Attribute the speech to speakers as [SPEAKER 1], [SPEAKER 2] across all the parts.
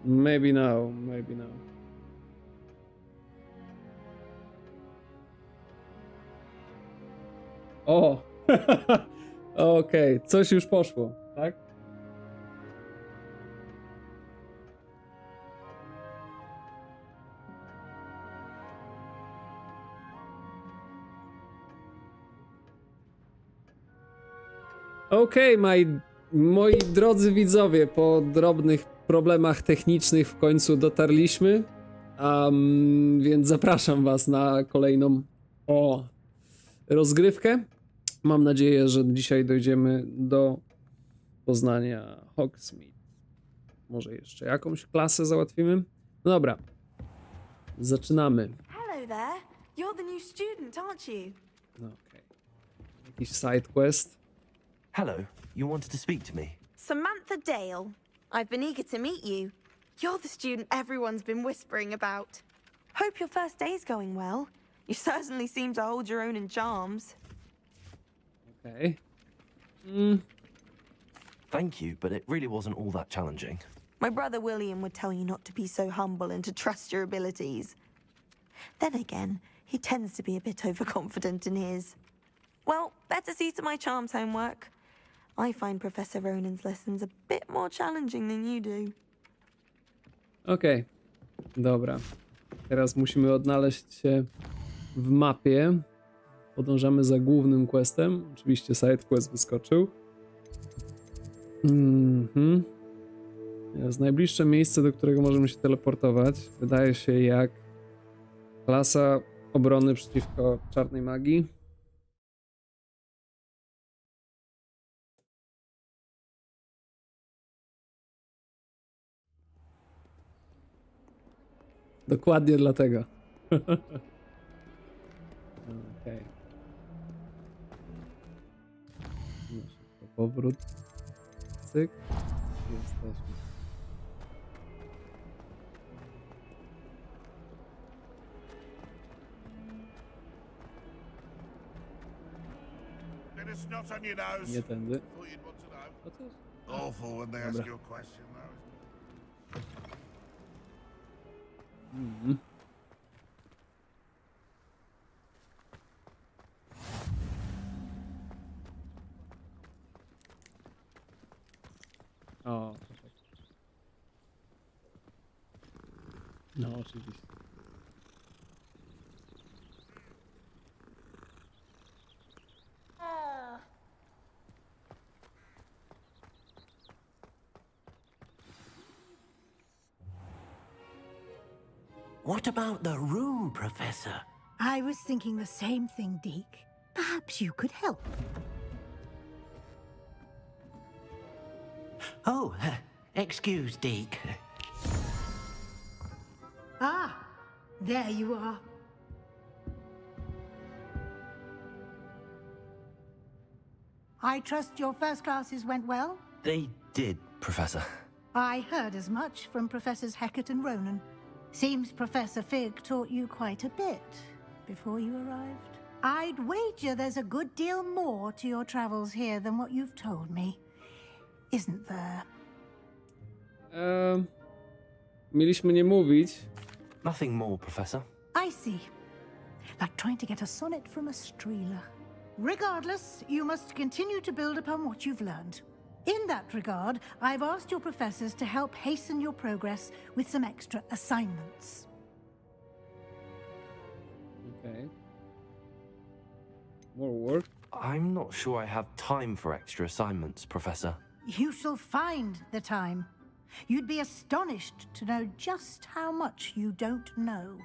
[SPEAKER 1] Maybe no, maybe no. O! Okej, coś już poszło, tak? Okej, moi drodzy widzowie, po drobnych problemach technicznych w końcu dotarliśmy, więc zapraszam was na kolejną rozgrywkę. Mam nadzieję, że dzisiaj dojdziemy do poznania Hogsmeade. Może jeszcze jakąś klasę załatwimy? No dobra, zaczynamy.
[SPEAKER 2] Hello there. You're the new student, aren't you?
[SPEAKER 1] Okej. Jakiś side quest.
[SPEAKER 3] Hello, you wanted to speak to me?
[SPEAKER 2] Samantha Dale. I've been eager to meet you. You're the student everyone's been whispering about. Hope your first day's going well. You certainly seem to hold your own in charms.
[SPEAKER 1] Okej.
[SPEAKER 3] Thank you, but it really wasn't all that challenging.
[SPEAKER 2] My brother William would tell you not to be so humble and to trust your abilities. Then again, he tends to be a bit overconfident in his. Well, better see to my charms homework. I find Professor Ronan's lessons a bit more challenging than you do.
[SPEAKER 1] Okej. Dobra. Teraz musimy odnaleźć się w mapie. Podążamy za głównym questem. Oczywiście side quest wyskoczył. Teraz najbliższe miejsce, do którego możemy się teleportować, wydaje się jak klasa obrony przeciwko czarnej magii. Dokładnie dlatego. Okej. No szybko powrót. Cyk. Jesteśmy. Nie tędy. Co to jest?
[SPEAKER 4] Awful when they ask you a question, though.
[SPEAKER 1] O, no oczywiście.
[SPEAKER 5] What about the room, Professor?
[SPEAKER 6] I was thinking the same thing, Deke. Perhaps you could help.
[SPEAKER 5] Oh, excuse, Deke.
[SPEAKER 6] Ah, there you are. I trust your first classes went well?
[SPEAKER 3] They did, Professor.
[SPEAKER 6] I heard as much from Professors Hecat and Ronan. Seems Professor Fig taught you quite a bit before you arrived. I'd wager there's a good deal more to your travels here than what you've told me. Isn't there?
[SPEAKER 1] Mieliśmy nie mówić.
[SPEAKER 3] Nothing more, Professor.
[SPEAKER 6] I see. Like trying to get a sonnet from a streeler. Regardless, you must continue to build upon what you've learned. In that regard, I've asked your professors to help hasten your progress with some extra assignments.
[SPEAKER 1] Okay. More work?
[SPEAKER 3] I'm not sure I have time for extra assignments, Professor.
[SPEAKER 6] You shall find the time. You'd be astonished to know just how much you don't know.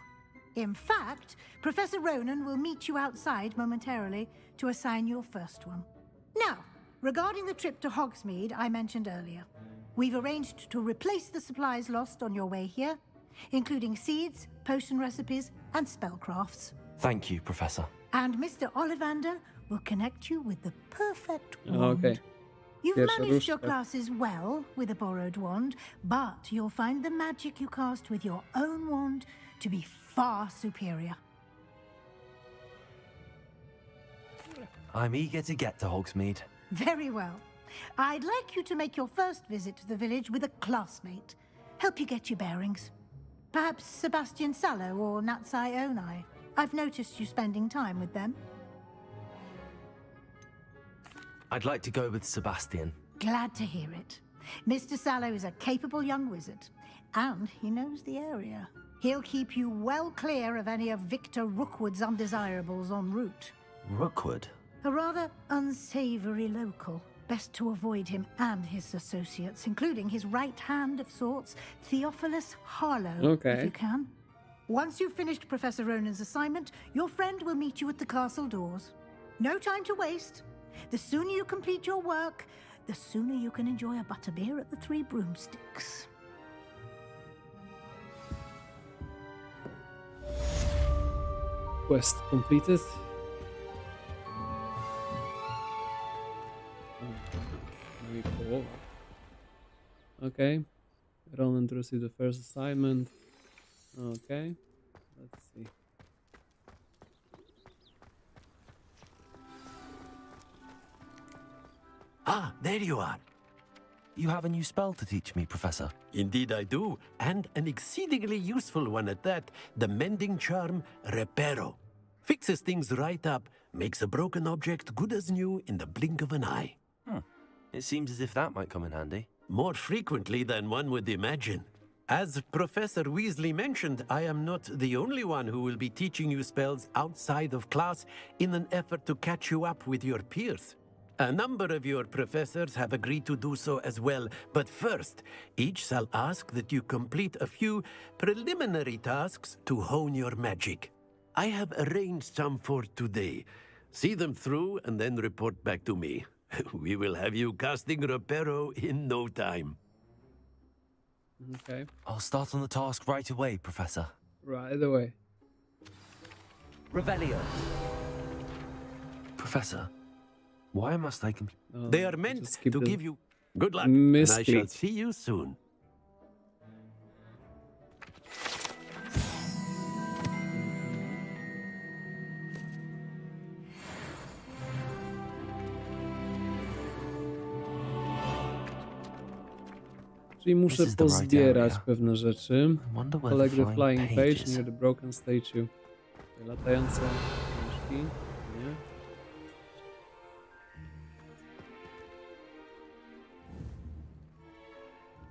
[SPEAKER 6] In fact, Professor Ronan will meet you outside momentarily to assign your first one. Now, regarding the trip to Hogsmeade I mentioned earlier, we've arranged to replace the supplies lost on your way here, including seeds, potion recipes, and spellcrafts.
[SPEAKER 3] Thank you, Professor.
[SPEAKER 6] And Mr. Ollivander will connect you with the perfect wand.
[SPEAKER 1] Okay.
[SPEAKER 6] You've
[SPEAKER 1] Pierwsza
[SPEAKER 6] managed your
[SPEAKER 1] różdżka.
[SPEAKER 6] classes well with a borrowed wand, but you'll find the magic you cast with your own wand to be far superior.
[SPEAKER 3] I'm eager to get to Hogsmeade.
[SPEAKER 6] Very well. I'd like you to make your first visit to the village with a classmate. help you get your bearings. Perhaps Sebastian Sallow or Natsai Onai. I've noticed you spending time with them.
[SPEAKER 3] I'd like to go with Sebastian.
[SPEAKER 6] Glad to hear it. Mr. Sallow is a capable young wizard, and he knows the area. He'll keep you well clear of any of Victor Rookwood's undesirables en route.
[SPEAKER 3] Rookwood?
[SPEAKER 6] A rather unsavory local. Best to avoid him and his associates, including his right hand of sorts, Theophilus Harlow,
[SPEAKER 1] Okay.
[SPEAKER 6] if you can. Once you've finished Professor Ronan's assignment, your friend will meet you at the castle doors. No time to waste. The sooner you complete your work, the sooner you can enjoy a butterbeer at the Three Broomsticks.
[SPEAKER 1] Quest completed. Maybe cool. Okay. Ronan to receive the first assignment. Okay. Let's see.
[SPEAKER 5] Ah, there you are.
[SPEAKER 3] You have a new spell to teach me, Professor.
[SPEAKER 5] Indeed I do, and an exceedingly useful one at that, the mending charm Reparo. Fixes things right up, makes a broken object good as new in the blink of an eye.
[SPEAKER 3] It seems as if that might come in handy.
[SPEAKER 5] More frequently than one would imagine. As Professor Weasley mentioned, I am not the only one who will be teaching you spells outside of class in an effort to catch you up with your peers. A number of your professors have agreed to do so as well, but first, each shall ask that you complete a few preliminary tasks to hone your magic. I have arranged some for today. See them through and then report back to me. We will have you casting Reparo in no time.
[SPEAKER 1] Okay.
[SPEAKER 3] I'll start on the task right away, Professor.
[SPEAKER 1] Right away.
[SPEAKER 3] Revelio. Professor, why must I complete?
[SPEAKER 5] They are meant
[SPEAKER 1] just keep
[SPEAKER 5] to
[SPEAKER 1] the
[SPEAKER 5] give you good luck, and I shall
[SPEAKER 1] mystery.
[SPEAKER 5] see you soon.
[SPEAKER 1] Czyli muszę
[SPEAKER 3] This is the right
[SPEAKER 1] pozbierać
[SPEAKER 3] area.
[SPEAKER 1] pewne rzeczy.
[SPEAKER 3] Wonder where
[SPEAKER 1] Collect
[SPEAKER 3] the
[SPEAKER 1] the
[SPEAKER 3] flying
[SPEAKER 1] flying
[SPEAKER 3] page
[SPEAKER 1] page
[SPEAKER 3] is.
[SPEAKER 1] near the broken statue. Latające książki. Nie.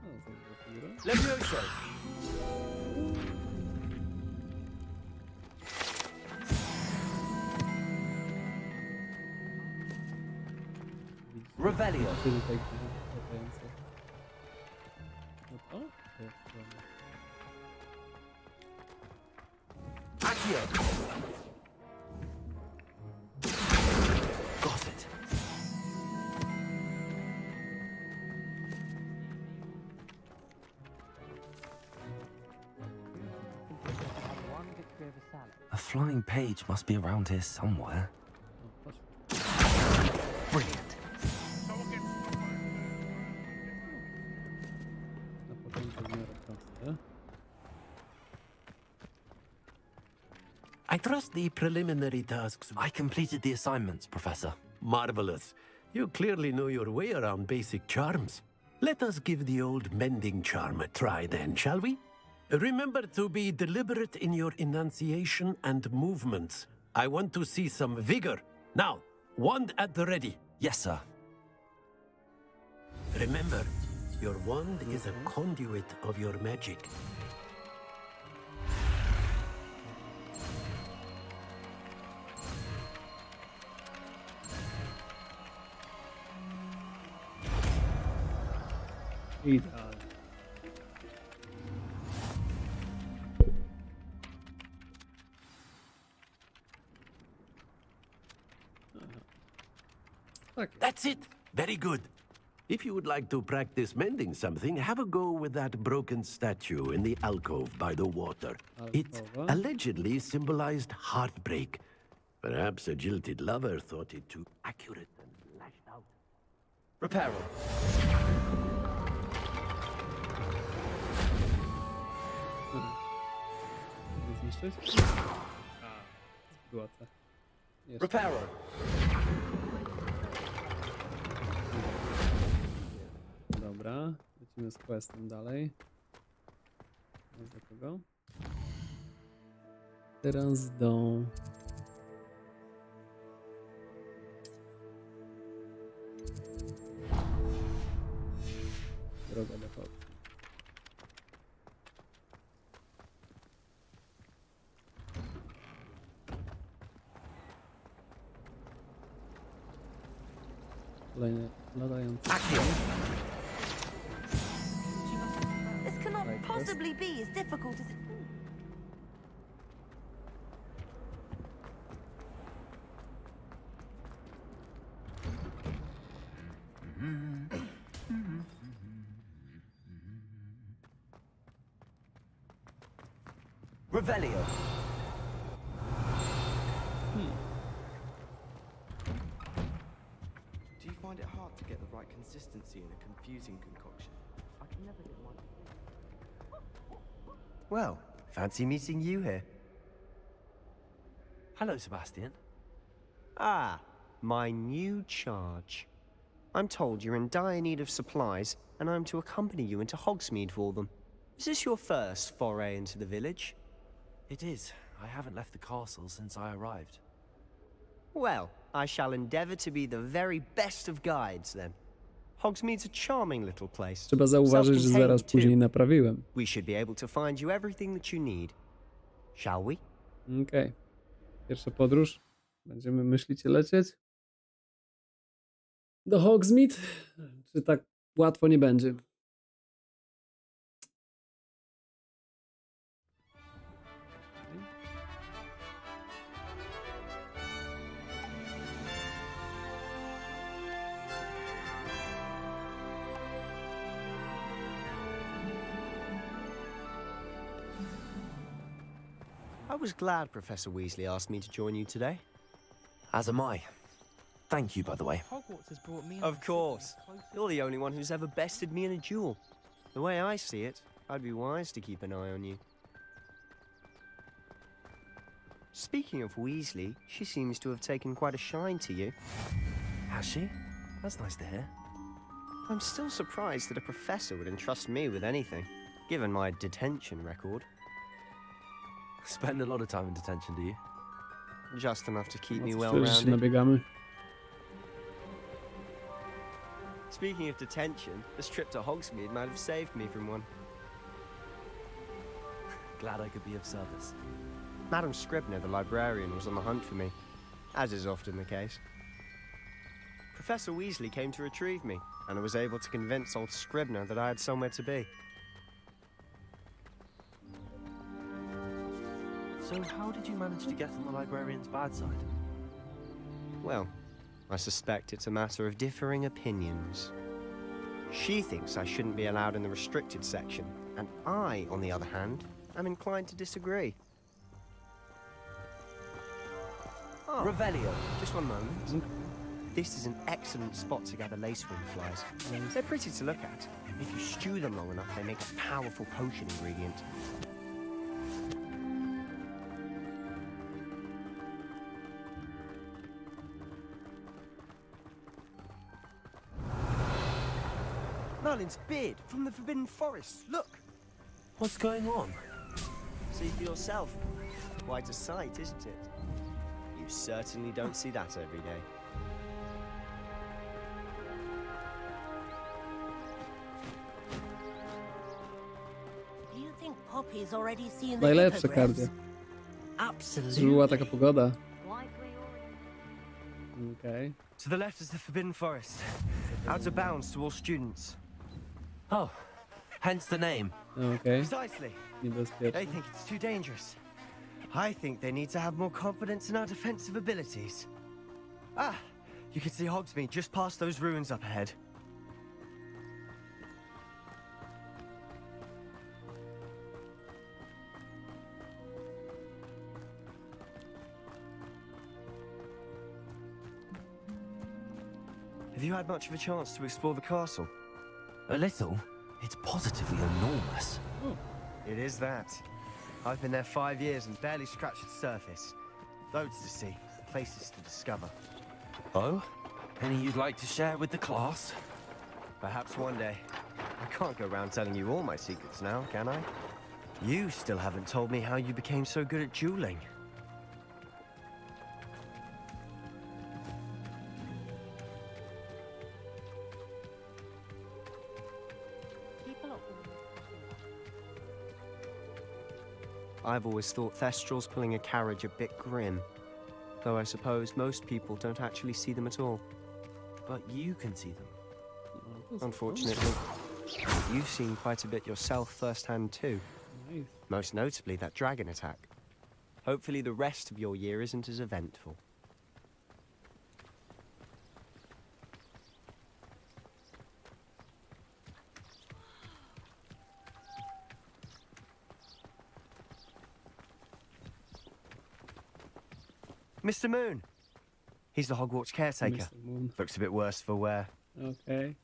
[SPEAKER 1] O, to jest dopiero.
[SPEAKER 5] Levioso!
[SPEAKER 3] Revelio.
[SPEAKER 1] Czyli tak latające. No to? To jest dobra.
[SPEAKER 3] Accio. Got it. A flying page must be around here somewhere.
[SPEAKER 1] O, chodź.
[SPEAKER 3] Brilliant.
[SPEAKER 1] Na początek w miarę proste.
[SPEAKER 5] I trust the preliminary tasks.
[SPEAKER 3] I completed the assignments, Professor.
[SPEAKER 5] Marvelous. You clearly know your way around basic charms. Let us give the old mending charm a try then, shall we? Remember to be deliberate in your enunciation and movements. I want to see some vigor. Now, wand at the ready.
[SPEAKER 3] Yes, sir.
[SPEAKER 5] Remember, your wand is a conduit of your magic.
[SPEAKER 1] Idealnie. Tak.
[SPEAKER 5] That's it. Very good. If you would like to practice mending something, have a go with that broken statue in the alcove by the water. It
[SPEAKER 1] Alcova.
[SPEAKER 5] allegedly symbolized heartbreak. Perhaps a jilted lover thought it too accurate and lashed out.
[SPEAKER 3] Reparo.
[SPEAKER 1] Zniszczyć? A, była ta. Jeszcze.
[SPEAKER 3] Reparo.
[SPEAKER 1] Dobra, lecimy z questem dalej. Do kogo? Teraz do... Droga do Hogsmeade. Kolejny latający.
[SPEAKER 2] This cannot
[SPEAKER 1] Like this.
[SPEAKER 2] possibly be as difficult as it.
[SPEAKER 3] Revelio.
[SPEAKER 7] Do you find it hard to get the right consistency in a confusing concoction? I can never get one.
[SPEAKER 8] Well, fancy meeting you here.
[SPEAKER 3] Hello, Sebastian.
[SPEAKER 8] Ah, my new charge. I'm told you're in dire need of supplies, and I'm to accompany you into Hogsmeade for them. Is this your first foray into the village?
[SPEAKER 3] It is. I haven't left the castle since I arrived.
[SPEAKER 8] Well, I shall endeavour to be the very best of guides, then. Hogsmeade's a charming little place.
[SPEAKER 1] Trzeba zauważyć, że zaraz
[SPEAKER 8] Self-contained,
[SPEAKER 1] później
[SPEAKER 8] too.
[SPEAKER 1] naprawiłem.
[SPEAKER 8] We should be able to find you everything that you need. Shall we?
[SPEAKER 1] Okej. Pierwsza podróż. Będziemy, myślicie, lecieć? Do Hogsmeade? Czy tak łatwo nie będzie?
[SPEAKER 8] I was glad Professor Weasley asked me to join you today.
[SPEAKER 3] As am I. Thank you, by the way.
[SPEAKER 7] Hogwarts has brought me.
[SPEAKER 8] Of course. You're the only one who's ever bested me in a duel. The way I see it, I'd be wise to keep an eye on you. Speaking of Weasley, she seems to have taken quite a shine to you.
[SPEAKER 3] Has she? That's nice to hear.
[SPEAKER 8] I'm still surprised that a professor would entrust me with anything, given my detention record.
[SPEAKER 3] Spend a lot of time in detention, do you?
[SPEAKER 8] Just enough to keep me
[SPEAKER 1] No,
[SPEAKER 8] well
[SPEAKER 1] cóż, że się
[SPEAKER 8] rounded.
[SPEAKER 1] nabiegamy.
[SPEAKER 8] Speaking of detention, this trip to Hogsmeade might have saved me from one.
[SPEAKER 3] Glad I could be of service.
[SPEAKER 8] Madam Scribner, the librarian, was on the hunt for me, as is often the case. Professor Weasley came to retrieve me, and I was able to convince old Scribner that I had somewhere to be.
[SPEAKER 3] So how did you manage to get on the librarian's bad side?
[SPEAKER 8] Well, I suspect it's a matter of differing opinions. She thinks I shouldn't be allowed in the restricted section, and I, on the other hand, am inclined to disagree. Oh,
[SPEAKER 3] Revelio.
[SPEAKER 8] just one moment. This is an excellent spot to gather lacewing flies. They're pretty to look at. If you stew them long enough, they make a powerful potion ingredient. Merlin's beard from the Forbidden Forest. Look,
[SPEAKER 3] What's going on?
[SPEAKER 8] see for yourself. Quite a sight, isn't it? You certainly don't see that every day.
[SPEAKER 9] Do you think Poppy's already seen the
[SPEAKER 1] Najlepsze
[SPEAKER 9] hippogriffs?
[SPEAKER 1] karty.
[SPEAKER 9] Absolutely.
[SPEAKER 1] Żeby była taka pogoda. Okej.
[SPEAKER 8] To the left is the Forbidden Forest. Out of bounds to all students.
[SPEAKER 3] Oh, hence the name.
[SPEAKER 1] Okej.
[SPEAKER 8] Precisely. They
[SPEAKER 1] Niebezpieczne.
[SPEAKER 8] think it's too dangerous. I think they need to have more confidence in our defensive abilities. Ah, you can see Hogsmeade just past those ruins up ahead. Have you had much of a chance to explore the castle?
[SPEAKER 3] A little. It's positively enormous.
[SPEAKER 8] It is that. I've been there 5 years and barely scratched the surface. Loads to see, places to discover.
[SPEAKER 3] Oh? Any you'd like to share with the class?
[SPEAKER 8] Perhaps one day. I can't go around telling you all my secrets now, can I? You still haven't told me how you became so good at dueling. I've always thought Thestrals pulling a carriage a bit grim, though I suppose most people don't actually see them at all.
[SPEAKER 3] But you can see them.
[SPEAKER 8] Unfortunately, you've seen quite a bit yourself firsthand too.
[SPEAKER 1] Nice.
[SPEAKER 8] Most notably that dragon attack. Hopefully the rest of your year isn't as eventful. Mr. Moon! He's the Hogwarts caretaker.
[SPEAKER 1] Mr. Moon.
[SPEAKER 8] Looks a bit worse for wear.
[SPEAKER 1] Okay.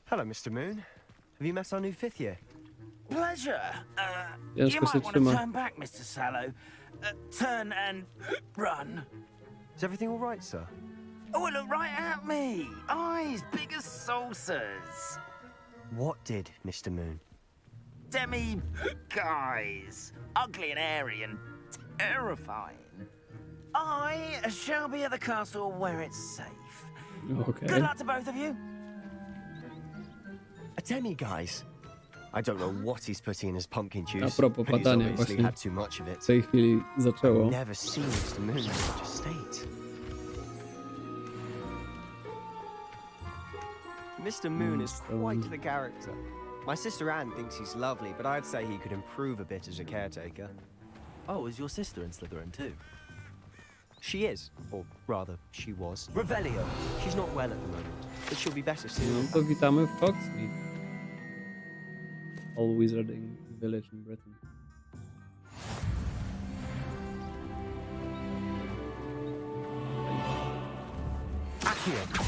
[SPEAKER 8] Hello, Mr. Moon. Have you met our new 5th year?
[SPEAKER 10] Pleasure.
[SPEAKER 1] Ciężko
[SPEAKER 10] You
[SPEAKER 1] się
[SPEAKER 10] might want to
[SPEAKER 1] trzyma.
[SPEAKER 10] turn back, Mr. Sallow. Turn and run.
[SPEAKER 8] Is everything all right, sir?
[SPEAKER 10] Oh, look right at me. Eyes big as saucers.
[SPEAKER 8] What did, Mr. Moon?
[SPEAKER 10] Demi guys. Ugly and airy and terrifying. I shall be at the castle where it's safe.
[SPEAKER 1] Okay.
[SPEAKER 10] Good luck to both of you.
[SPEAKER 8] A demi-guise? I don't know what he's putting in his pumpkin juice.
[SPEAKER 1] A propos
[SPEAKER 8] but he's
[SPEAKER 1] padania
[SPEAKER 8] obviously
[SPEAKER 1] właśnie
[SPEAKER 8] had too much of it.
[SPEAKER 1] w tej chwili zaczęło.
[SPEAKER 8] I've never seen Mr. Moon in such a state. Mr. Moon is quite the character. My sister Anne thinks he's lovely, but I'd say he could improve a bit as a caretaker.
[SPEAKER 3] Oh, is your sister in Slytherin too?
[SPEAKER 8] She is, or rather, she was.
[SPEAKER 3] Revelio.
[SPEAKER 8] She's not well at the moment, but she'll be better soon.
[SPEAKER 1] No to witamy w Hogsmeade. All Wizarding Village in Britain.
[SPEAKER 10] Accio.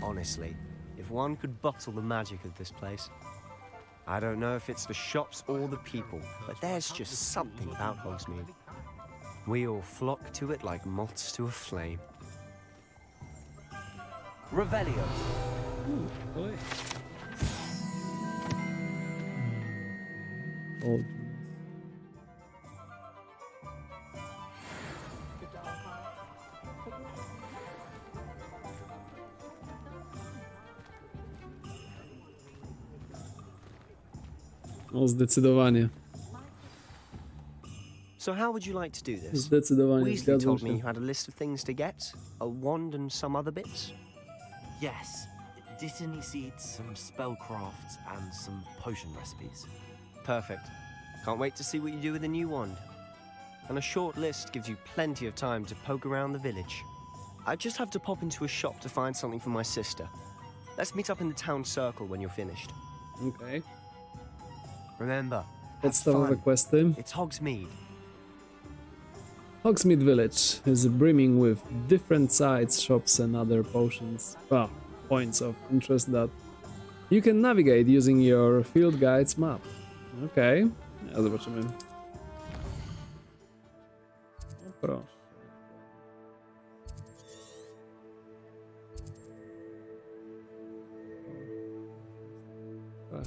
[SPEAKER 8] Honestly, if one could bottle the magic of this place. I don't know if it's the shops or the people, but there's just something about Hogsmeade. We all flock to it like moths to a flame.
[SPEAKER 3] Revelio.
[SPEAKER 1] Oj. O, no zdecydowanie.
[SPEAKER 8] So how would you like to do this?
[SPEAKER 1] Zdecydowanie
[SPEAKER 8] Weasley
[SPEAKER 1] zgadzam
[SPEAKER 8] told me
[SPEAKER 1] się.
[SPEAKER 8] you had a list of things to get, a wand and some other bits.
[SPEAKER 3] Yes. Dittany seeds, some spellcrafts, and some potion recipes.
[SPEAKER 8] Perfect. Can't wait to see what you do with the new wand. And a short list gives you plenty of time to poke around the village. I just have to pop into a shop to find something for my sister. Let's meet up in the town circle when you're finished.
[SPEAKER 1] Okej.
[SPEAKER 8] Remember, have
[SPEAKER 1] Podstawowe
[SPEAKER 8] fun.
[SPEAKER 1] questy.
[SPEAKER 8] It's Hogsmeade.
[SPEAKER 1] Hogsmeade Village is brimming with different sites, shops and other points of interest that you can navigate using your field guide's map. Okej. Ja zobaczymy. No proszę.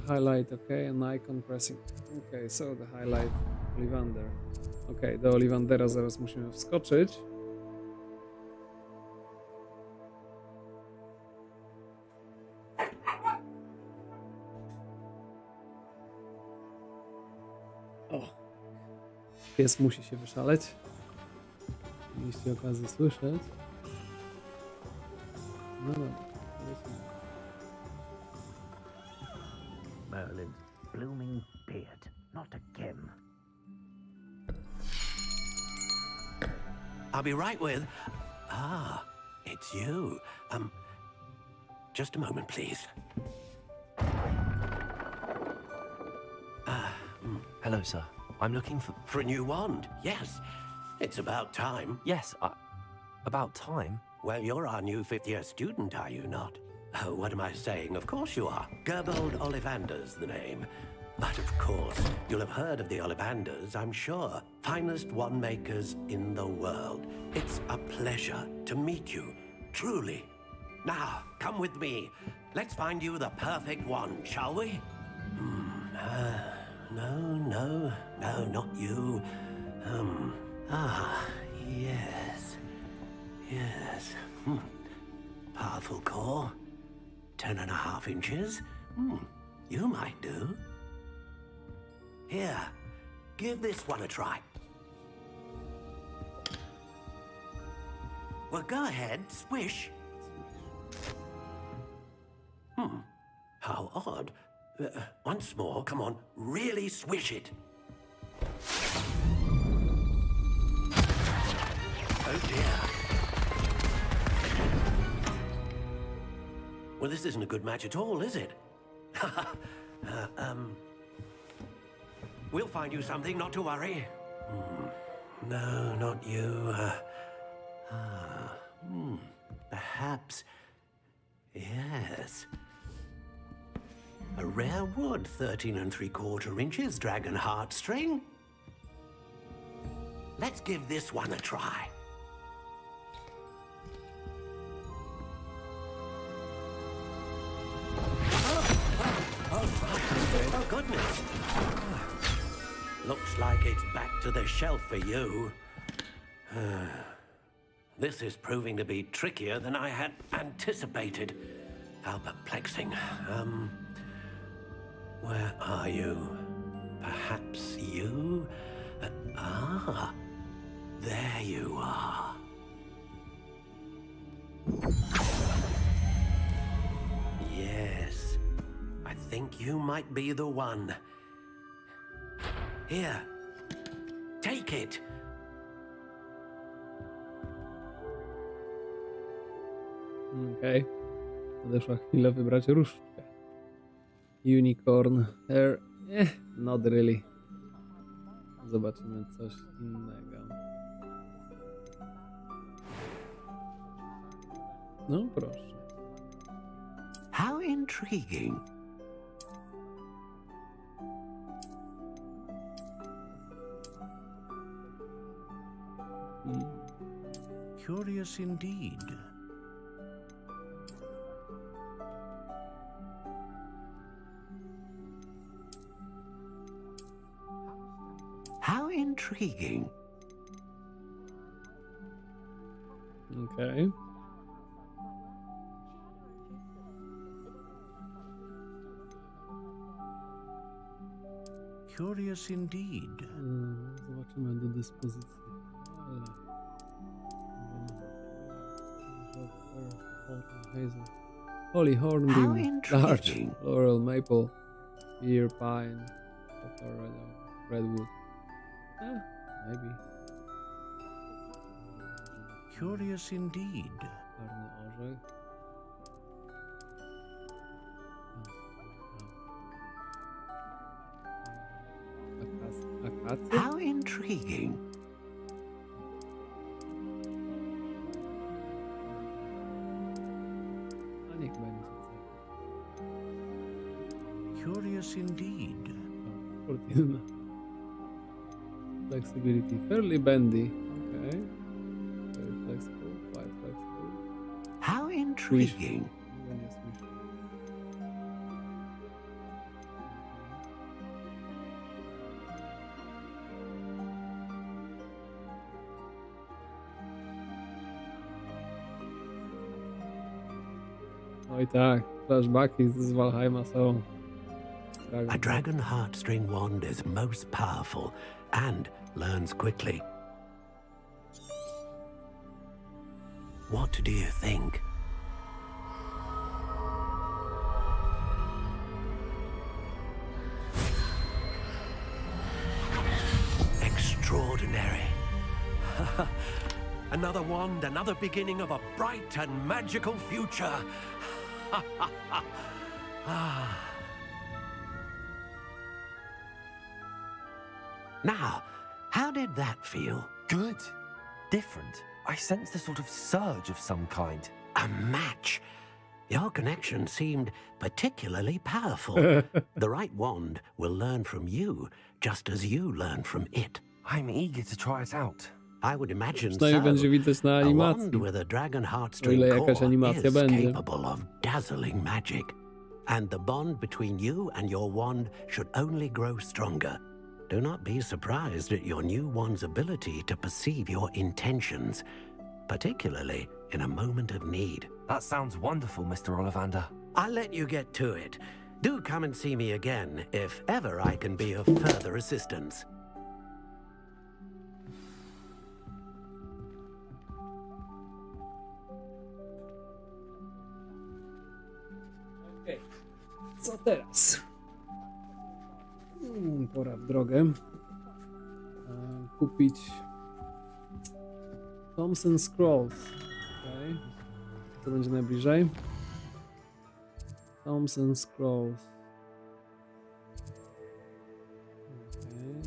[SPEAKER 1] Highlight, okay, an icon pressing. Okay, so the highlight Ollivander. Okay, do Ollivandera zaraz musimy wskoczyć. O! Pies musi się wyszaleć. Mieliście okazję słyszeć. No dobra, lecimy.
[SPEAKER 10] Merlin's blooming beard, not a gem.
[SPEAKER 5] I'll be right with... Ah, it's you. Just a moment, please.
[SPEAKER 3] Hello, sir. I'm looking
[SPEAKER 5] For a new wand, yes. It's about time.
[SPEAKER 3] Yes, about time.
[SPEAKER 5] Well, you're our new 5th-year student, are you not? Oh, what am I saying? Of course you are. Gerbold Ollivander's the name. But of course, you'll have heard of the Ollivanders, I'm sure. Finest wand makers in the world. It's a pleasure to meet you, truly. Now, come with me. Let's find you the perfect wand, shall we? No, not you. Yes. Powerful core. 10.5 inches. You might do. Here, give this one a try. Well, go ahead, swish. How odd. Once more, come on, really swish it. Oh dear. Well, this isn't a good match at all, is it? We'll find you something, not to worry. No, not you. Perhaps. Yes. A rare wood, 13 3/4 inches, dragon heartstring. Let's give this one a try. Oh, goodness. Looks like it's back to the shelf for you. This is proving to be trickier than I had anticipated. How perplexing. Where are you? Perhaps you? There you are. Yes, I think you might be the one. Here, take it.
[SPEAKER 1] Okej. Nadeszła chwila wybrać różdżkę. Unicorn hair. Not really. Zobaczymy coś innego. No proszę.
[SPEAKER 5] How intriguing. Curious indeed. How intriguing.
[SPEAKER 1] Okej.
[SPEAKER 5] Curious indeed.
[SPEAKER 1] Zobaczymy do dyspozycji. Holly, hornbeam, larch, laurel, maple, pear, pine, poplar, redwood. Maybe.
[SPEAKER 5] Curious indeed.
[SPEAKER 1] Czarny orzech. Akacja?
[SPEAKER 5] How intriguing.
[SPEAKER 1] A niech będzie.
[SPEAKER 5] Curious indeed.
[SPEAKER 1] Fortuna. Flexibility, fairly bendy. Okay. Very flexible, quite flexible.
[SPEAKER 5] How intriguing.
[SPEAKER 1] Oj tak, flashbacki z Valheima są.
[SPEAKER 5] A dragon heartstring wand is most powerful and learns quickly. What do you think? Extraordinary. Another wand, another beginning of a bright and magical future. Now, how did that feel?
[SPEAKER 7] Good. Different. I sensed a sort of surge of some kind.
[SPEAKER 5] A match. Your connection seemed particularly powerful. The right wand will learn from you, just as you learn from it.
[SPEAKER 7] I'm eager to try it out.
[SPEAKER 5] I would imagine
[SPEAKER 1] Przynajmniej
[SPEAKER 5] so.
[SPEAKER 1] będzie widać na
[SPEAKER 5] A wand
[SPEAKER 1] animacji.
[SPEAKER 5] with a dragon
[SPEAKER 1] O
[SPEAKER 5] heartstring
[SPEAKER 1] ile jakaś
[SPEAKER 5] core
[SPEAKER 1] animacja
[SPEAKER 5] is
[SPEAKER 1] będzie.
[SPEAKER 5] capable of dazzling magic. And the bond between you and your wand should only grow stronger. Do not be surprised at your new wand's ability to perceive your intentions, particularly in a moment of need.
[SPEAKER 7] That sounds wonderful, Mr. Ollivander.
[SPEAKER 5] I'll let you get to it. Do come and see me again if ever I can be of further assistance.
[SPEAKER 1] Okej. Co teraz? Pora w drogę. Kupić Thompson Scrolls. Okay. To będzie najbliżej. Thompson Scrolls. Okay.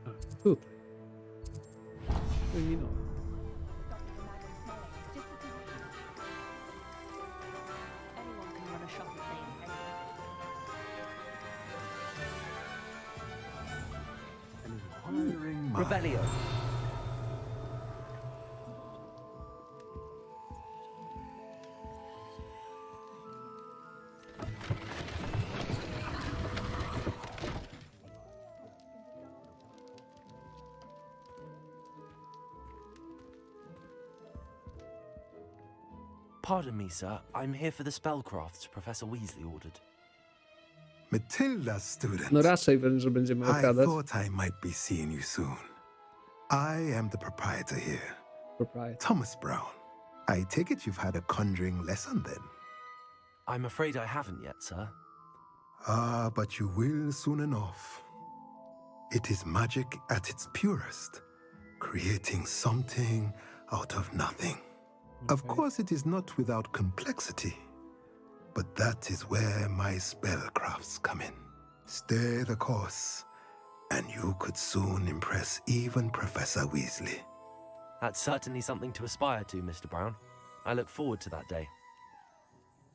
[SPEAKER 1] A, tutaj. Wyminąłem.
[SPEAKER 7] Revelio. Pardon me, sir. I'm here for the spellcrafts Professor Weasley ordered.
[SPEAKER 11] Matilda's student.
[SPEAKER 1] No raczej, że będziemy
[SPEAKER 11] I
[SPEAKER 1] okradać.
[SPEAKER 11] thought I might be seeing you soon. I am the proprietor here,
[SPEAKER 1] Proprietor.
[SPEAKER 11] Thomas Brown. I take it you've had a conjuring lesson then?
[SPEAKER 7] I'm afraid I haven't yet, sir.
[SPEAKER 11] Ah, but you will soon enough. It is magic at its purest, creating something out of nothing. Of course, it is not without complexity, but that is where my spellcrafts come in. Stay the course, and you could soon impress even Professor Weasley.
[SPEAKER 7] That's certainly something to aspire to, Mr. Brown. I look forward to that day.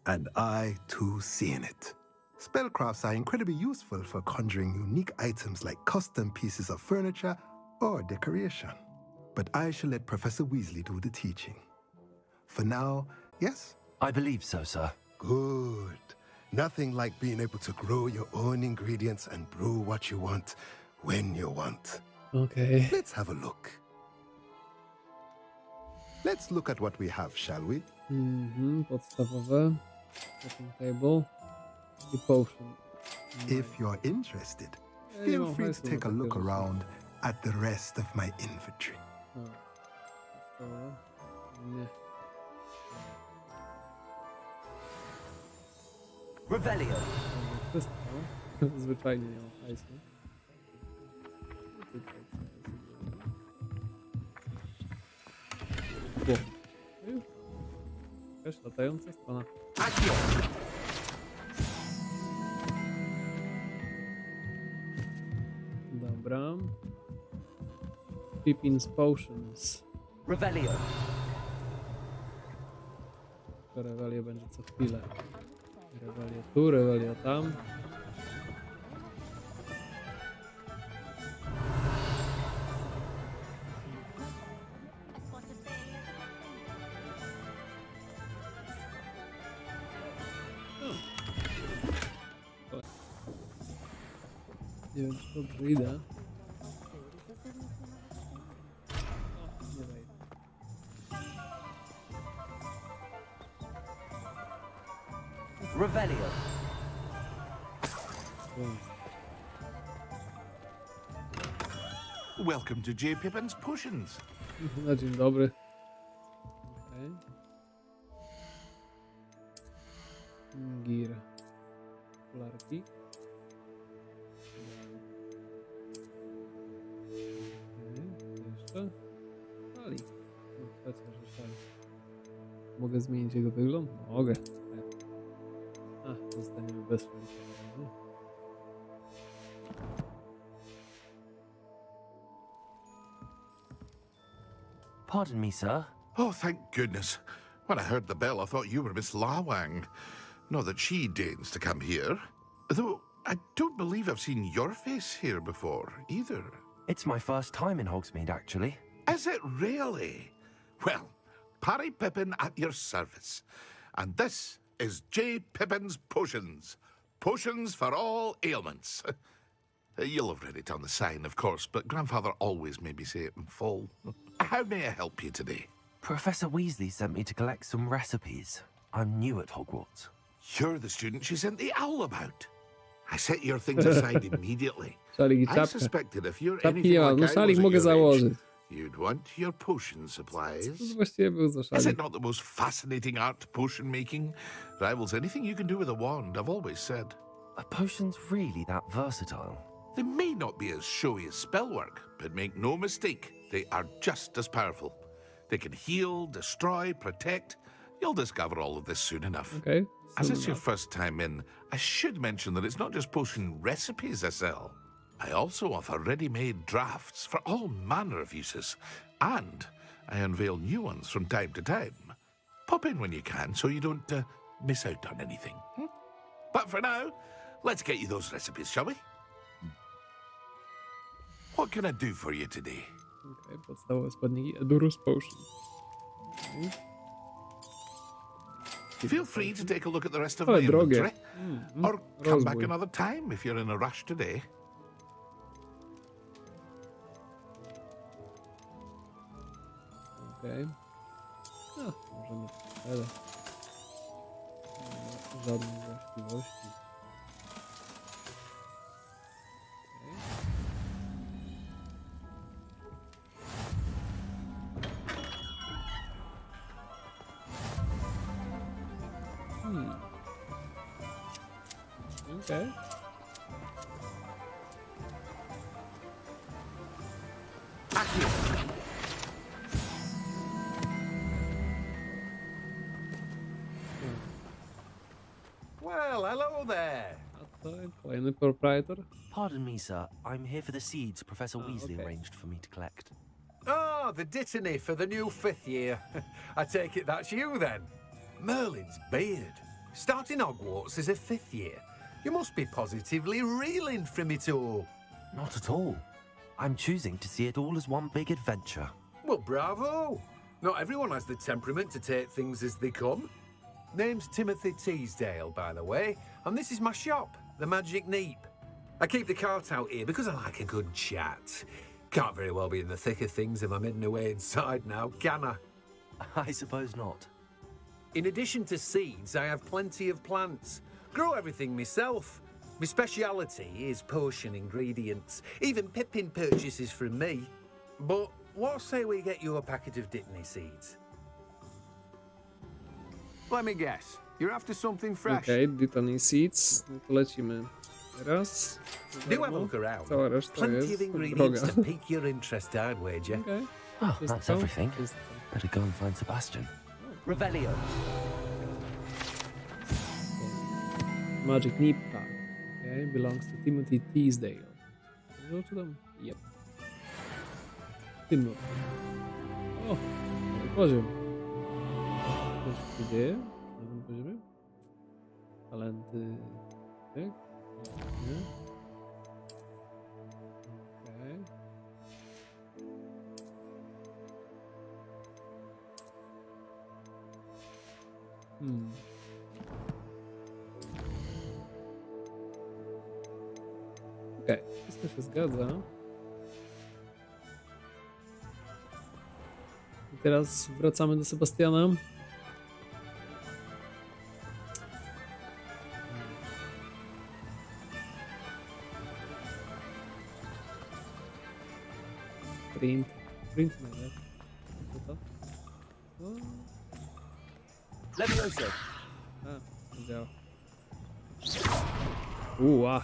[SPEAKER 11] And I, too, see in it. Spellcrafts are incredibly useful for conjuring unique items like custom pieces of furniture or decoration. But I shall let Professor Weasley do the teaching. For now, yes?
[SPEAKER 7] I believe so, sir.
[SPEAKER 11] Good. Nothing like being able to grow your own ingredients and brew what you want when you want.
[SPEAKER 1] Okay.
[SPEAKER 11] Let's have a look. Let's look at what we have, shall we?
[SPEAKER 1] Podstawowe. Setting table. I potion.
[SPEAKER 11] If you're interested, feel free to take a look around at the rest of my inventory.
[SPEAKER 1] Nie.
[SPEAKER 7] Revelio.
[SPEAKER 1] Wszystko. Zwyczajnie nie mam hajsu. Jakaś latająca strona. Dobra. Pippin's Potions.
[SPEAKER 7] Revelio.
[SPEAKER 1] Rewelia będzie co chwilę. Rewelia tu, rewelia tam. Nie wiem, czy dobrze idę. Nie wejdę.
[SPEAKER 7] Revelio.
[SPEAKER 4] Welcome to J. Pippin's Potions.
[SPEAKER 1] Na dzień dobry. Okay. Gir. Polarki. Jeszcze? Ali. Że tak. Mogę zmienić jego wygląd? Mogę. Zostaniemy bez ręki.
[SPEAKER 3] Pardon me, sir.
[SPEAKER 4] Oh, thank goodness. When I heard the bell, I thought you were Miss Lawang. Not that she deigns to come here. Though I don't believe I've seen your face here before, either.
[SPEAKER 3] It's my first time in Hogsmeade, actually.
[SPEAKER 4] Is it really? Well, Parry Pippin at your service. And this is J. Pippin's Potions. Potions for all ailments. You'll have read it on the sign, of course, but Grandfather always made me say it in full. How may I help you today?
[SPEAKER 3] Professor Weasley sent me to collect some recipes. I'm new at Hogwarts.
[SPEAKER 4] You're the student she sent the owl about. I set your things aside immediately.
[SPEAKER 1] Szalik i
[SPEAKER 4] I
[SPEAKER 1] czapkę.
[SPEAKER 4] suspected if you're
[SPEAKER 1] Czapki
[SPEAKER 4] anything
[SPEAKER 1] nie mam,
[SPEAKER 4] like
[SPEAKER 1] no
[SPEAKER 4] I was
[SPEAKER 1] szalik
[SPEAKER 4] at
[SPEAKER 1] mogę
[SPEAKER 4] your age,
[SPEAKER 1] założyć.
[SPEAKER 4] you'd want your potion supplies.
[SPEAKER 1] Co to właściwie był za
[SPEAKER 4] Is
[SPEAKER 1] szalik?
[SPEAKER 4] it not the most fascinating art, potion making? Rivals anything you can do with a wand, I've always said.
[SPEAKER 3] Are potions really that versatile?
[SPEAKER 4] They may not be as showy as spellwork, but make no mistake, they are just as powerful. They can heal, destroy, protect. You'll discover all of this soon enough.
[SPEAKER 1] Okej.
[SPEAKER 4] As it's your first time in, I should mention that it's not just potion recipes I sell. I also offer ready-made drafts for all manner of uses, and I unveil new ones from time to time. Pop in when you can so you don't miss out on anything. But for now, let's get you those recipes, shall we? What can I do for you today?
[SPEAKER 1] Okej, podstawowe składniki Edurus Potion.
[SPEAKER 4] Feel free to take a look at the rest of
[SPEAKER 1] Ale
[SPEAKER 4] my
[SPEAKER 1] drogie.
[SPEAKER 4] inventory, or come back
[SPEAKER 1] Rozbój.
[SPEAKER 4] another time if you're in a rush today.
[SPEAKER 1] Okej. No, możemy... Ale... Nie ma żadnych właściwości. Okej.
[SPEAKER 5] Well, hello there.
[SPEAKER 1] A to kolejny proprietor.
[SPEAKER 3] Pardon me, sir. I'm here for the seeds Professor Weasley
[SPEAKER 1] okay.
[SPEAKER 3] arranged for me to collect.
[SPEAKER 5] Oh, the dittany for the new 5th year. I take it that's you then. Merlin's beard. Starting Hogwarts as a 5th year. You must be positively reeling from it all.
[SPEAKER 3] Not at all. I'm choosing to see it all as one big adventure.
[SPEAKER 5] Well, bravo. Not everyone has the temperament to take things as they come. Name's Timothy Teasdale, by the way, and this is my shop, the Magic Neep. I keep the cart out here because I like a good chat. Can't very well be in the thick of things if I'm hidden away inside now, can I?
[SPEAKER 3] I suppose not.
[SPEAKER 5] In addition to seeds, I have plenty of plants. Grow everything myself. My speciality is potion ingredients. Even Pippin purchases from me. But what say we get you a packet of Dittany seeds?
[SPEAKER 12] Let me guess. You're after something fresh.
[SPEAKER 1] Okej, Dittany Seeds. No to lecimy. Raz.
[SPEAKER 5] Do have a look around.
[SPEAKER 1] Cała reszta
[SPEAKER 5] Plenty of
[SPEAKER 1] jest
[SPEAKER 5] ingredients
[SPEAKER 1] droga.
[SPEAKER 5] to pique your interest, I'd wager.
[SPEAKER 1] Okej.
[SPEAKER 3] Oh,
[SPEAKER 1] Wszystko?
[SPEAKER 3] that's everything.
[SPEAKER 1] Wszystko.
[SPEAKER 3] Better go and find Sebastian.
[SPEAKER 10] Revelio.
[SPEAKER 1] Magic Neep Pack. Okay, belongs to Timothy Teasdale. Dobrze czytam? Yep. Timothy. O, nowy poziom. Co się dzieje na tym poziomie? Talenty. Tak? Nie. Okej. Okej, wszystko się zgadza. I teraz wracamy do Sebastiana. Print najlepiej. Co to? O,
[SPEAKER 10] Levioso.
[SPEAKER 1] a, nie działa. Uła.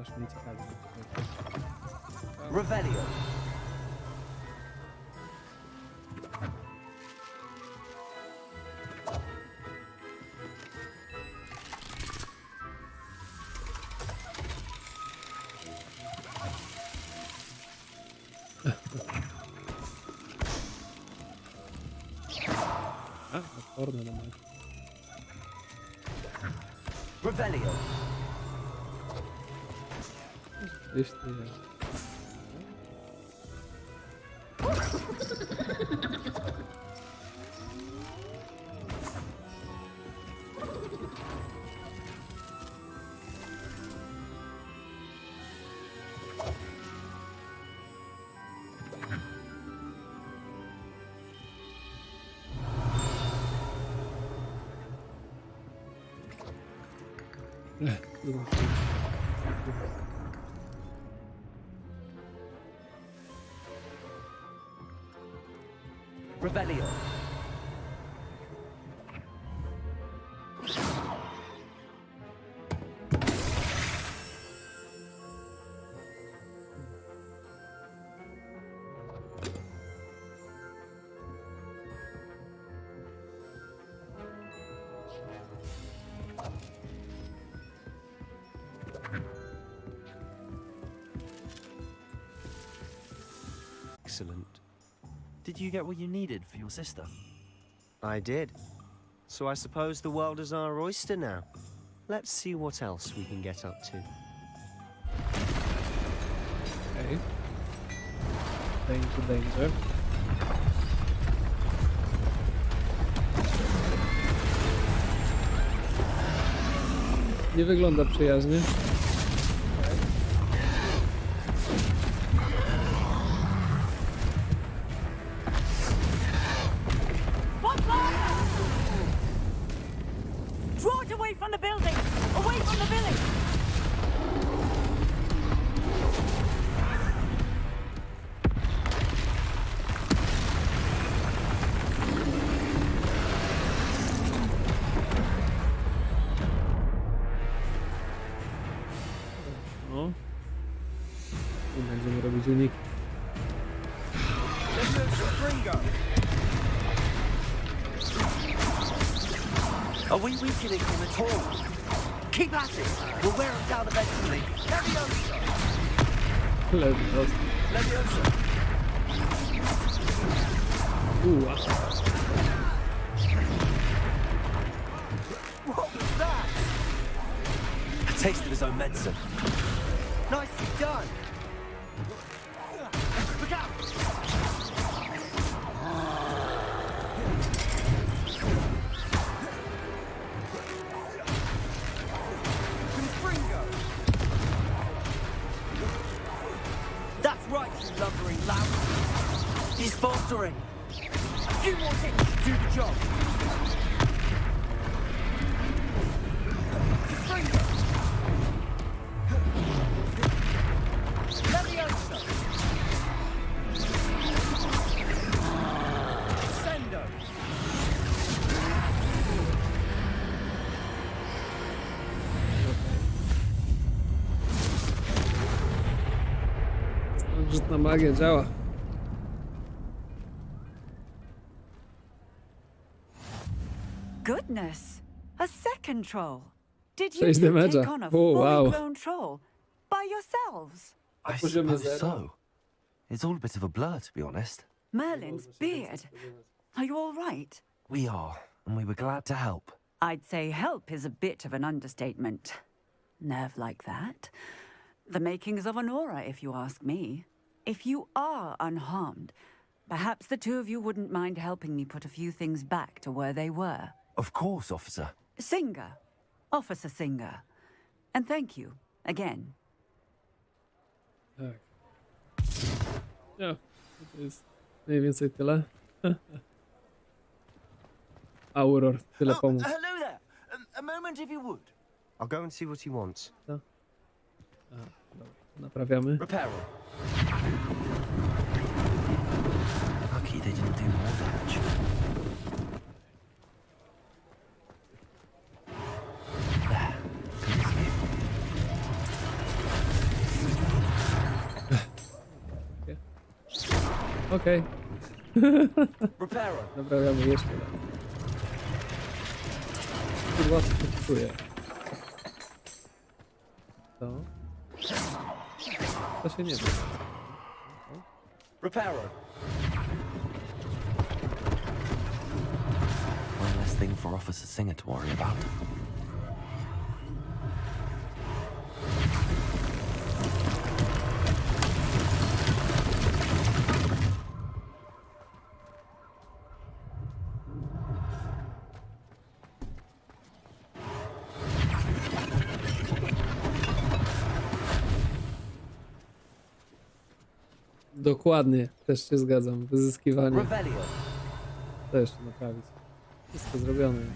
[SPEAKER 1] Aż mnie ciekawi.
[SPEAKER 10] Revelio.
[SPEAKER 1] Porno na maksa.
[SPEAKER 10] Revelio.
[SPEAKER 1] Gdzieś tu jest.
[SPEAKER 10] Revelio.
[SPEAKER 8] Excellent.
[SPEAKER 3] Did you get what you needed for your sister?
[SPEAKER 8] I did. So I suppose the world is our oyster now. Let's see what else we can get up to.
[SPEAKER 1] Okay. Danger, danger. Nie wygląda przyjaźnie.
[SPEAKER 9] Draw it away from the building! Away from the village!
[SPEAKER 1] No. I będziemy robić uniki.
[SPEAKER 10] Are we weakening him at all? Keep at it. We'll wear him down eventually. Leviosa.
[SPEAKER 1] Leviosa.
[SPEAKER 10] Leviosa. What was that? A taste of his own medicine. Nicely done. Look out. That's right, you lumbering lout. He's faltering. A few more hits to do the job. Fringo. Leviosa. Sendo.
[SPEAKER 1] Starożytna magia działa.
[SPEAKER 13] Goodness, a second troll. Did you
[SPEAKER 1] Cześć,
[SPEAKER 13] two
[SPEAKER 1] damage'a.
[SPEAKER 13] take on a
[SPEAKER 1] O,
[SPEAKER 13] fully
[SPEAKER 1] wow.
[SPEAKER 13] grown troll by yourselves?
[SPEAKER 3] I
[SPEAKER 1] poziomie
[SPEAKER 3] suppose
[SPEAKER 1] zero.
[SPEAKER 3] so. It's all a bit of a blur, to be honest.
[SPEAKER 13] Merlin's beard. Are you all right?
[SPEAKER 3] We are, and we were glad to help.
[SPEAKER 13] I'd say help is a bit of an understatement. Nerve like that. The makings of an aura, if you ask me. If you are unharmed, perhaps the two of you wouldn't mind helping me put a few things back to where they were.
[SPEAKER 3] Of course, officer.
[SPEAKER 13] Singer. Officer Singer. And thank you, again.
[SPEAKER 1] Tak. Ja, to jest mniej więcej tyle. Auror, tyle pomógł.
[SPEAKER 10] Hello there. A moment if you would.
[SPEAKER 8] I'll go and see what he wants.
[SPEAKER 1] A, dobra, naprawiamy.
[SPEAKER 10] Repair.
[SPEAKER 3] Lucky they didn't do more damage. There.
[SPEAKER 1] Okej.
[SPEAKER 10] Repair.
[SPEAKER 1] Naprawiamy jeszcze raz. Kurwa, co to czuję. To? To się nie da.
[SPEAKER 10] Repair.
[SPEAKER 3] One less last thing for Officer Singer to worry about.
[SPEAKER 1] Dokładnie, też się zgadzam. Wyzyskiwanie.
[SPEAKER 10] Revelio.
[SPEAKER 1] To jeszcze naprawić. Wszystko zrobione jest.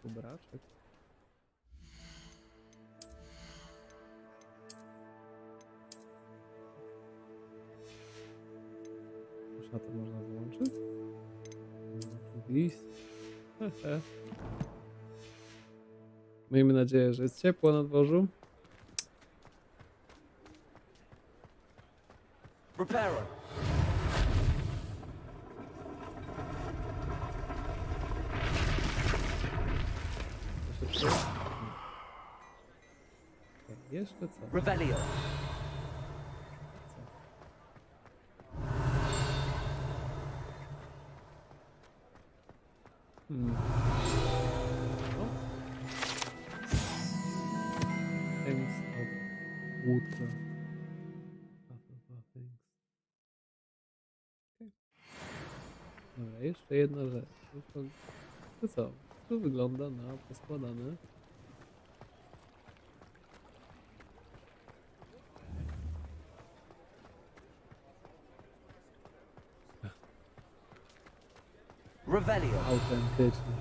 [SPEAKER 1] Kubraczek. Już na to można włączyć. List. Miejmy nadzieję, że jest ciepło na dworzu.
[SPEAKER 10] Reparo.
[SPEAKER 1] Jeszcze co?
[SPEAKER 10] Revelio.
[SPEAKER 1] Things of woodcraft. Okay. Dobra, jeszcze jedna rzecz. To co? Tu wygląda na poskładane.
[SPEAKER 10] Revelio.
[SPEAKER 1] Autentycznie.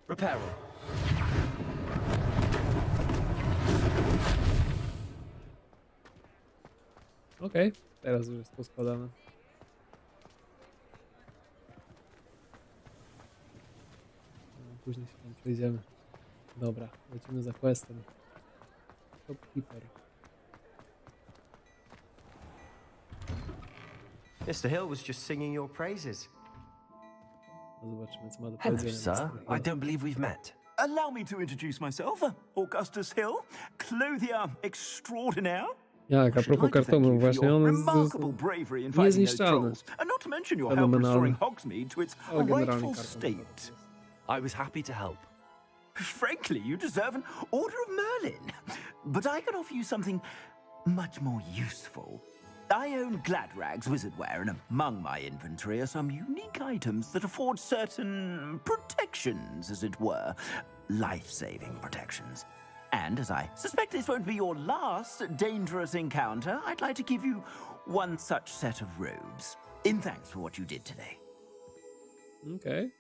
[SPEAKER 10] Reparo.
[SPEAKER 1] Okej, teraz już jest poskładane. Później się tam przejdziemy. Dobra, lecimy za questem. Shopkeeper.
[SPEAKER 8] Mr. Hill was just singing your praises.
[SPEAKER 1] No zobaczymy, co ma do
[SPEAKER 3] Hello,
[SPEAKER 1] powiedzenia.
[SPEAKER 3] sir. I don't believe we've met.
[SPEAKER 10] Allow me to introduce myself, Augustus Hill, clothier extraordinaire.
[SPEAKER 1] Jak, a propos kartonu, właśnie on jest
[SPEAKER 10] remarkable bravery in fighting those
[SPEAKER 1] niezniszczalny.
[SPEAKER 10] trolls, and not to mention your help
[SPEAKER 1] Fenomenalny.
[SPEAKER 10] restoring Hogsmeade to its
[SPEAKER 1] Ale generalnie
[SPEAKER 10] rightful
[SPEAKER 1] karton.
[SPEAKER 10] state.
[SPEAKER 3] I was happy to help.
[SPEAKER 10] Frankly, you deserve an Order of Merlin. But I can offer you something much more useful. I own Gladrag's wizardware, and among my inventory are some unique items that afford certain protections, as it were. Life-saving protections. And as I suspect this won't be your last dangerous encounter, I'd like to give you one such set of robes, in thanks for what you did today.
[SPEAKER 1] Okej.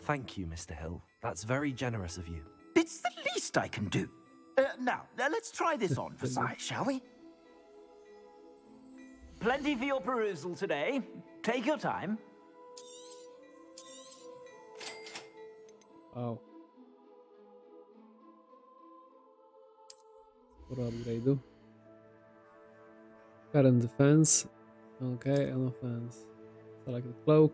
[SPEAKER 3] Thank you, Mr. Hill. That's very generous of you.
[SPEAKER 10] It's the least I can do. Now, let's try this on for size, shall we? Plenty for your perusal today. Take your time.
[SPEAKER 1] Wow. Sporo upgrade'u. Current defense. Okay, and offense. Select the cloak.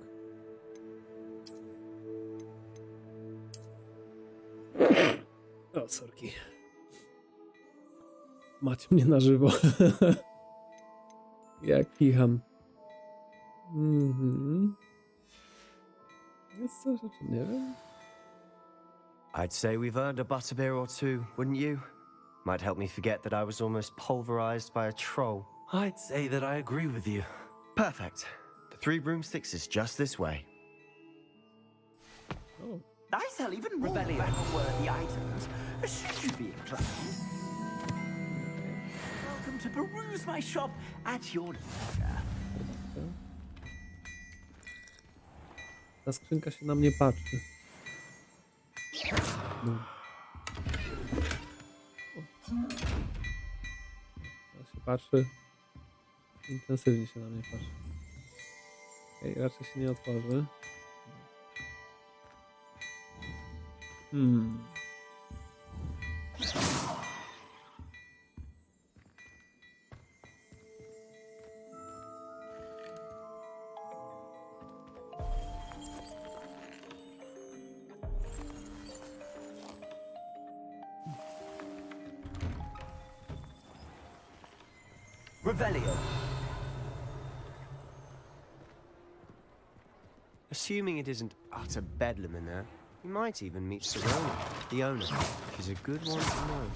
[SPEAKER 1] O, sorki. Macie mnie na żywo. Jak kicham. Jest coś, o czym nie wiem.
[SPEAKER 8] I'd say we've earned a butterbeer or two, wouldn't you? Might help me forget that I was almost pulverized by a troll.
[SPEAKER 3] I'd say that I agree with you.
[SPEAKER 8] Perfect. The 3 broomsticks is just this way.
[SPEAKER 1] Oh.
[SPEAKER 10] I sell even more battle-worthy items, should you be inclined. Welcome to peruse my shop at your leisure.
[SPEAKER 1] Ta skrzynka się na mnie patrzy. No. Teraz się patrzy. Intensywnie się na mnie patrzy. Okej, raczej się nie otworzy.
[SPEAKER 10] Revelio.
[SPEAKER 8] Assuming it isn't utter bedlam in there, you might even meet Serona, the owner. She's a good one to know.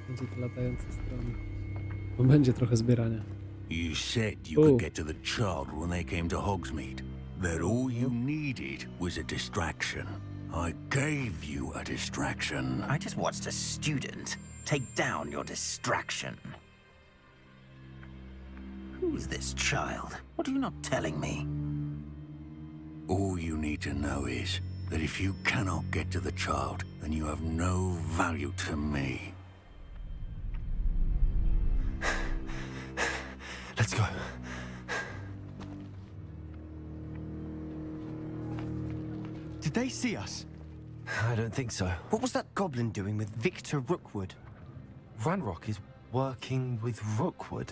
[SPEAKER 1] Będzie to latające strony. No będzie trochę zbierania.
[SPEAKER 14] You said you could get to the child when they came to Hogsmeade. That all you needed was a distraction. I gave you a distraction.
[SPEAKER 10] I just watched a student take down your distraction. Who's this child? What are you not telling me?
[SPEAKER 14] All you need to know is that if you cannot get to the child, then you have no value to me.
[SPEAKER 10] Let's go.
[SPEAKER 8] Did they see us?
[SPEAKER 10] I don't think so.
[SPEAKER 8] What was that goblin doing with Victor Rookwood?
[SPEAKER 10] Ranrock is working with Rookwood.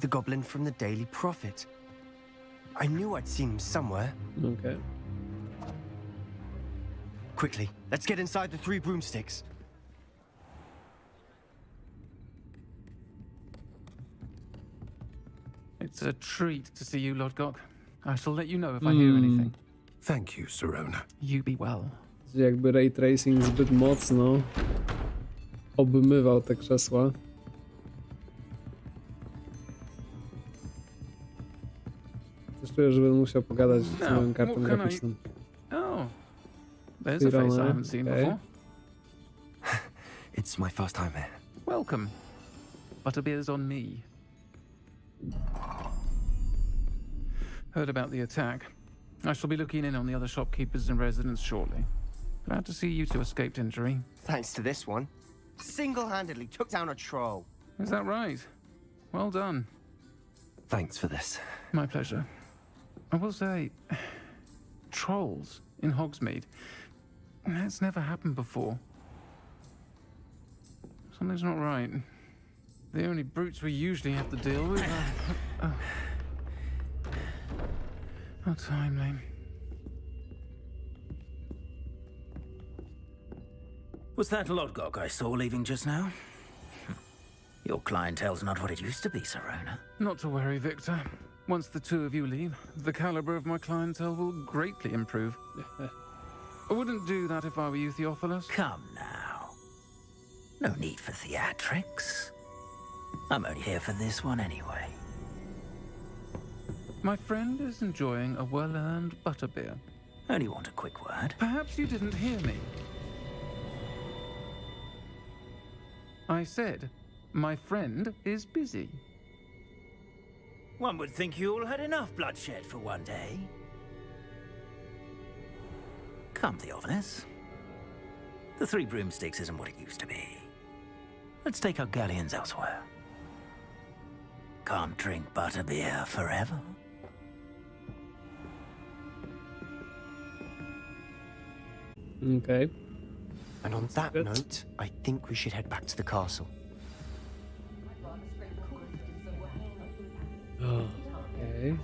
[SPEAKER 8] The goblin from the Daily Prophet. I knew I'd seen him somewhere.
[SPEAKER 1] Okay.
[SPEAKER 8] Quickly, let's get inside the 3 broomsticks.
[SPEAKER 15] It's a treat to see you, Lodgok. I shall let you know if I hear anything.
[SPEAKER 11] Thank you, Serona.
[SPEAKER 15] You be well.
[SPEAKER 1] Jakby ray tracing zbyt mocno obmywał te krzesła. Też czuję, że będę musiał pogadać z moją kartą graficzną.
[SPEAKER 15] Oh, there's a face I haven't seen before.
[SPEAKER 10] It's my first time here.
[SPEAKER 15] Welcome. Butterbeer's on me. Heard about the attack. I shall be looking in on the other shopkeepers and residents shortly. Glad to see you two escaped injury.
[SPEAKER 8] Thanks to this one. Single-handedly took down a troll.
[SPEAKER 15] Is that right? Well done.
[SPEAKER 10] Thanks for this.
[SPEAKER 15] My pleasure. I will say, trolls in Hogsmeade. That's never happened before. Something's not right. The only brutes we usually have to deal with are... How timely.
[SPEAKER 10] Was that Lodgok I saw leaving just now? Your clientele's not what it used to be, Serona.
[SPEAKER 15] Not to worry, Victor. Once the 2 of you leave, the caliber of my clientele will greatly improve. I wouldn't do that if I were you, Theophilus.
[SPEAKER 10] Come now. No need for theatrics. I'm only here for this one anyway.
[SPEAKER 15] My friend is enjoying a well-earned butterbeer.
[SPEAKER 10] Only want a quick word.
[SPEAKER 15] Perhaps you didn't hear me. I said, my friend is busy.
[SPEAKER 10] One would think you all had enough bloodshed for one day. Come, Theophilus. The 3 broomsticks isn't what it used to be. Let's take our galleons elsewhere. Can't drink butterbeer forever.
[SPEAKER 1] Okay.
[SPEAKER 8] And on that note, I think we should head back to the castle.
[SPEAKER 1] Okay.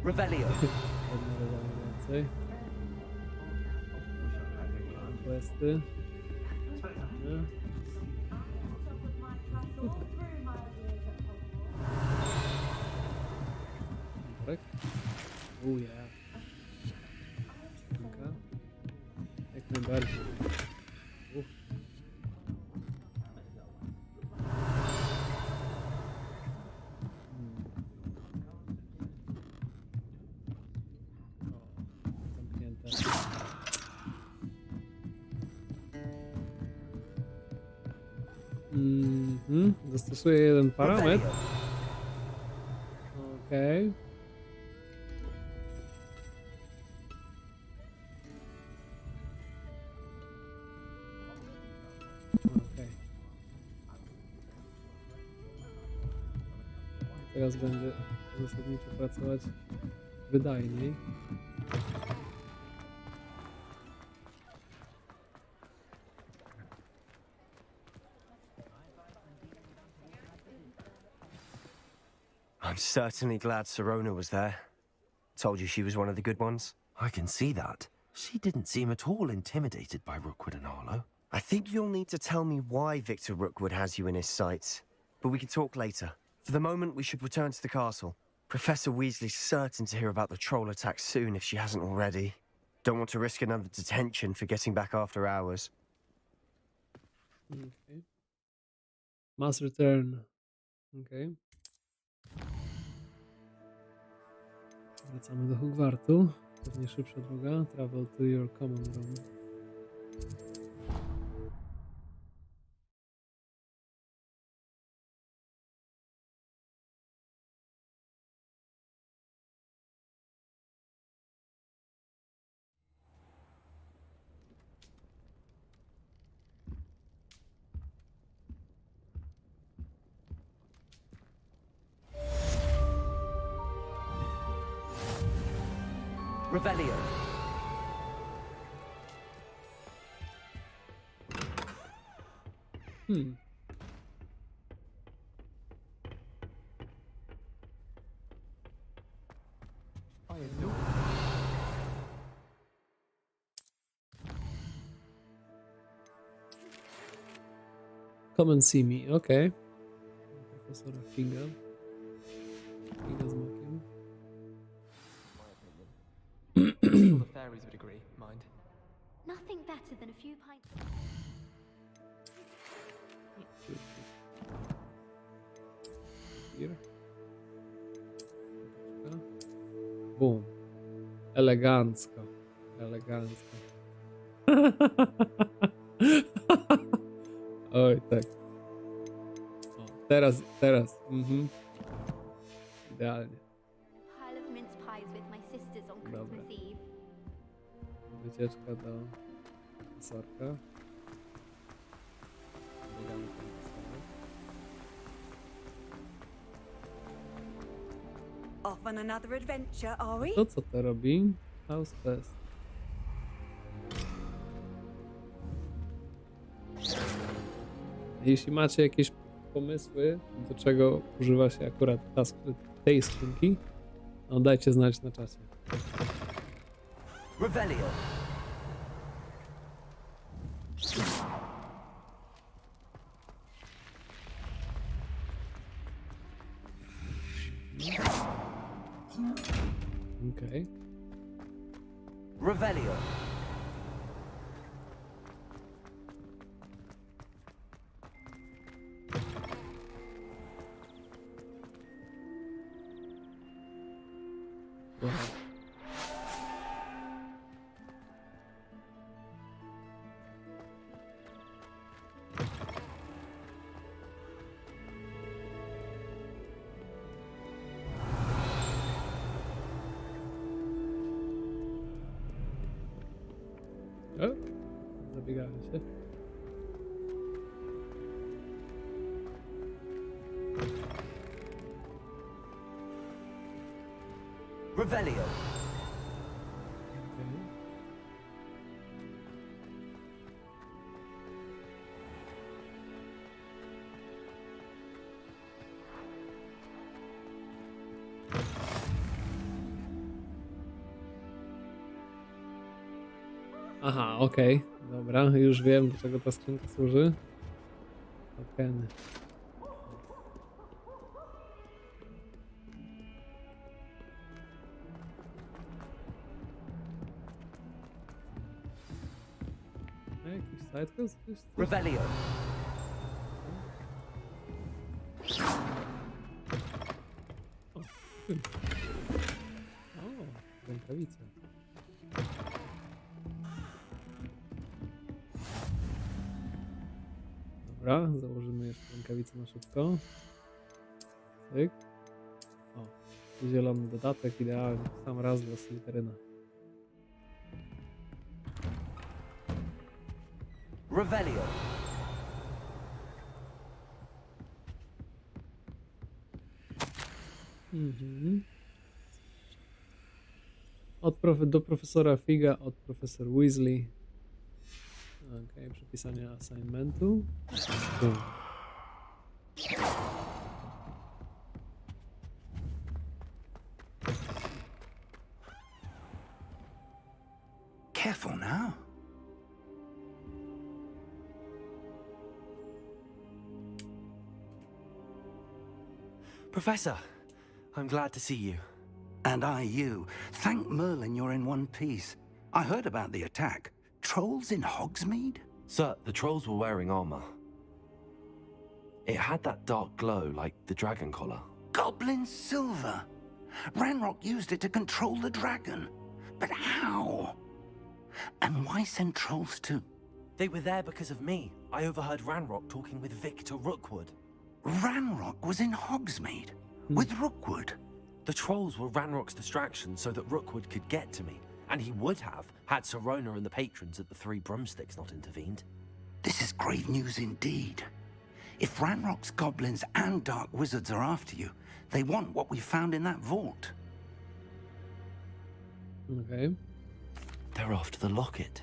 [SPEAKER 10] Revelio.
[SPEAKER 1] Więcej. Questy. Nie. Tak? Yeah. Okay. Jak najbardziej. Zastosuję jeden parametr. Okej. Teraz będzie zasadniczo pracować wydajniej. Okay. 2 .
[SPEAKER 8] I'm certainly glad Sirona was there. Told you she was one of the good ones.
[SPEAKER 3] I can see that. She didn't seem at all intimidated by Rookwood and Arlo.
[SPEAKER 8] I think you'll need to tell me why Victor Rookwood has you in his sights. But we can talk later. For the moment, we should return to the castle. Professor Weasley's certain to hear about the troll attack soon if she hasn't already. Don't want to risk another detention for getting back after hours.
[SPEAKER 1] Okay. Must return. Okay. Wracamy do Hogwartu. Pewnie szybsza droga. Travel to your common room.
[SPEAKER 10] Revelio.
[SPEAKER 1] Come and see me. Okay. Profesora Figa. Figa z makiem.
[SPEAKER 7] All the fairies would agree, mind.
[SPEAKER 16] Nothing better than a few pints.
[SPEAKER 1] Here. Boom. Elegancko. Elegancko. Oj, tak. O, teraz. Idealnie.
[SPEAKER 16] Pile of mince pies with my sisters on Christmas Eve.
[SPEAKER 1] Wycieczka do profesorka. Biegamy tam po schodach.
[SPEAKER 13] Off on another adventure, are we?
[SPEAKER 1] To co to robi? House test. Jeśli macie jakieś pomysły, do czego używa się akurat tej skrzynki, no dajcie znać na czasie.
[SPEAKER 10] Revelio.
[SPEAKER 1] Okej.
[SPEAKER 10] Revelio.
[SPEAKER 1] Wow. O, zabiegałem się.
[SPEAKER 10] Revelio.
[SPEAKER 1] Okay. Aha, okej. Dobra, już wiem, do czego ta skrzynka służy. Tokeny. Jakiś sidequest?
[SPEAKER 10] Revelio.
[SPEAKER 1] O, rękawice. Dobra, założymy jeszcze rękawice na szybko. Cyk. O, zielony dodatek, idealnie. Sam raz dla Slytheryna.
[SPEAKER 10] Revelio.
[SPEAKER 1] Do profesora Figa, od profesor Weasley. Okej, przepisanie assignmentu.
[SPEAKER 3] Professor, I'm glad to see you.
[SPEAKER 17] And I you. Thank Merlin you're in one piece. I heard about the attack. Trolls in Hogsmeade?
[SPEAKER 3] Sir, the trolls were wearing armor. It had that dark glow like the dragon collar.
[SPEAKER 17] Goblin silver. Ranrock used it to control the dragon. But how? And why send trolls too?
[SPEAKER 3] They were there because of me. I overheard Ranrock talking with Victor Rookwood.
[SPEAKER 17] Ranrock was in Hogsmeade? With Rookwood?
[SPEAKER 3] The trolls were Ranrock's distraction so that Rookwood could get to me. And he would have, had Sirona and the patrons at the Three Broomsticks not intervened.
[SPEAKER 17] This is grave news indeed. If Ranrock's goblins and dark wizards are after you, they want what we found in that vault.
[SPEAKER 1] Okay.
[SPEAKER 3] They're after the locket.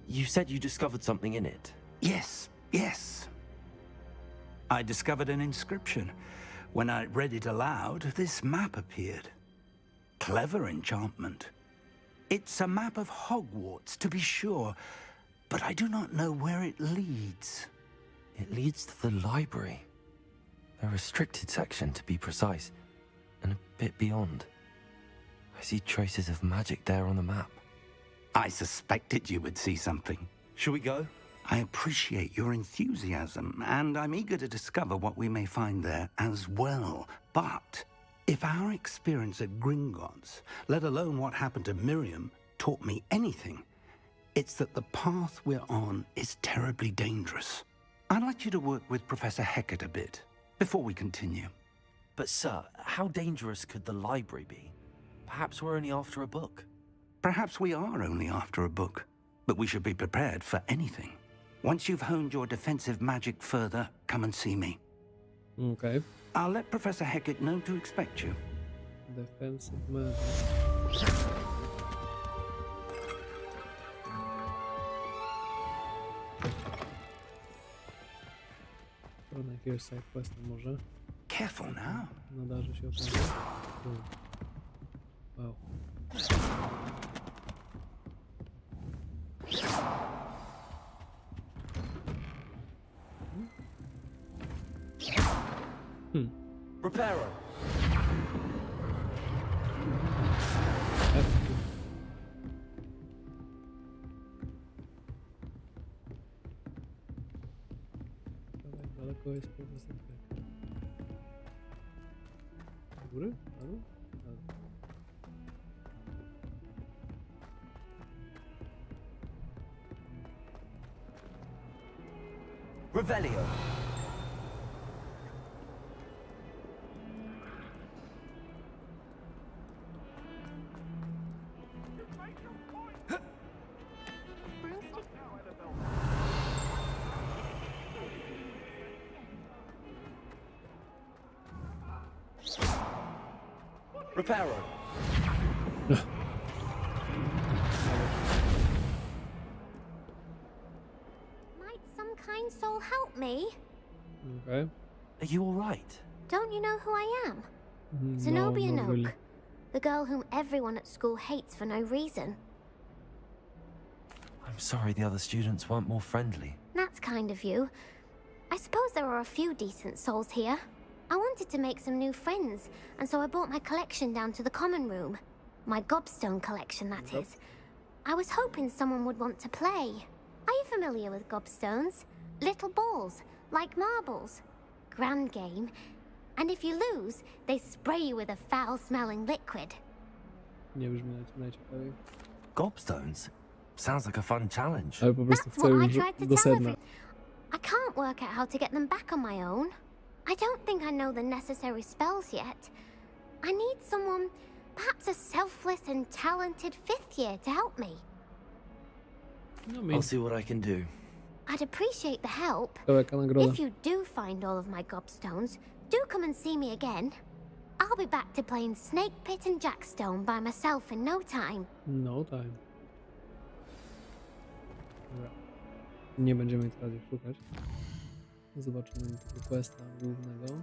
[SPEAKER 3] You said you discovered something in it.
[SPEAKER 17] Yes, yes. I discovered an inscription. When I read it aloud, this map appeared. Clever enchantment. It's a map of Hogwarts, to be sure, but I do not know where it leads.
[SPEAKER 3] It leads to the library. A restricted section, to be precise, and a bit beyond. I see traces of magic there on the map.
[SPEAKER 17] I suspected you would see something.
[SPEAKER 3] Shall we go?
[SPEAKER 17] I appreciate your enthusiasm, and I'm eager to discover what we may find there as well. But if our experience at Gringotts, let alone what happened to Miriam, taught me anything, it's that the path we're on is terribly dangerous. I'd like you to work with Professor Hecat a bit, before we continue.
[SPEAKER 3] But sir, how dangerous could the library be? Perhaps we're only after a book.
[SPEAKER 17] Perhaps we are only after a book, but we should be prepared for anything. Once you've honed your defensive magic further, come and see me.
[SPEAKER 1] Okay.
[SPEAKER 17] I'll let Professor Hecat know to expect you.
[SPEAKER 1] Defensive magic. Na jakiegoś sidequesta może.
[SPEAKER 17] Careful now.
[SPEAKER 1] Nadarzy się okazja. Wow.
[SPEAKER 3] Reparo.
[SPEAKER 1] Daleko jest profesor. Do góry? Na dół? Na dół.
[SPEAKER 3] Revelio. Reparo.
[SPEAKER 16] Might some kind soul help me?
[SPEAKER 1] Okay.
[SPEAKER 3] Are you all right?
[SPEAKER 16] Don't you know who I am?
[SPEAKER 1] No,
[SPEAKER 16] Zenobia
[SPEAKER 1] not
[SPEAKER 16] Noak,
[SPEAKER 1] really.
[SPEAKER 16] the girl whom everyone at school hates for no reason.
[SPEAKER 3] I'm sorry the other students weren't more friendly.
[SPEAKER 16] That's kind of you. I suppose there are a few decent souls here. I wanted to make some new friends, and so I brought my collection down to the common room. My gobstone collection, that is. I was hoping someone would want to play. Are you familiar with gobstones? Little balls, like marbles. Grand game. And if you lose, they spray you with a foul-smelling liquid.
[SPEAKER 1] Nie brzmi najciekawiej.
[SPEAKER 3] Gobstones? Sounds like a fun challenge.
[SPEAKER 1] Ale po prostu
[SPEAKER 16] That's
[SPEAKER 1] chcę
[SPEAKER 16] what I
[SPEAKER 1] już
[SPEAKER 16] tried to
[SPEAKER 1] do
[SPEAKER 16] tell
[SPEAKER 1] sedna.
[SPEAKER 16] I can't work out how to get them back on my own. I don't think I know the necessary spells yet. I need someone, perhaps a selfless and talented fifth year to help me.
[SPEAKER 3] I'll see what I can do.
[SPEAKER 16] I'd appreciate the help.
[SPEAKER 1] To jaka nagroda.
[SPEAKER 16] If you do find all of my gobstones, do come and see me again. I'll be back to playing Snake Pit and Jackstone by myself in no time.
[SPEAKER 1] No time. Dobra. Nie będziemy ich teraz szukać. Zobaczymy tego questa głównego.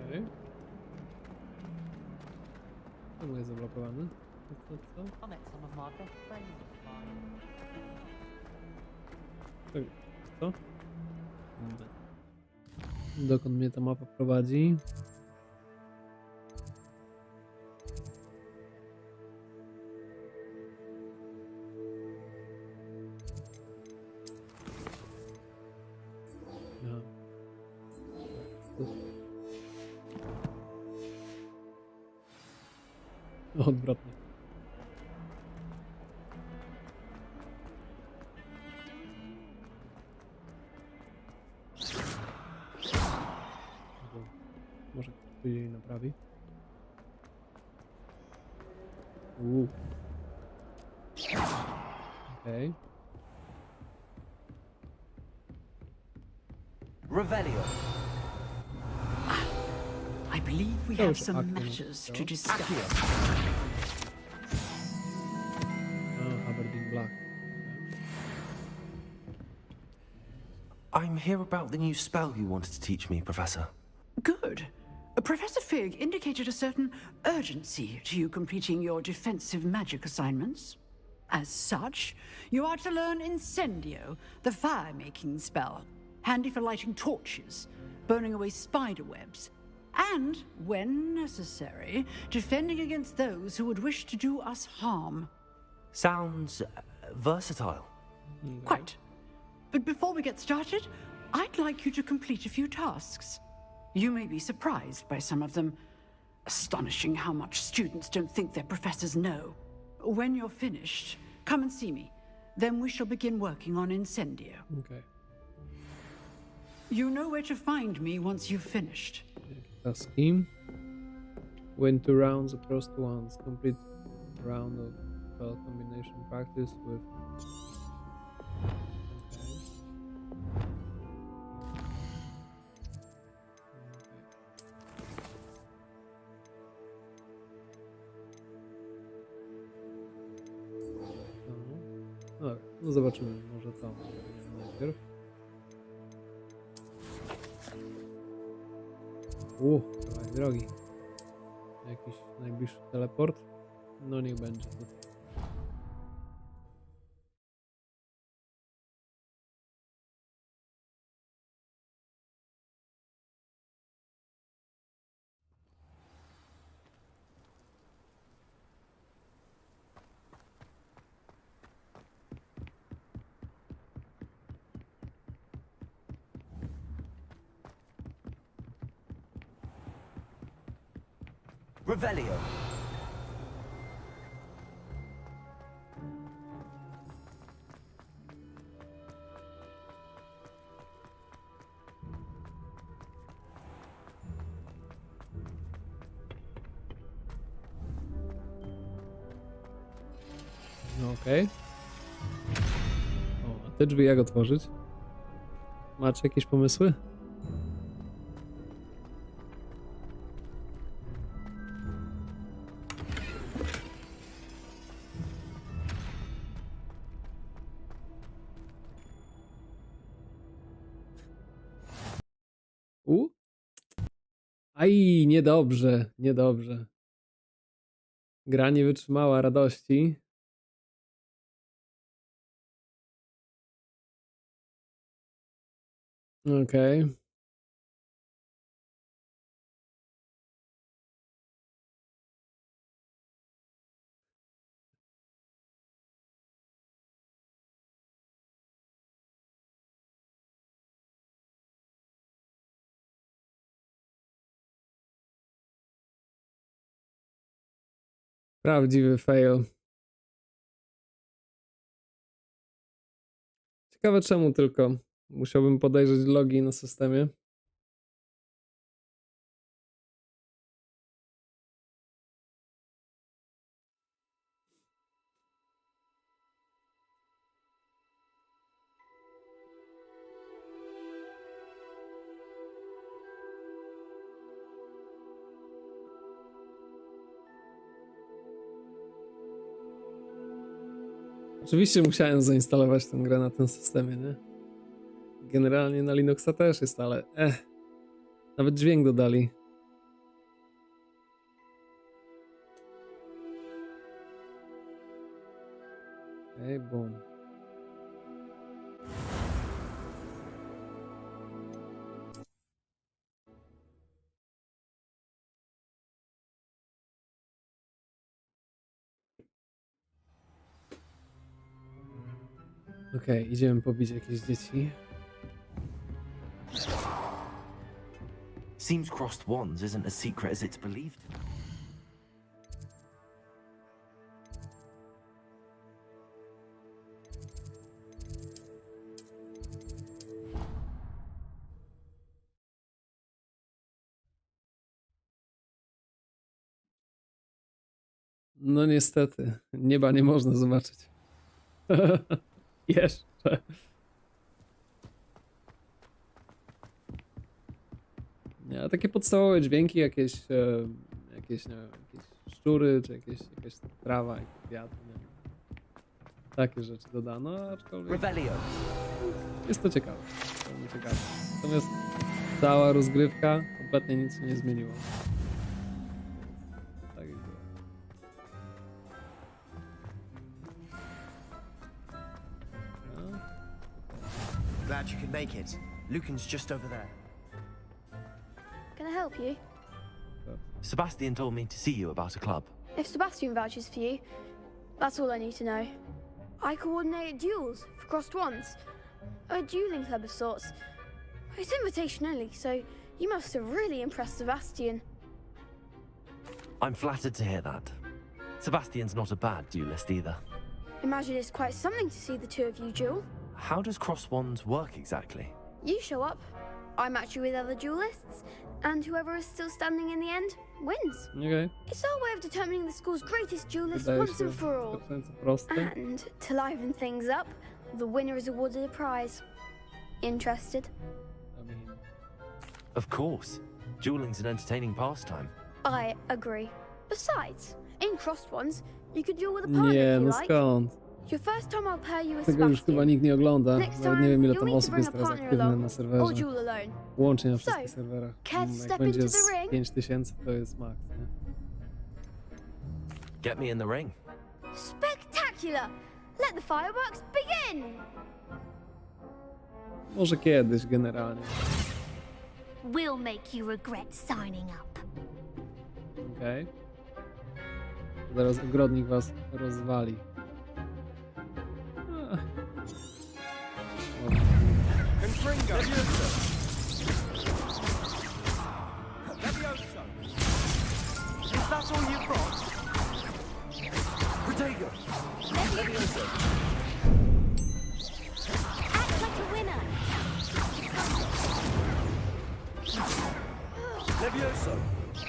[SPEAKER 1] Okay. jest zablokowany. Co? Co? Dokąd mnie ta mapa prowadzi? Odwrotnie. Może ktoś później naprawi. Okej.
[SPEAKER 18] Revelio.
[SPEAKER 19] I believe we have some matters to discuss.
[SPEAKER 1] Aberdeen Black.
[SPEAKER 3] I'm here about the new spell you wanted to teach me, Professor.
[SPEAKER 19] Good. Professor Fig indicated a certain urgency to you completing your defensive magic assignments. As such, you are to learn Incendio, the fire-making spell, handy for lighting torches, burning away spider webs, and, when necessary, defending against those who would wish to do us harm.
[SPEAKER 3] Sounds versatile.
[SPEAKER 19] Quite. But before we get started, I'd like you to complete a few tasks. You may be surprised by some of them. Astonishing how much students don't think their professors know. When you're finished, come and see me. Then we shall begin working on Incendio.
[SPEAKER 1] Okay.
[SPEAKER 19] You know where to find me once you've finished.
[SPEAKER 1] Scheme. Win 2 rounds across 2 ones. Complete round of spell combination practice with. No zobaczymy, może to najpierw. Kawałek drogi. Jakiś najbliższy teleport? No niech będzie tutaj.
[SPEAKER 18] Revelio.
[SPEAKER 1] No okej. O, a te drzwi jak otworzyć? Macie jakieś pomysły? Aj, niedobrze, niedobrze. Gra nie wytrzymała radości. Okej. Prawdziwy fail. Ciekawe czemu tylko. Musiałbym podejrzeć logi na systemie. Oczywiście musiałem zainstalować tę grę na tym systemie, nie? Generalnie na Linuxa też jest, ale nawet dźwięk dodali. Okej, boom. Okej, idziemy pobić jakieś dzieci.
[SPEAKER 3] Seems crossed wands isn't as secret as it's believed.
[SPEAKER 1] No niestety, nieba nie można zobaczyć. Jeszcze. Nie, ale takie podstawowe dźwięki, jakieś, jakieś, nie wiem, jakieś szczury, czy jakaś trawa, jakieś kwiaty, nie wiem. Takie rzeczy dodano, aczkolwiek jest to ciekawe. Natomiast cała rozgrywka kompletnie nic się nie zmieniło. Tak jak było.
[SPEAKER 8] Glad you could make it. Lucan's just over there.
[SPEAKER 20] Can I help you?
[SPEAKER 3] Sebastian told me to see you about a club.
[SPEAKER 20] If Sebastian vouches for you, that's all I need to know. I coordinate duels for crossed wands. A dueling club of sorts. It's invitation only, so you must have really impressed Sebastian.
[SPEAKER 3] I'm flattered to hear that. Sebastian's not a bad duelist either.
[SPEAKER 20] Imagine it's quite something to see the two of you duel.
[SPEAKER 3] How does cross wands work exactly?
[SPEAKER 20] You show up, I match you with other duelists, and whoever is still standing in the end wins.
[SPEAKER 1] Okay.
[SPEAKER 20] It's our way of determining the school's greatest duelist once and for all. And to liven things up, the winner is awarded a prize. Interested?
[SPEAKER 1] I mean...
[SPEAKER 3] Of course. Dueling's an entertaining pastime.
[SPEAKER 20] I agree. Besides, in crossed ones, you could duel with a partner
[SPEAKER 1] Nie,
[SPEAKER 20] if you
[SPEAKER 1] no
[SPEAKER 20] like.
[SPEAKER 1] skąd?
[SPEAKER 20] Your first time I'll pair you with
[SPEAKER 1] Tego już chyba nikt nie ogląda.
[SPEAKER 20] Next
[SPEAKER 1] Nawet nie wiem ile
[SPEAKER 20] time,
[SPEAKER 1] tam
[SPEAKER 20] you'll
[SPEAKER 1] osób
[SPEAKER 20] need
[SPEAKER 1] jest
[SPEAKER 20] to
[SPEAKER 1] teraz
[SPEAKER 20] bring a
[SPEAKER 1] aktywne
[SPEAKER 20] partner
[SPEAKER 1] na
[SPEAKER 20] or
[SPEAKER 1] serwerze.
[SPEAKER 20] duel alone.
[SPEAKER 1] Łącznie na
[SPEAKER 20] So,
[SPEAKER 1] wszystkich serwerach.
[SPEAKER 20] care to
[SPEAKER 1] Jak
[SPEAKER 20] step
[SPEAKER 1] będzie
[SPEAKER 20] into the
[SPEAKER 1] z
[SPEAKER 20] ring?
[SPEAKER 1] 5000 to jest max, nie?
[SPEAKER 3] Get me in the ring.
[SPEAKER 20] Spectacular! Let the fireworks begin!
[SPEAKER 1] Może kiedyś generalnie.
[SPEAKER 16] We'll make you regret signing up.
[SPEAKER 1] Okej. Zaraz ogrodnik was rozwali.
[SPEAKER 10] Confringo. Levioso. Is that all you've got? Protego. Levioso.
[SPEAKER 16] Act like a winner.
[SPEAKER 10] Levioso.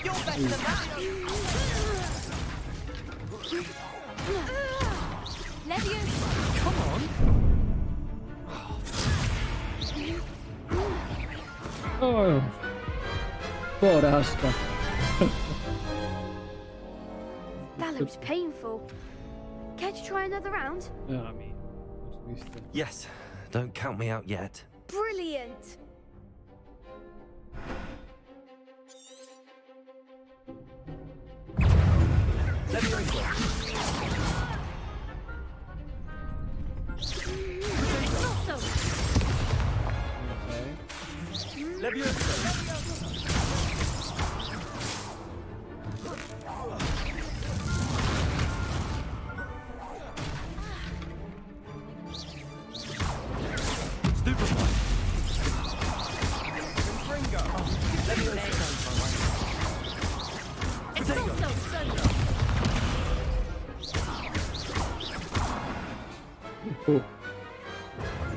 [SPEAKER 9] You're better than that.
[SPEAKER 16] Levioso.
[SPEAKER 3] Come on.
[SPEAKER 1] O, porażka.
[SPEAKER 20] That looks painful. Care to try another round?
[SPEAKER 1] Ja, mi. Oczywiście.
[SPEAKER 3] Yes. Don't count me out yet.
[SPEAKER 20] Brilliant!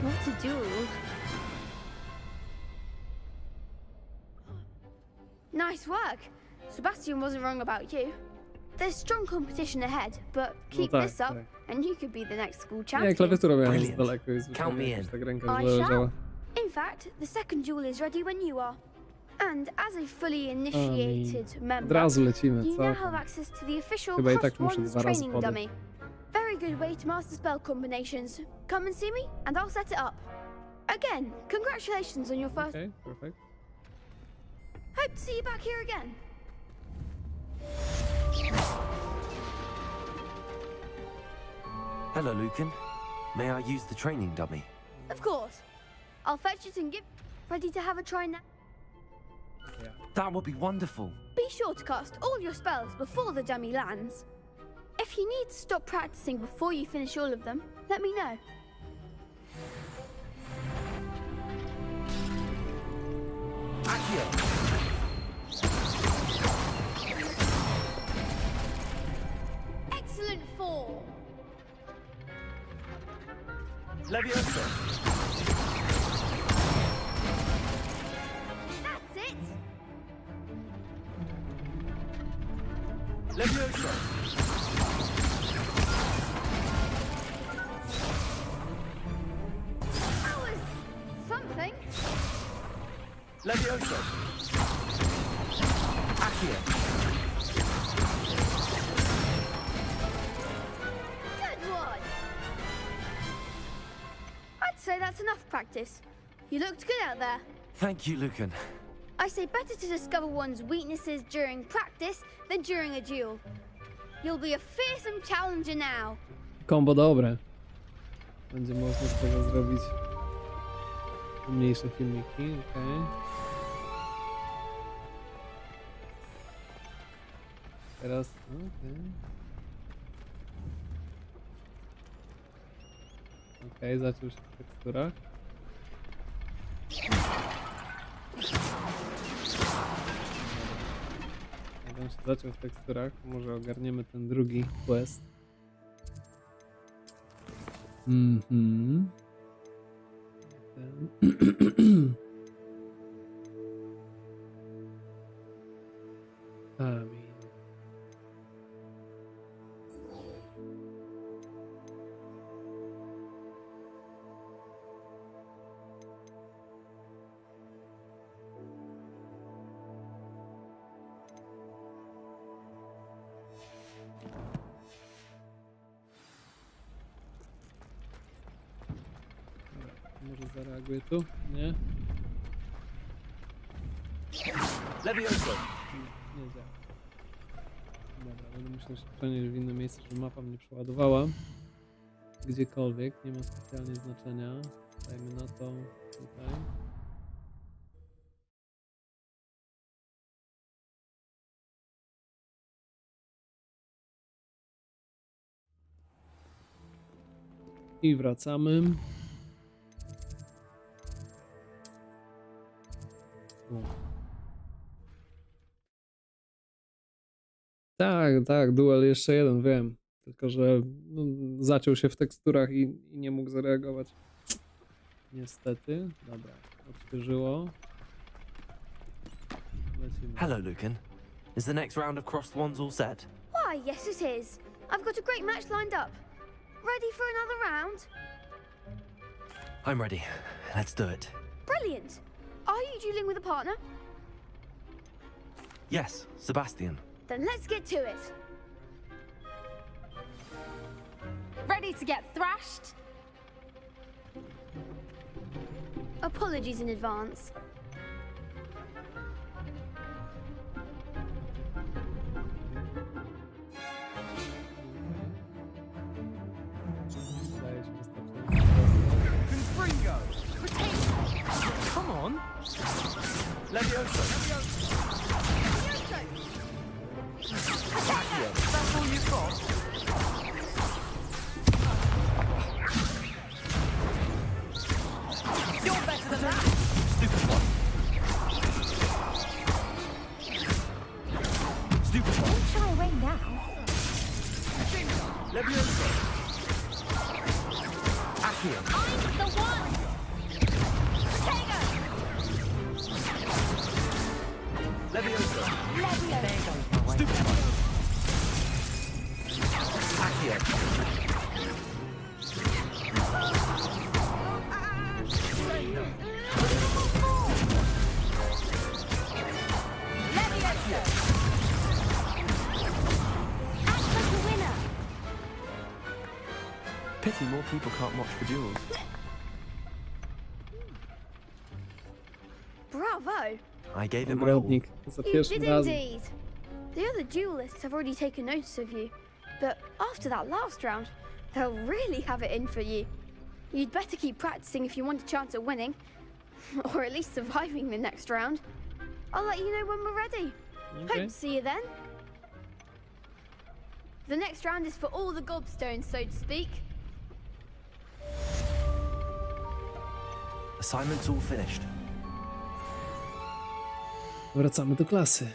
[SPEAKER 20] What to do? Nice work! Sebastian wasn't wrong about you. There's strong competition ahead, but keep
[SPEAKER 1] tak,
[SPEAKER 20] this up
[SPEAKER 1] tak.
[SPEAKER 20] and you could be the next school
[SPEAKER 1] Nie,
[SPEAKER 20] champion.
[SPEAKER 1] klawiaturę miałem z
[SPEAKER 3] Brilliant.
[SPEAKER 1] daleko i
[SPEAKER 3] Count me
[SPEAKER 1] zwyczajnie
[SPEAKER 3] in.
[SPEAKER 1] tak ręka
[SPEAKER 20] I
[SPEAKER 1] źle leżała.
[SPEAKER 20] shall. In fact, the second duel is ready when you are. And as a fully initiated
[SPEAKER 1] Od
[SPEAKER 20] member,
[SPEAKER 1] razu lecimy,
[SPEAKER 20] you
[SPEAKER 1] co
[SPEAKER 20] now have
[SPEAKER 1] tam?
[SPEAKER 20] access to the official
[SPEAKER 1] Chyba i
[SPEAKER 20] Crossed
[SPEAKER 1] tak muszę
[SPEAKER 20] Wands
[SPEAKER 1] 2 razy
[SPEAKER 20] training
[SPEAKER 1] podejść.
[SPEAKER 20] dummy. Very good way to master spell combinations. Come and see me, and I'll set it up. Again, congratulations on your first.
[SPEAKER 1] Okay, perfect.
[SPEAKER 20] Hope to see you back here again.
[SPEAKER 3] Hello, Lucan. May I use the training dummy?
[SPEAKER 20] Of course. I'll fetch it and give... Ready to have a try now?
[SPEAKER 3] That would be wonderful.
[SPEAKER 20] Be sure to cast all your spells before the dummy lands. If you need to stop practicing before you finish all of them, let me know.
[SPEAKER 3] Accio!
[SPEAKER 20] Excellent form.
[SPEAKER 3] Leviosa!
[SPEAKER 20] That's it.
[SPEAKER 3] Leviosa!
[SPEAKER 20] That was something.
[SPEAKER 3] Leviosa! Accio!
[SPEAKER 20] Good one. I'd say that's enough practice. You looked good out there.
[SPEAKER 3] Thank you, Lucan.
[SPEAKER 20] I say better to discover one's weaknesses during practice than during a duel. You'll be a fearsome challenger now.
[SPEAKER 1] Kombo dobre. Będzie można z tego zrobić mniejsze filmiki, okej. Teraz, okej, zaczął się w teksturach. Jak on się zaczął w teksturach, to może ogarniemy ten drugi quest. Może zareaguję tu? Nie?
[SPEAKER 3] Leviosa!
[SPEAKER 1] Nie działa. Dobra, będę musiał się przenieść w inne miejsce, żeby mapa mnie przeładowała. Gdziekolwiek, nie ma specjalnie znaczenia. Dajmy na to tutaj. I wracamy. Tak, duel jeszcze jeden, wiem. Tylko, że no, zaciął się w teksturach i nie mógł zareagować. Niestety. Dobra, odświeżyło. Lecimy.
[SPEAKER 3] Hello, Lucan. Is the next round of Crossed Wands all set?
[SPEAKER 20] Why, yes it is. I've got a great match lined up. Ready for another round?
[SPEAKER 3] I'm ready. Let's do it.
[SPEAKER 20] Brilliant. Are you dueling with a partner?
[SPEAKER 3] Yes, Sebastian.
[SPEAKER 20] Then let's get to it. Ready to get thrashed? Apologies in advance.
[SPEAKER 3] Come on! Leviosa! Accio! That's all you've got? You're better than that! Stupid one! Stupid one!
[SPEAKER 16] Don't shy away now.
[SPEAKER 3] Leviosa! Accio!
[SPEAKER 20] I'm the one!
[SPEAKER 3] Leviosa!
[SPEAKER 20] Leviosa!
[SPEAKER 3] Stupid one! Accio!
[SPEAKER 20] Leviosa!
[SPEAKER 16] Act like a winner.
[SPEAKER 7] Pity more people can't watch the duels.
[SPEAKER 20] Bravo!
[SPEAKER 3] I gave it my all.
[SPEAKER 1] Ogrodnik za
[SPEAKER 20] You
[SPEAKER 1] pierwszym
[SPEAKER 20] did
[SPEAKER 1] razem.
[SPEAKER 20] indeed. The other duelists have already taken notice of you, but after that last round, they'll really have it in for you. You'd better keep practicing if you want a chance at winning. Or at least surviving the next round. I'll let you know when we're ready.
[SPEAKER 1] Okay.
[SPEAKER 20] Hope to see you then. The next round is for all the gobstones, so to speak.
[SPEAKER 3] Assignment's all finished.
[SPEAKER 1] Wracamy do klasy.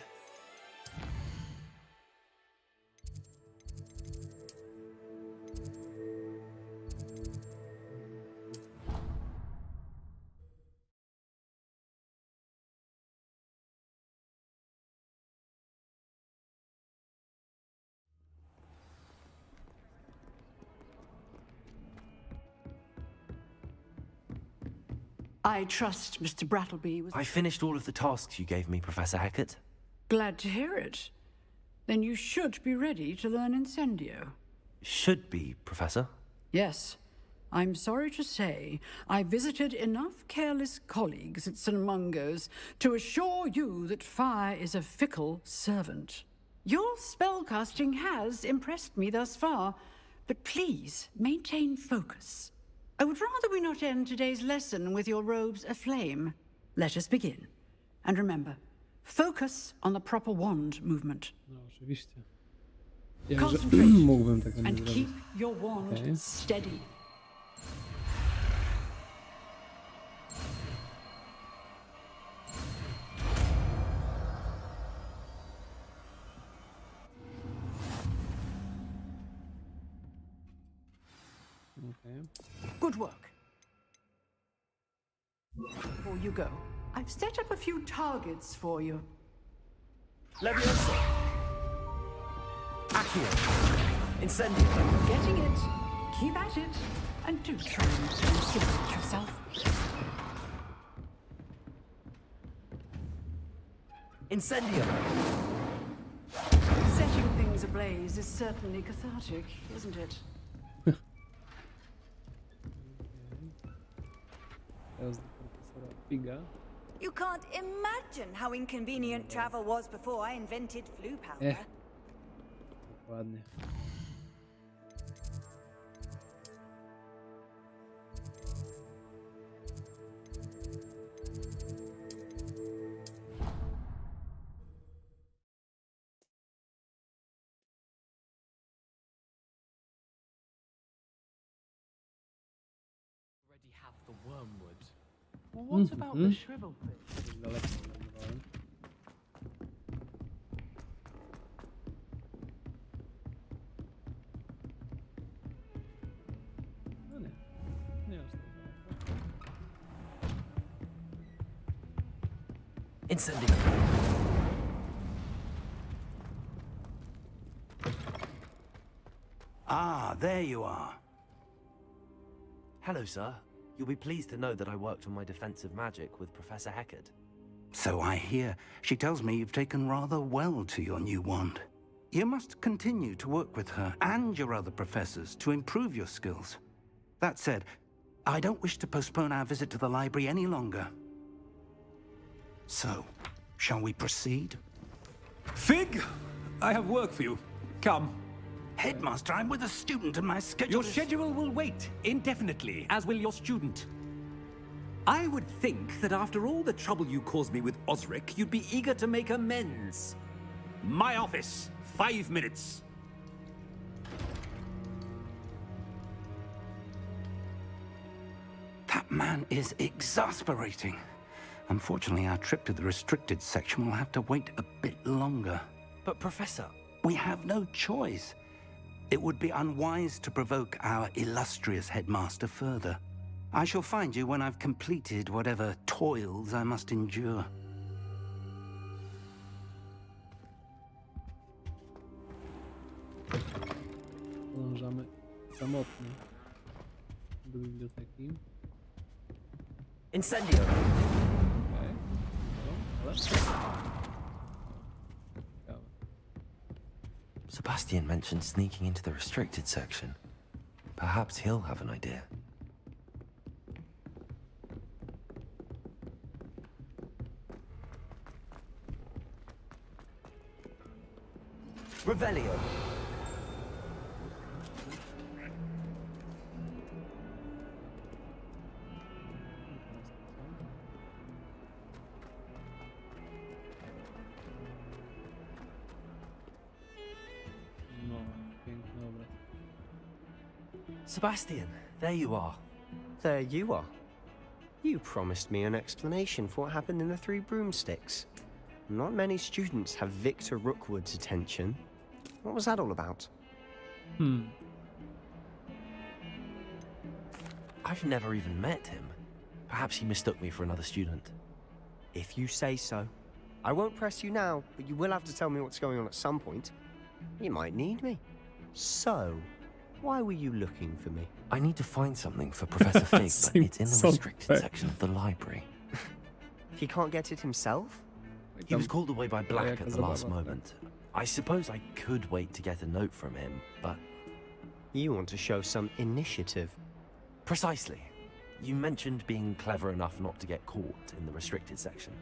[SPEAKER 19] I trust Mr. Brattleby was...
[SPEAKER 3] I finished all of the tasks you gave me, Professor Hackett.
[SPEAKER 19] Glad to hear it. Then you should be ready to learn Incendio.
[SPEAKER 3] Should be, Professor.
[SPEAKER 19] Yes. I'm sorry to say, I visited enough careless colleagues at St. Mungo's to assure you that fire is a fickle servant. Your spellcasting has impressed me thus far, but please maintain focus. I would rather we not end today's lesson with your robes aflame. Let us begin. And remember, focus on the proper wand movement.
[SPEAKER 1] No, oczywiście. Ja, że
[SPEAKER 19] Concentrate
[SPEAKER 1] mógłbym tego nie
[SPEAKER 19] and
[SPEAKER 1] zrobić.
[SPEAKER 19] keep your wand
[SPEAKER 1] Okay.
[SPEAKER 19] steady.
[SPEAKER 1] Okay.
[SPEAKER 19] Good work. Before you go, I've set up a few targets for you.
[SPEAKER 3] Leviosa. Accio. Incendio.
[SPEAKER 19] Getting it. Keep at it. And do try and consider yourself.
[SPEAKER 3] Incendio.
[SPEAKER 19] Setting things ablaze is certainly cathartic, isn't it?
[SPEAKER 1] Teraz do profesora Figa.
[SPEAKER 21] You can't imagine how inconvenient travel was before I invented flu powder.
[SPEAKER 1] Dokładnie.
[SPEAKER 7] Already have the wormwood. Well, what about the shriveled bit?
[SPEAKER 1] Daleko lądowałem. No nie. Nie aż tak daleko.
[SPEAKER 3] Incendio.
[SPEAKER 17] Ah, there you are.
[SPEAKER 3] Hello, sir. You'll be pleased to know that I worked on my defensive magic with Professor Hackett.
[SPEAKER 17] So I hear. She tells me you've taken rather well to your new wand. You must continue to work with her and your other professors to improve your skills. That said, I don't wish to postpone our visit to the library any longer. So, shall we proceed?
[SPEAKER 22] Fig, I have work for you. Come.
[SPEAKER 17] Headmaster, I'm with a student and my schedule
[SPEAKER 22] Your
[SPEAKER 17] is...
[SPEAKER 22] schedule will wait indefinitely, as will your student. I would think that after all the trouble you caused me with Osric, you'd be eager to make amends. My office, 5 minutes.
[SPEAKER 17] That man is exasperating. Unfortunately, our trip to the restricted section will have to wait a bit longer.
[SPEAKER 3] But, Professor...
[SPEAKER 17] We have no choice. It would be unwise to provoke our illustrious headmaster further. I shall find you when I've completed whatever toils I must endure.
[SPEAKER 1] Podążamy samotnie do biblioteki.
[SPEAKER 3] Incendio.
[SPEAKER 1] Okej. No, ale... Ciekawe.
[SPEAKER 3] Sebastian mentioned sneaking into the restricted section. Perhaps he'll have an idea.
[SPEAKER 18] Revelio.
[SPEAKER 3] Sebastian, there you are.
[SPEAKER 8] There you are. You promised me an explanation for what happened in the Three Broomsticks. Not many students have Victor Rookwood's attention. What was that all about?
[SPEAKER 3] I've never even met him. Perhaps he mistook me for another student.
[SPEAKER 8] If you say so. I won't press you now, but you will have to tell me what's going on at some point. You might need me. So, why were you looking for me?
[SPEAKER 3] I need to find something for Professor Fig, but it's in the restricted section of the library.
[SPEAKER 8] He can't get it himself?
[SPEAKER 3] He was called away by Black at the last moment. I suppose I could wait to get a note from him, but...
[SPEAKER 8] You want to show some initiative.
[SPEAKER 3] Precisely. You mentioned being clever enough not to get caught in the restricted section.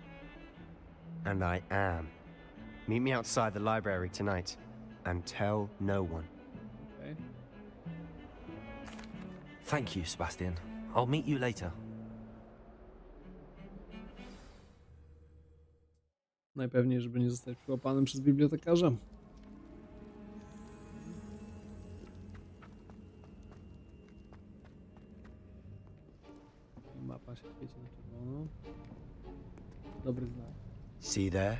[SPEAKER 8] And I am. Meet me outside the library tonight, and tell no one.
[SPEAKER 1] Okay.
[SPEAKER 3] Thank you, Sebastian. I'll meet you later.
[SPEAKER 1] Najpewniej, żeby nie zostać przyłapanym przez bibliotekarza. Mapa się świeci na czerwono. Dobry znak.
[SPEAKER 8] See there?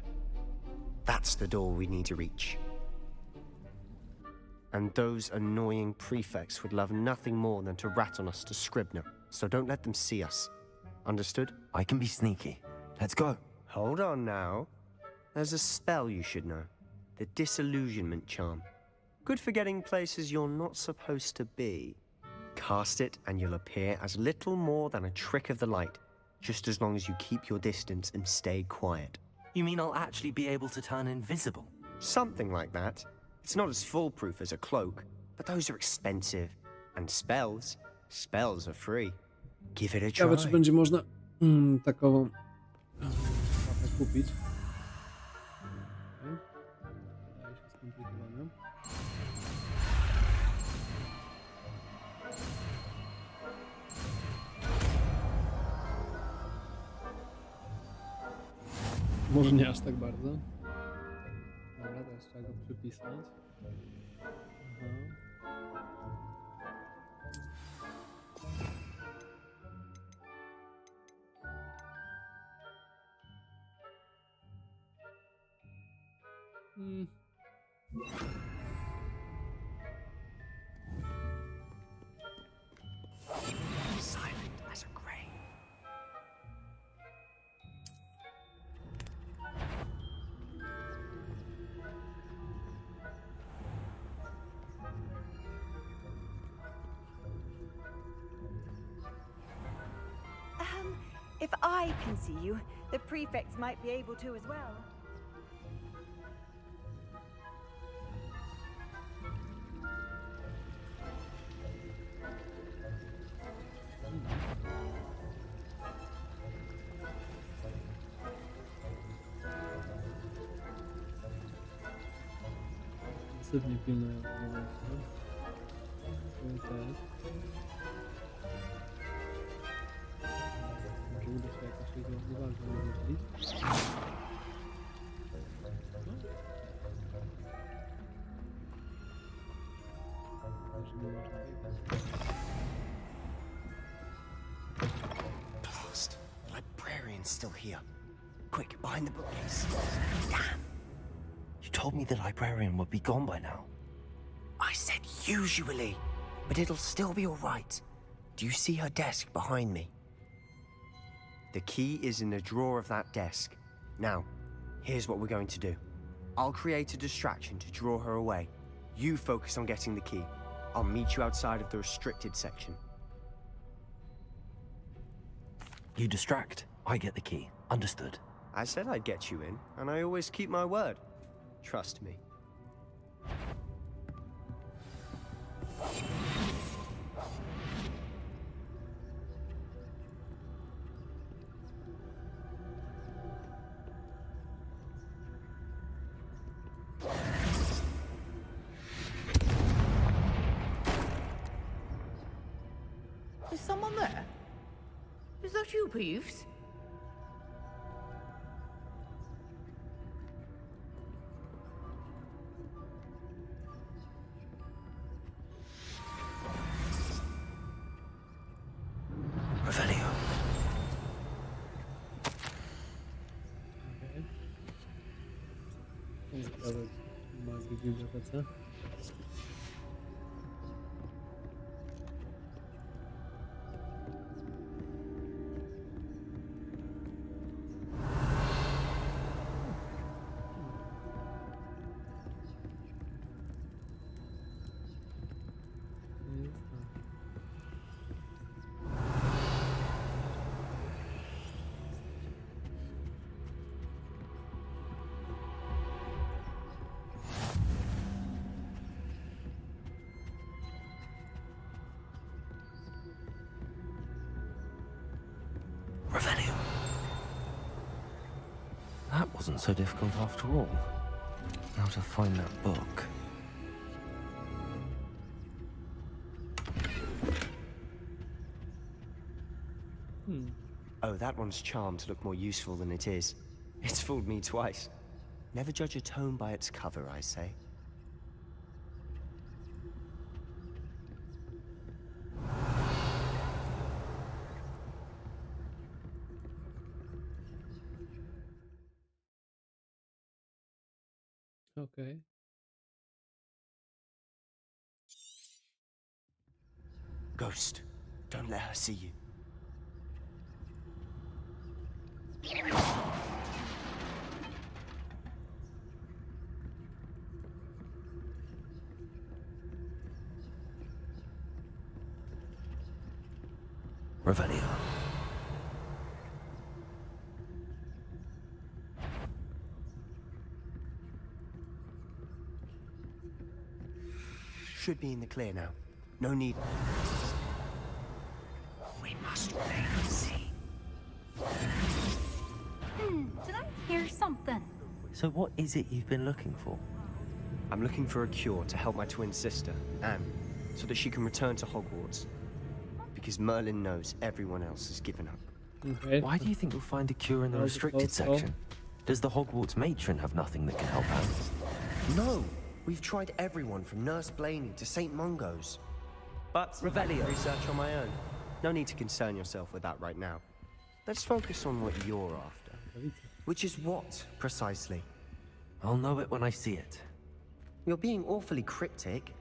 [SPEAKER 8] That's the door we need to reach. And those annoying prefects would love nothing more than to rat on us to Scribner, so don't let them see us. Understood?
[SPEAKER 3] I can be sneaky. Let's go.
[SPEAKER 8] Hold on now. There's a spell you should know. The Disillusionment Charm. Good for getting places you're not supposed to be. Cast it and you'll appear as little more than a trick of the light, just as long as you keep your distance and stay quiet.
[SPEAKER 3] You mean I'll actually be able to turn invisible?
[SPEAKER 8] Something like that. It's not as foolproof as a cloak, but those are expensive. And spells are free. Give it a try.
[SPEAKER 1] Ciekawe, czy będzie można takową mapę kupić. Okay. Wydaje się skomplikowane. Może nie aż tak bardzo. Dobra, teraz trzeba go przypisać. Aha.
[SPEAKER 8] Silent as a grave.
[SPEAKER 21] If I can see you, the prefects might be able to as well.
[SPEAKER 1] Intensywnie pilnują tego wejścia. Może uda się jakoś jego uwagę wydzielić.
[SPEAKER 8] Blast. The librarian's still here. Quick, behind the bookcase. Damn.
[SPEAKER 3] You told me the librarian would be gone by now.
[SPEAKER 8] I said usually, but it'll still be all right. Do you see her desk behind me? The key is in the drawer of that desk. Now, here's what we're going to do. I'll create a distraction to draw her away. You focus on getting the key. I'll meet you outside of the restricted section.
[SPEAKER 3] You distract, I get the key. Understood.
[SPEAKER 8] I said I'd get you in, and I always keep my word. Trust me.
[SPEAKER 2] Is someone there? Is that you, Peeves?
[SPEAKER 1] zakazać magii w bibliotece.
[SPEAKER 3] That wasn't so difficult after all. Now to find that book.
[SPEAKER 8] Oh, that one's charmed to look more useful than it is. It's fooled me twice. Never judge a tome by its cover, I say.
[SPEAKER 1] Okay.
[SPEAKER 8] Ghost, don't let her see you.
[SPEAKER 3] Revelio.
[SPEAKER 8] Should be in the clear now. No need.
[SPEAKER 9] We must wait and see.
[SPEAKER 4] Did I hear something?
[SPEAKER 3] So what is it you've been looking for?
[SPEAKER 8] I'm looking for a cure to help my twin sister, Anne, so that she can return to Hogwarts. Because Merlin knows everyone else has given up.
[SPEAKER 1] Okay.
[SPEAKER 3] Why do you think you'll find a cure in the restricted section? Does the Hogwarts matron have nothing that can help out?
[SPEAKER 8] No! We've tried everyone from Nurse Blaney to St. Mungo's. But
[SPEAKER 18] Revelio.
[SPEAKER 8] Research on my own. No need to concern yourself with that right now. Let's focus on what you're after. Which is what, precisely?
[SPEAKER 3] I'll know it when I see it.
[SPEAKER 8] You're being awfully cryptic.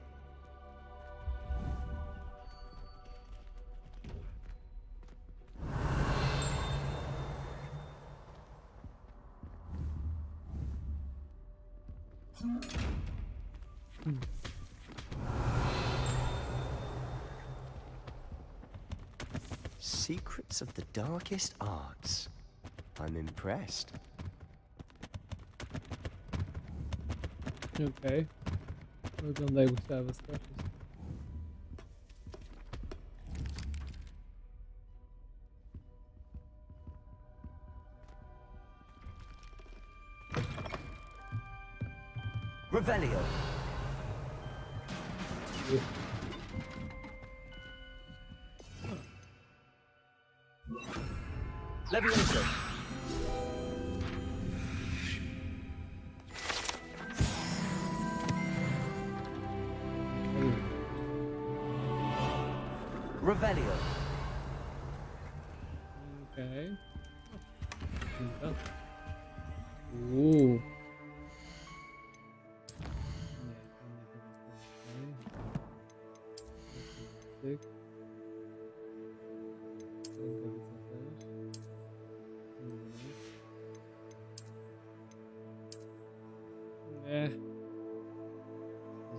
[SPEAKER 8] Secrets of the darkest arts. I'm impressed.
[SPEAKER 1] Okay. Wygląda jakby chciała wyskoczyć.
[SPEAKER 18] Revelio. Levioso. Revelio.
[SPEAKER 1] Okay. Ooh.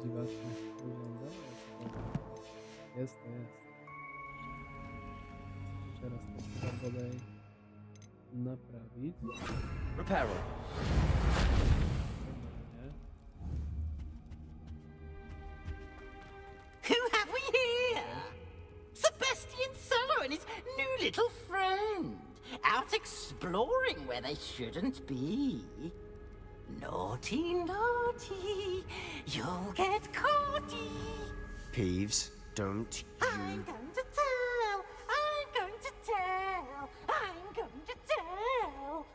[SPEAKER 1] Dziwacznie wygląda. Jest, to jest. Teraz to trzeba bodaj naprawić.
[SPEAKER 18] Reparo.
[SPEAKER 9] Who have we here? Sebastian Suller and his new little friend. Out exploring where they shouldn't be. Naughty, naughty. You'll get caughty.
[SPEAKER 8] Peeves, don't you...
[SPEAKER 9] I'm going to tell. I'm going to tell. I'm going to tell.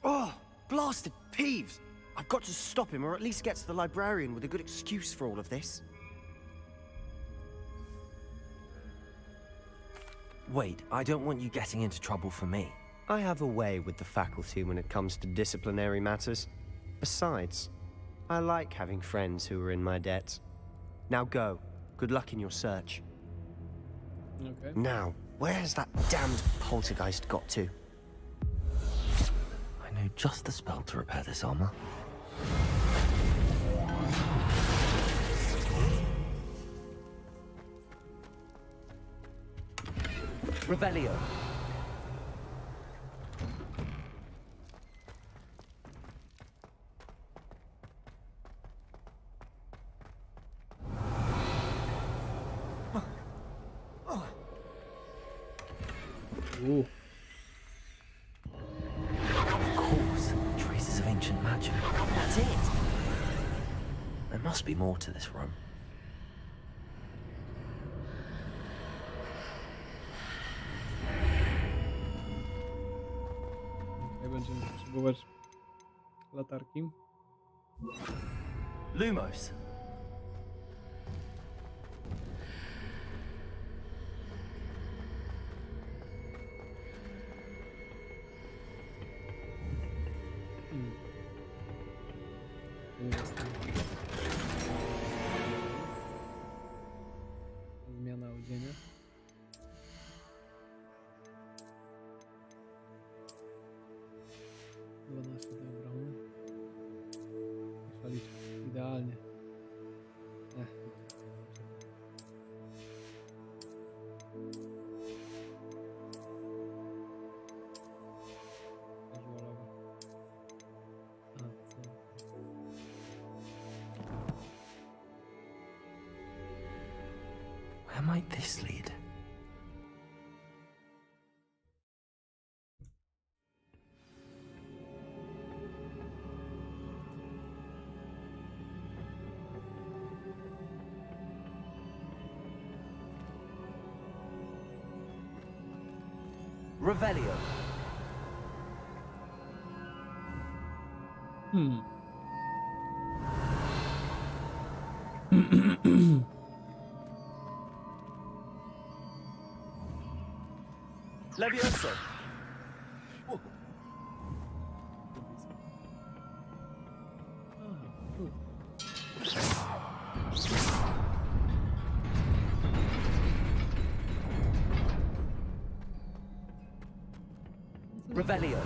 [SPEAKER 8] Oh, blasted Peeves! I've got to stop him, or at least get to the librarian with a good excuse for all of this.
[SPEAKER 3] Wait, I don't want you getting into trouble for me.
[SPEAKER 8] I have a way with the faculty when it comes to disciplinary matters. Besides, I like having friends who are in my debt. Now go. Good luck in your search.
[SPEAKER 1] Okay.
[SPEAKER 8] Now, where has that damned poltergeist got to?
[SPEAKER 3] I know just the spell to repair this armor.
[SPEAKER 18] Revelio.
[SPEAKER 1] Ooh.
[SPEAKER 3] Of course, traces of ancient magic. That's it. There must be more to this room.
[SPEAKER 1] Okay, będziemy potrzebować latarki.
[SPEAKER 18] Lumos.
[SPEAKER 1] Zmiana odzienia. Dobra. Szalić. Idealnie.
[SPEAKER 3] Where might this lead?
[SPEAKER 18] Revelio. Levioso. Revelio.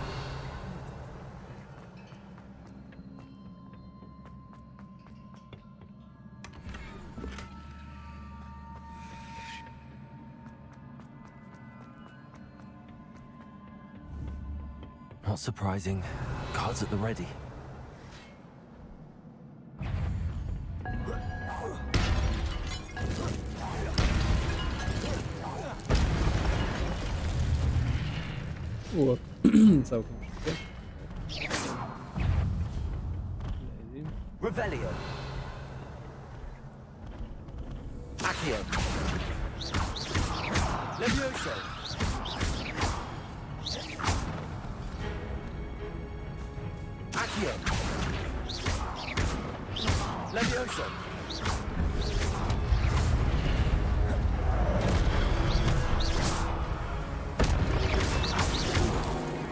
[SPEAKER 3] Not surprising. Cards at the ready.
[SPEAKER 1] Całkiem szybko.
[SPEAKER 18] Revelio. Accio. Levioso. Accio. Levioso.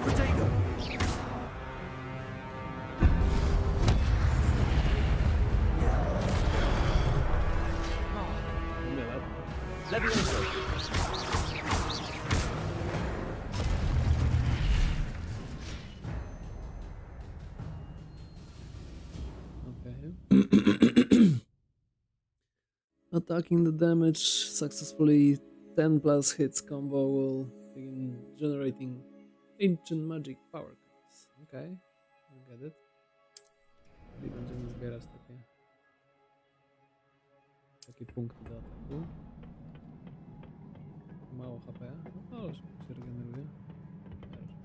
[SPEAKER 18] Protego. Levioso.
[SPEAKER 1] Attacking the damage successfully, 10 plus hits combo will begin generating ancient magic power cards. Okay, I get it. I będziemy zbierać takie punkty do ataku. Mało HP, no ale szybko się regeneruje.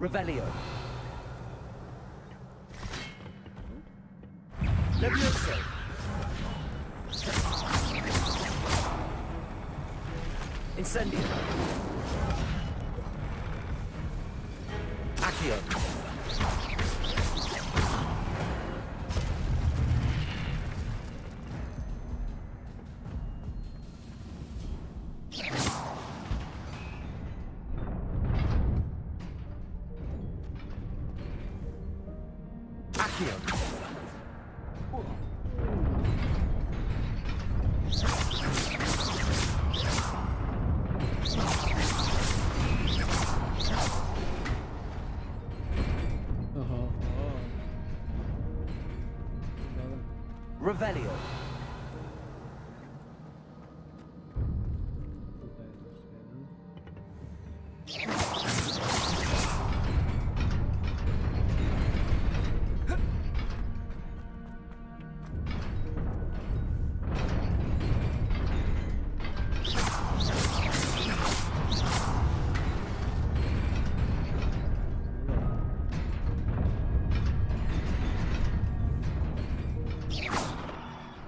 [SPEAKER 18] Revelio. Levioso. Incendio. Accio. Revelio.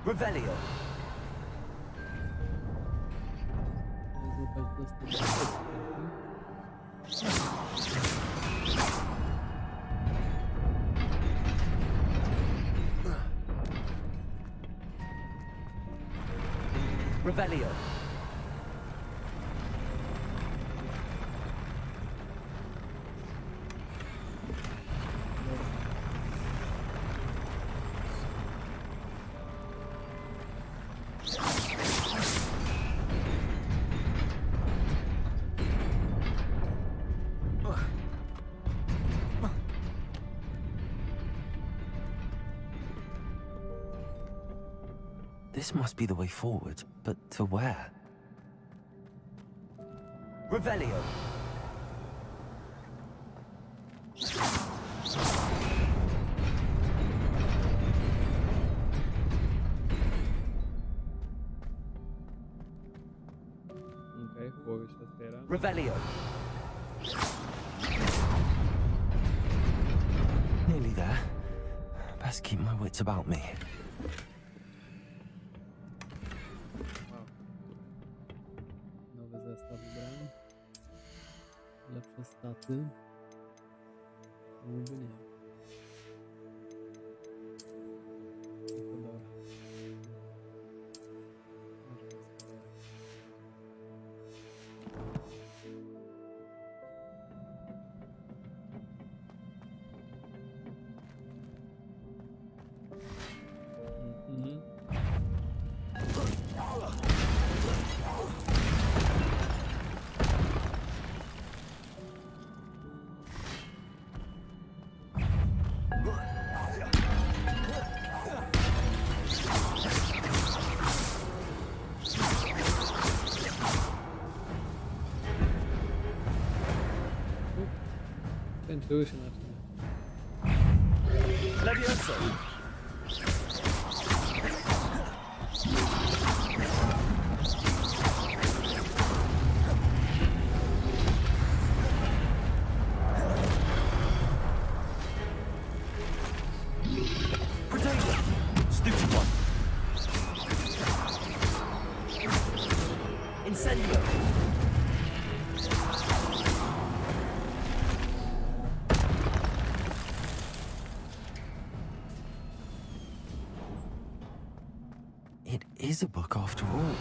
[SPEAKER 18] Revelio. Revelio.
[SPEAKER 3] This must be the way forward, but to where?
[SPEAKER 18] Revelio.
[SPEAKER 1] Okej, w głowie się otwiera.
[SPEAKER 18] Revelio.
[SPEAKER 3] Nearly there. Best keep my wits about me.
[SPEAKER 1] Nowy zestaw ubrań. Lepsze staty. Mógłby nie. I kolor. Mhm. Skończyły się naczynia.
[SPEAKER 18] Levioso. Potato. Stupid one. Incendio.
[SPEAKER 3] It is a book after all.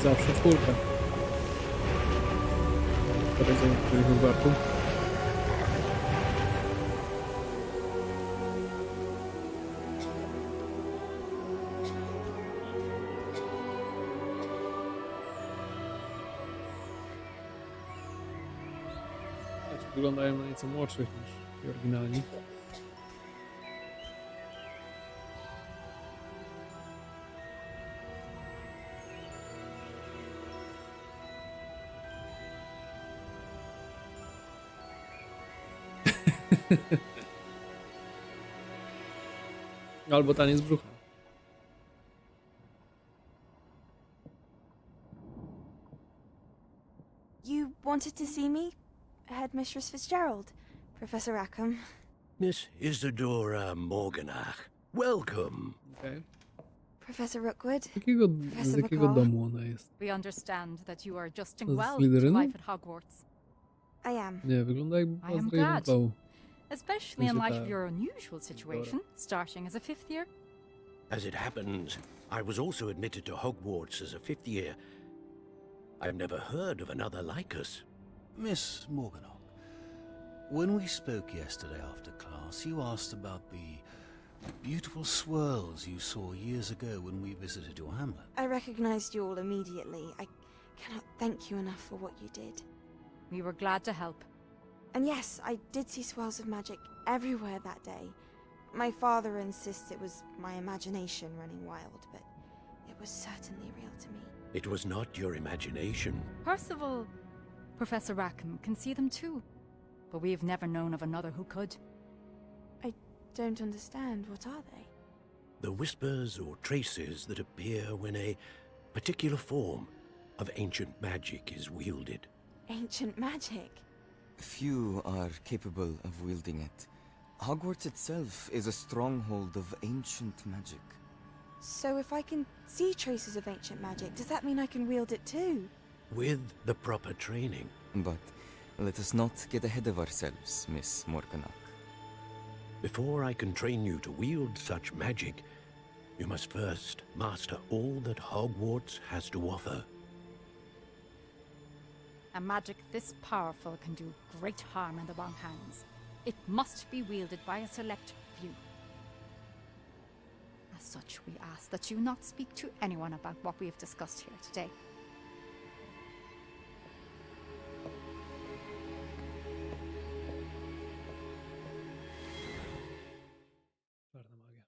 [SPEAKER 1] zawsze czwórka. Powiedzenie, których Hogwartu. Wyglądają na nieco młodszych niż ci oryginalni. Albo taniec brzucha.
[SPEAKER 6] You wanted to see me? Headmistress Fitzgerald, Professor Rackham.
[SPEAKER 14] Miss Isadora Morganach, welcome.
[SPEAKER 1] Okay.
[SPEAKER 6] Professor Rookwood.
[SPEAKER 1] Z jakiego domu ona jest?
[SPEAKER 4] We understand that you are adjusting
[SPEAKER 1] Z
[SPEAKER 4] well to
[SPEAKER 1] Slytherynu?
[SPEAKER 4] life at Hogwarts.
[SPEAKER 6] I am.
[SPEAKER 1] Nie, wygląda jakby
[SPEAKER 4] I
[SPEAKER 1] była
[SPEAKER 4] am
[SPEAKER 1] z Ravenclaw.
[SPEAKER 4] Especially in
[SPEAKER 1] Myślę,
[SPEAKER 4] light of
[SPEAKER 1] tak.
[SPEAKER 4] your unusual situation, starting as a 5th year.
[SPEAKER 5] As it happens, I was also admitted to Hogwarts as a 5th year. I've never heard of another like us.
[SPEAKER 14] Miss Morganach, when we spoke yesterday after class, you asked about the beautiful swirls you saw years ago when we visited your hamlet.
[SPEAKER 6] I recognized you all immediately. I cannot thank you enough for what you did.
[SPEAKER 4] We were glad to help.
[SPEAKER 6] And yes, I did see swirls of magic everywhere that day. My father insists it was my imagination running wild, but it was certainly real to me.
[SPEAKER 5] It was not your imagination.
[SPEAKER 4] Percival, Professor Rackham can see them too, but we have never known of another who could.
[SPEAKER 6] I don't understand. What are they?
[SPEAKER 5] The whispers or traces that appear when a particular form of ancient magic is wielded.
[SPEAKER 6] Ancient magic?
[SPEAKER 12] Few are capable of wielding it. Hogwarts itself is a stronghold of ancient magic.
[SPEAKER 6] So if I can see traces of ancient magic, does that mean I can wield it too?
[SPEAKER 5] With the proper training.
[SPEAKER 12] But let us not get ahead of ourselves, Miss Morganach.
[SPEAKER 5] Before I can train you to wield such magic, you must first master all that Hogwarts has to offer.
[SPEAKER 4] A magic this powerful can do great harm in the wrong hands. It must be wielded by a select few. As such, we ask that you not speak to anyone about what we have discussed here today.
[SPEAKER 1] Czarna magia.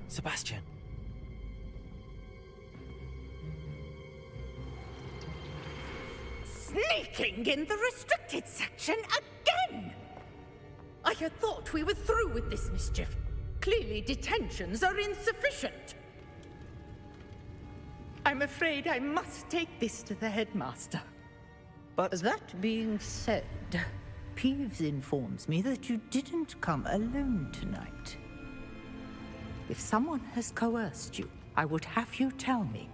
[SPEAKER 3] Sebastian.
[SPEAKER 2] Sneaking in the restricted section again! I had thought we were through with this mischief. Clearly detentions are insufficient. I'm afraid I must take this to the headmaster.
[SPEAKER 9] But that being said, Peeves informs me that you didn't come alone tonight. If someone has coerced you, I would have you tell me.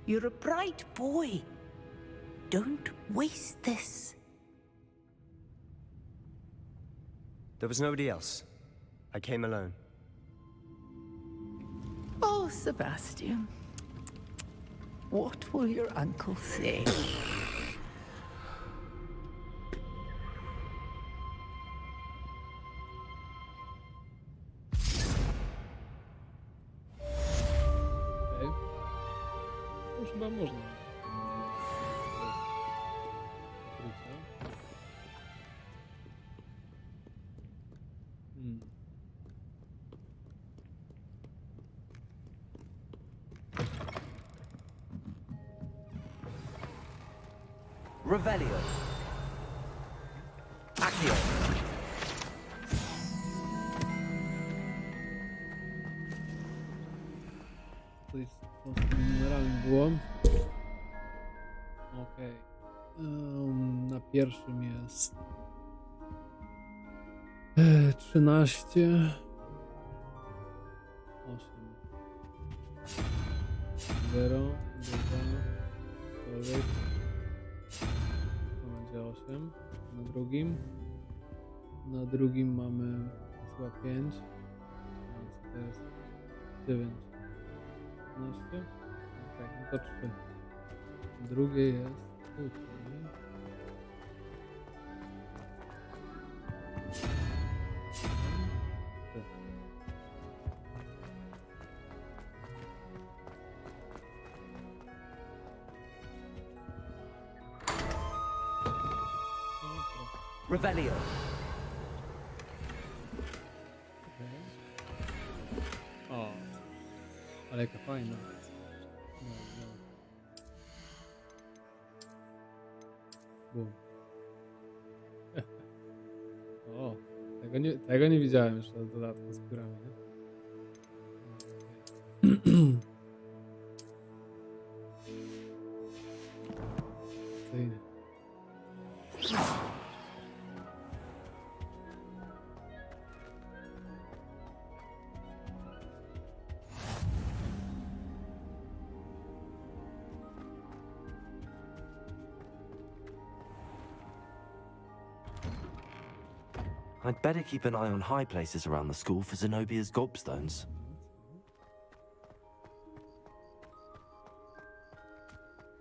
[SPEAKER 9] You're a bright boy. Don't waste this.
[SPEAKER 8] There was nobody else. I came alone.
[SPEAKER 9] Oh, Sebastian. What will your uncle say?
[SPEAKER 1] Okej. Już chyba można.
[SPEAKER 18] Revelio. Accio.
[SPEAKER 1] Tutaj z tymi numerami było. Okej. Na pierwszym jest 13 8 0 2 kolej. To będzie 8 na drugim. Na drugim mamy chyba 5. Więc to jest 9. 15. Okej, no to 3. Drugie jest tutaj.
[SPEAKER 18] Revelio.
[SPEAKER 1] O, ale jaka fajna. No, no. Bum. O, tego nie widziałem jeszcze w dodatku z piórami, nie? Fajne.
[SPEAKER 3] I'd better keep an eye on high places around the school for Zenobia's gobstones.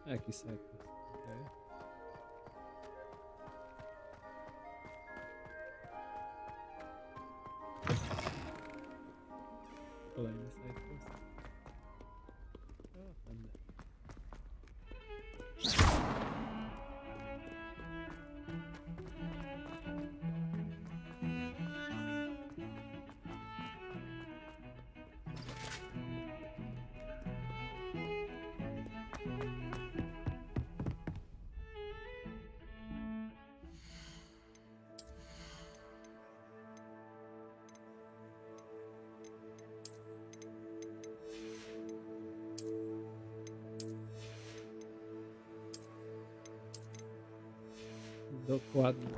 [SPEAKER 1] Jaki sekret, okej. Kolejny sidequest. O, będę. Dokładnie.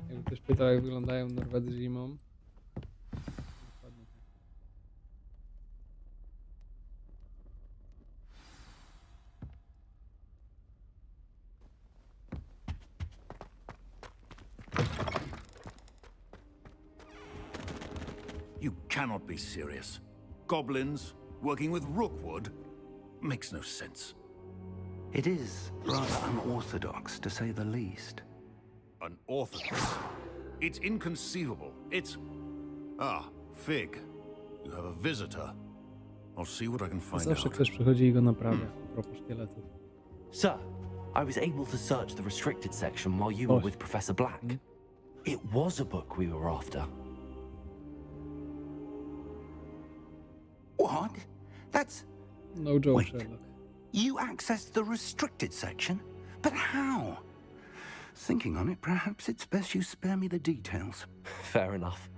[SPEAKER 1] Jakby ktoś pytał, jak wyglądają Norwedy zimą. Dokładnie tak.
[SPEAKER 14] You cannot be serious. Goblins working with Rookwood makes no sense.
[SPEAKER 17] It is rather unorthodox, to say the least.
[SPEAKER 14] Unorthodox? It's inconceivable. It's... Ah, Fig. You have a visitor. I'll see what I can find
[SPEAKER 1] Zawsze
[SPEAKER 14] out.
[SPEAKER 1] ktoś przychodzi i go naprawia. A propos szkieletów.
[SPEAKER 3] Sir, I was able to search the restricted section while you were with Professor Black. It was a book we were after.
[SPEAKER 17] What? That's...
[SPEAKER 1] No joke,
[SPEAKER 17] Wait.
[SPEAKER 1] Sherlock.
[SPEAKER 17] You accessed the restricted section? But how? Thinking on it, perhaps it's best you spare me the details.
[SPEAKER 3] Fair enough.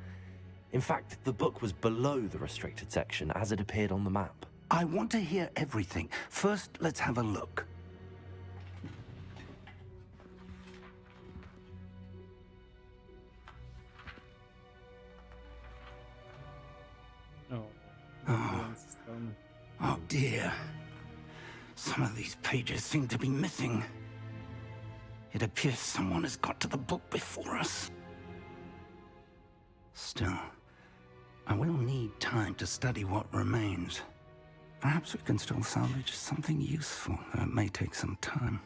[SPEAKER 3] In fact, the book was below the restricted section as it appeared on the map.
[SPEAKER 17] I want to hear everything. First, let's have a look. Oh dear. Some of these pages seem to be missing. It appears someone has got to the book before us. Still, I will need time to study what remains. Perhaps we can still salvage something useful, though it may take some time.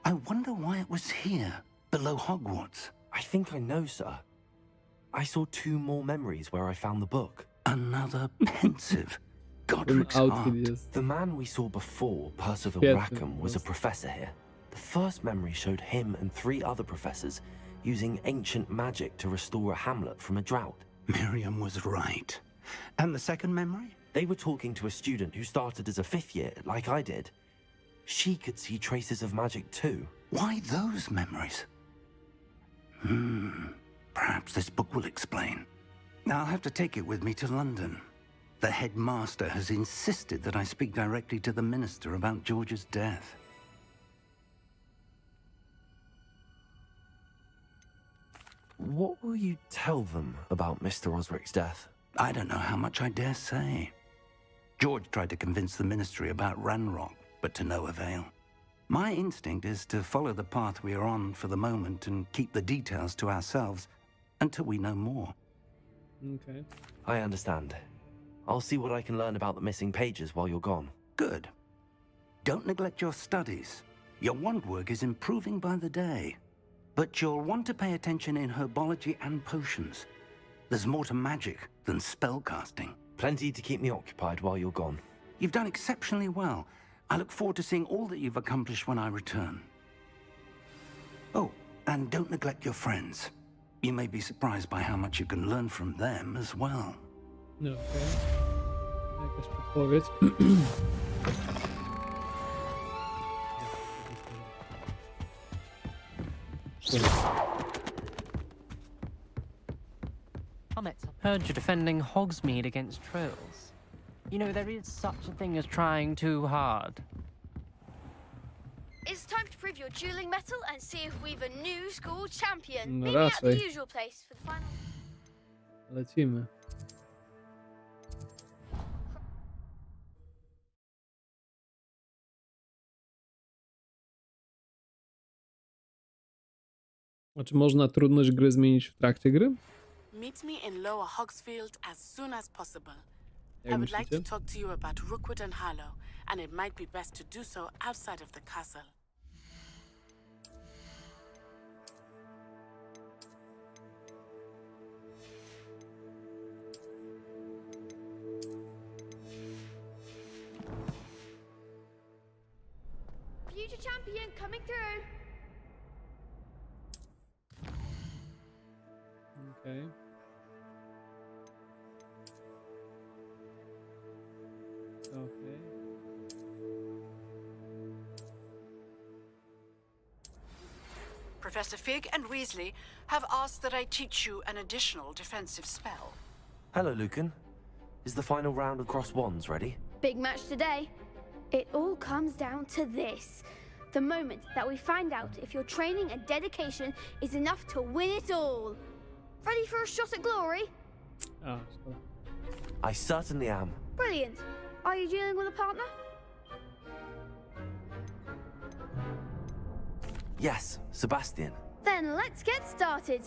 [SPEAKER 17] I wonder why it was here, below Hogwarts.
[SPEAKER 3] I think I know, sir. I saw 2 more memories where I found the book.
[SPEAKER 17] Another pensive. Godric's heart.
[SPEAKER 3] The man we saw before, Percival
[SPEAKER 1] Yes,
[SPEAKER 3] Rackham, was a professor here. The first memory showed him and 3 other professors using ancient magic to restore a hamlet from a drought.
[SPEAKER 17] Miriam was right. And the second memory?
[SPEAKER 3] They were talking to a student who started as a 5th year, like I did. She could see traces of magic too.
[SPEAKER 17] Why those memories? Perhaps this book will explain. I'll have to take it with me to London. The headmaster has insisted that I speak directly to the minister about George's death.
[SPEAKER 3] What will you tell them about Mr. Osric's death?
[SPEAKER 17] I don't know how much I dare say. George tried to convince the Ministry about Ranrock, but to no avail. My instinct is to follow the path we are on for the moment and keep the details to ourselves until we know more.
[SPEAKER 1] Okay.
[SPEAKER 3] I understand. I'll see what I can learn about the missing pages while you're gone.
[SPEAKER 17] Good. Don't neglect your studies. Your wand work is improving by the day. But you'll want to pay attention in herbology and potions. There's more to magic than spellcasting.
[SPEAKER 3] Plenty to keep me occupied while you're gone.
[SPEAKER 17] You've done exceptionally well. I look forward to seeing all that you've accomplished when I return. Oh, and don't neglect your friends. You may be surprised by how much you can learn from them as well.
[SPEAKER 1] Okay. Jakaś podpowiedź.
[SPEAKER 11] Heard you're defending Hogsmeade against trolls. You know, there is such a thing as trying too hard.
[SPEAKER 20] It's time to prove your dueling mettle and see if we've a new school champion.
[SPEAKER 1] No
[SPEAKER 20] Maybe at the
[SPEAKER 1] raczej.
[SPEAKER 20] usual place for the final.
[SPEAKER 1] Lecimy. A czy można trudność gry zmienić w trakcie gry?
[SPEAKER 15] Meet me in Lower Hogsfield as soon as possible. I
[SPEAKER 1] Jak
[SPEAKER 15] would like
[SPEAKER 1] myślicie?
[SPEAKER 15] to talk to you about Rookwood and Harlow, and it might be best to do so outside of the castle.
[SPEAKER 20] Future champion coming through.
[SPEAKER 1] Okay. Okay.
[SPEAKER 19] Professor Fig and Weasley have asked that I teach you an additional defensive spell.
[SPEAKER 3] Hello, Lucan. Is the final round of Cross Wands ready?
[SPEAKER 20] Big match today. It all comes down to this. The moment that we find out if your training and dedication is enough to win it all. Ready for a shot at glory?
[SPEAKER 1] A, szkoda.
[SPEAKER 3] I certainly am.
[SPEAKER 20] Brilliant. Are you dealing with a partner?
[SPEAKER 3] Yes, Sebastian.
[SPEAKER 20] Then let's get started.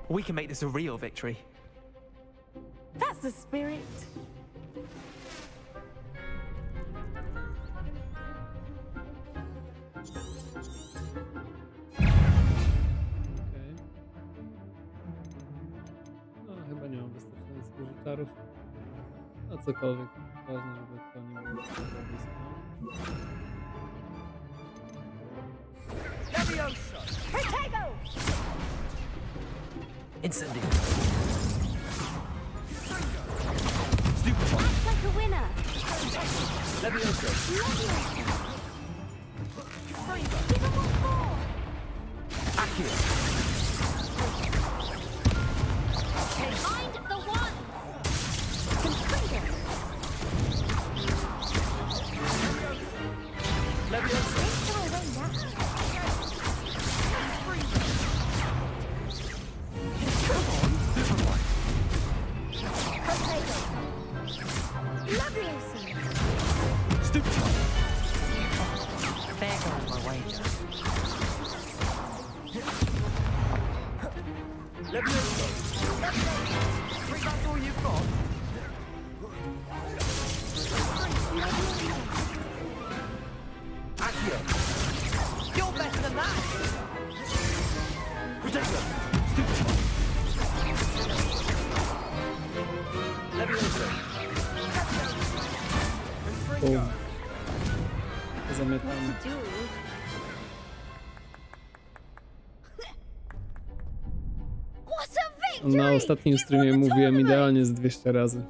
[SPEAKER 18] We can make this a real victory.
[SPEAKER 15] That's the spirit.
[SPEAKER 1] Okej. No, chyba nie mam wystarczająco dużo czarów. A cokolwiek. Ważne, żeby to nie było za blisko.
[SPEAKER 2] Protego!
[SPEAKER 18] Incendio.
[SPEAKER 16] Act like a winner.
[SPEAKER 18] Levioso.
[SPEAKER 16] Give him what for.
[SPEAKER 18] Accio.
[SPEAKER 16] Find the one. Confringo.
[SPEAKER 18] Levioso.
[SPEAKER 16] Let's go away now.
[SPEAKER 11] There goes my wager.
[SPEAKER 18] Levioso. Think that's all you've got? Accio.
[SPEAKER 2] You're better than that!
[SPEAKER 18] Protego. Levioso.
[SPEAKER 1] Bum. Zamykamy.
[SPEAKER 20] What a victory!
[SPEAKER 1] Na ostatnim streamie mówiłem idealnie z 200 razy.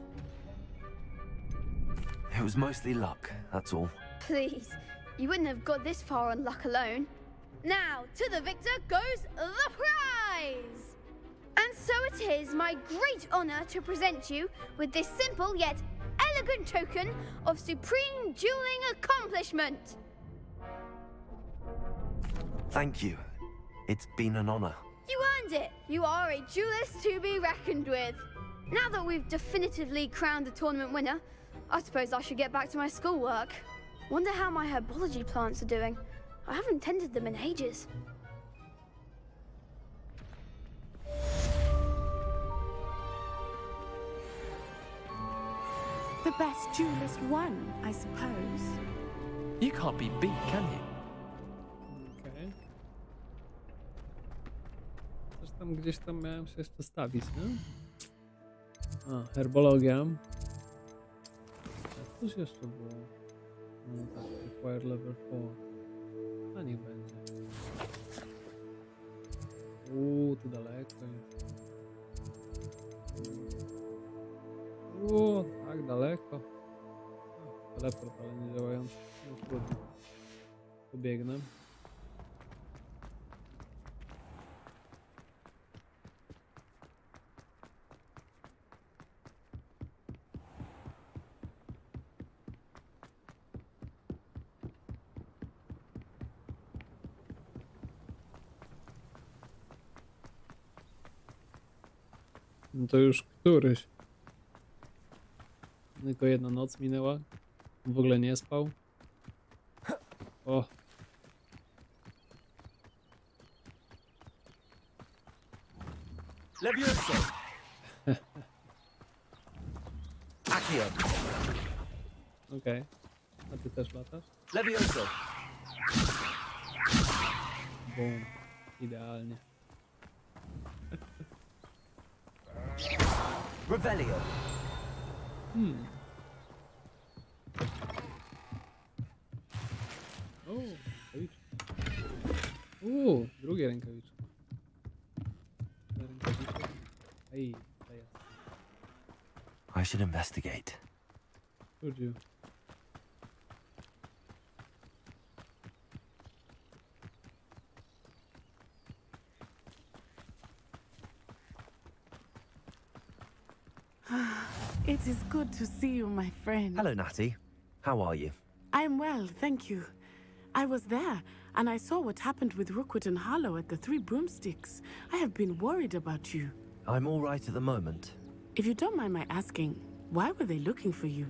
[SPEAKER 3] It was mostly luck, that's all.
[SPEAKER 20] Please, you wouldn't have got this far on luck alone. Now, to the victor goes the prize! And so it is my great honor to present you with this simple yet elegant token of supreme dueling accomplishment.
[SPEAKER 3] Thank you. It's been an honor.
[SPEAKER 20] You earned it! You are a duelist to be reckoned with. Now that we've definitively crowned the tournament winner, I suppose I should get back to my schoolwork. Wonder how my herbology plants are doing. I haven't tended them in ages.
[SPEAKER 15] The best duelist won, I suppose.
[SPEAKER 3] You can't be beat, can you?
[SPEAKER 1] Okej. Zresztą gdzieś tam miałem się jeszcze stawić, nie? A, herbologia. A coś jeszcze było. No tak, require level 4. A niech będzie. Tu daleko jest. Tak daleko. Teleport, ale nie działający. No trudno. Pobiegnę. No to już któryś. Tylko jedna noc minęła. W ogóle nie spał. O.
[SPEAKER 22] Levioso! Accio!
[SPEAKER 1] Okej. A ty też latasz?
[SPEAKER 22] Levioso!
[SPEAKER 1] Bum. Idealnie.
[SPEAKER 22] Revelio!
[SPEAKER 1] O, rękawiczka. Drugie rękawiczki. Rękawiczki. Ej, to jest.
[SPEAKER 3] I should investigate.
[SPEAKER 1] Should you?
[SPEAKER 15] It is good to see you, my friend.
[SPEAKER 3] Hello, Natty. How are you?
[SPEAKER 15] I'm well, thank you. I was there, and I saw what happened with Rookwood and Harlow at the Three Broomsticks. I have been worried about you.
[SPEAKER 3] I'm all right at the moment.
[SPEAKER 15] If you don't mind my asking, why were they looking for you?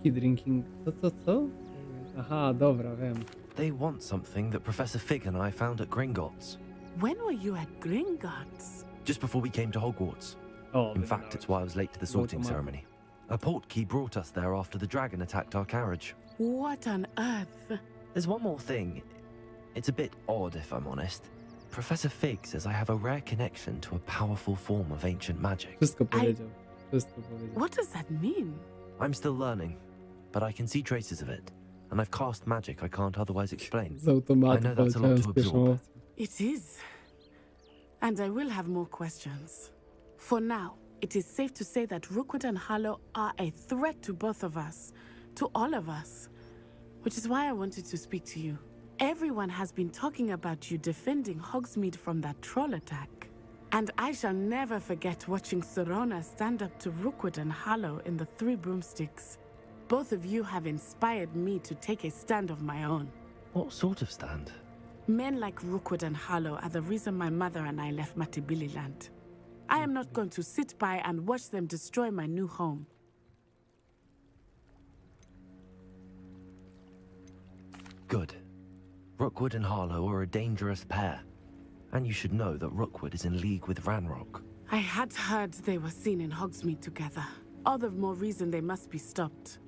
[SPEAKER 1] Jaki drinking? Co? Aha, dobra, wiem.
[SPEAKER 3] They want something that Professor Fig and I found at Gringotts.
[SPEAKER 15] When were you at Gringotts?
[SPEAKER 3] Just before we came to Hogwarts.
[SPEAKER 1] Oh,
[SPEAKER 3] In fact, it's why I was late to the sorting ceremony. A portkey brought us there after the dragon attacked our carriage.
[SPEAKER 15] What on earth?
[SPEAKER 3] There's one more thing. It's a bit odd, if I'm honest. Professor Fig says I have a rare connection to a powerful form of ancient magic.
[SPEAKER 1] Wszystko powiedział. Wszystko powiedział.
[SPEAKER 15] What does that mean?
[SPEAKER 3] I'm still learning, but I can see traces of it. And I've cast magic I can't otherwise explain.
[SPEAKER 1] Z automatu
[SPEAKER 3] I know that's a lot to absorb.
[SPEAKER 15] It is. And I will have more questions. For now, it is safe to say that Rookwood and Harlow are a threat to both of us, to all of us. Which is why I wanted to speak to you. Everyone has been talking about you defending Hogsmeade from that troll attack. And I shall never forget watching Serona stand up to Rookwood and Harlow in the Three Broomsticks. Both of you have inspired me to take a stand of my own.
[SPEAKER 3] What sort of stand?
[SPEAKER 15] Men like Rookwood and Harlow are the reason my mother and I left Matibili land. I am not going to sit by and watch them destroy my new home.
[SPEAKER 3] Good. Rookwood and Harlow are a dangerous pair. And you should know that Rookwood is in league with Ranrock.
[SPEAKER 15] I had heard they were seen in Hogsmeade together. All the more reason they must be stopped.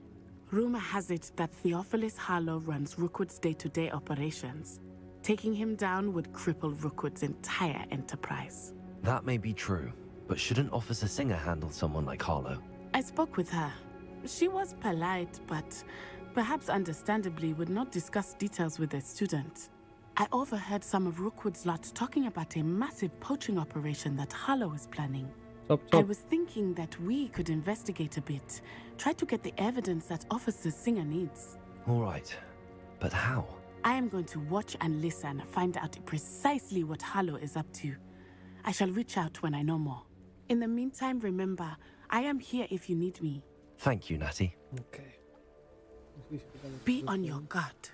[SPEAKER 15] Rumor has it that Theophilus Harlow runs Rookwood's day-to-day operations. Taking him down would cripple Rookwood's entire enterprise.
[SPEAKER 3] That may be true, but shouldn't Officer Singer handle someone like Harlow?
[SPEAKER 15] I spoke with her. She was polite, but perhaps understandably would not discuss details with a student. I overheard some of Rookwood's lot talking about a massive poaching operation that Harlow is planning. I was thinking that we could investigate a bit, try to get the evidence that Officer Singer needs.
[SPEAKER 3] All right, but how?
[SPEAKER 15] I am going to watch and listen, find out precisely what Harlow is up to. I shall reach out when I know more. In the meantime, remember, I am here if you need me.
[SPEAKER 3] Thank you, Natty.
[SPEAKER 1] Okej.
[SPEAKER 15] Be on your guard.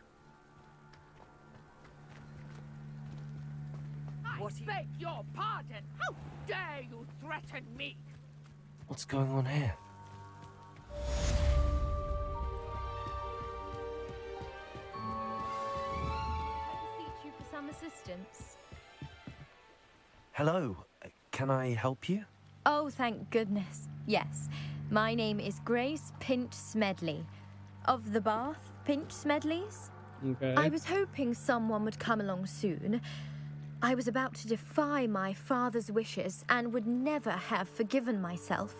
[SPEAKER 10] I beg your pardon. How dare you threaten me?
[SPEAKER 3] What's going on here?
[SPEAKER 13] Beseech you for some assistance.
[SPEAKER 3] Hello. Can I help you?
[SPEAKER 13] Oh, thank goodness. Yes. My name is Grace Pinch Smedley. Of the Bath Pinch Smedleys.
[SPEAKER 1] Okay.
[SPEAKER 13] I was hoping someone would come along soon. I was about to defy my father's wishes and would never have forgiven myself.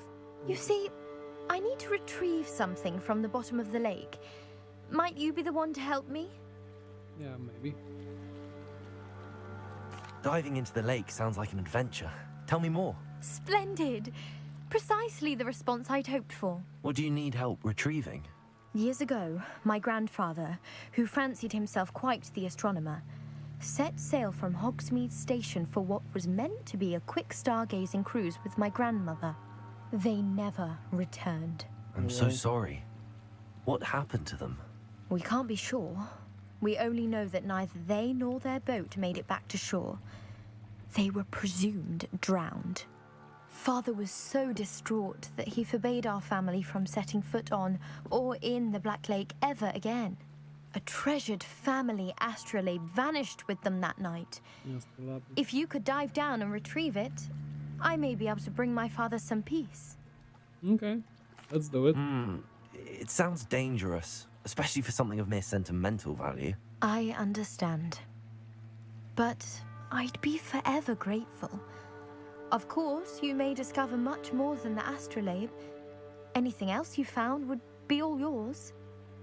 [SPEAKER 13] You see, I need to retrieve something from the bottom of the lake. Might you be the one to help me?
[SPEAKER 1] Yeah, maybe.
[SPEAKER 3] Diving into the lake sounds like an adventure. Tell me more.
[SPEAKER 13] Splendid. Precisely the response I'd hoped for.
[SPEAKER 3] What do you need help retrieving?
[SPEAKER 13] Years ago, my grandfather, who fancied himself quite the astronomer, set sail from Hogsmeade Station for what was meant to be a quick stargazing cruise with my grandmother. They never returned.
[SPEAKER 3] I'm so sorry. What happened to them?
[SPEAKER 13] We can't be sure. We only know that neither they nor their boat made it back to shore. They were presumed drowned. Father was so distraught that he forbade our family from setting foot on or in the Black Lake ever again. A treasured family astrolabe vanished with them that night. If you could dive down and retrieve it, I may be able to bring my father some peace.
[SPEAKER 1] Okay, let's do it.
[SPEAKER 3] It sounds dangerous, especially for something of mere sentimental value.
[SPEAKER 13] I understand. But I'd be forever grateful. Of course, you may discover much more than the astrolabe. Anything else you found would be all yours.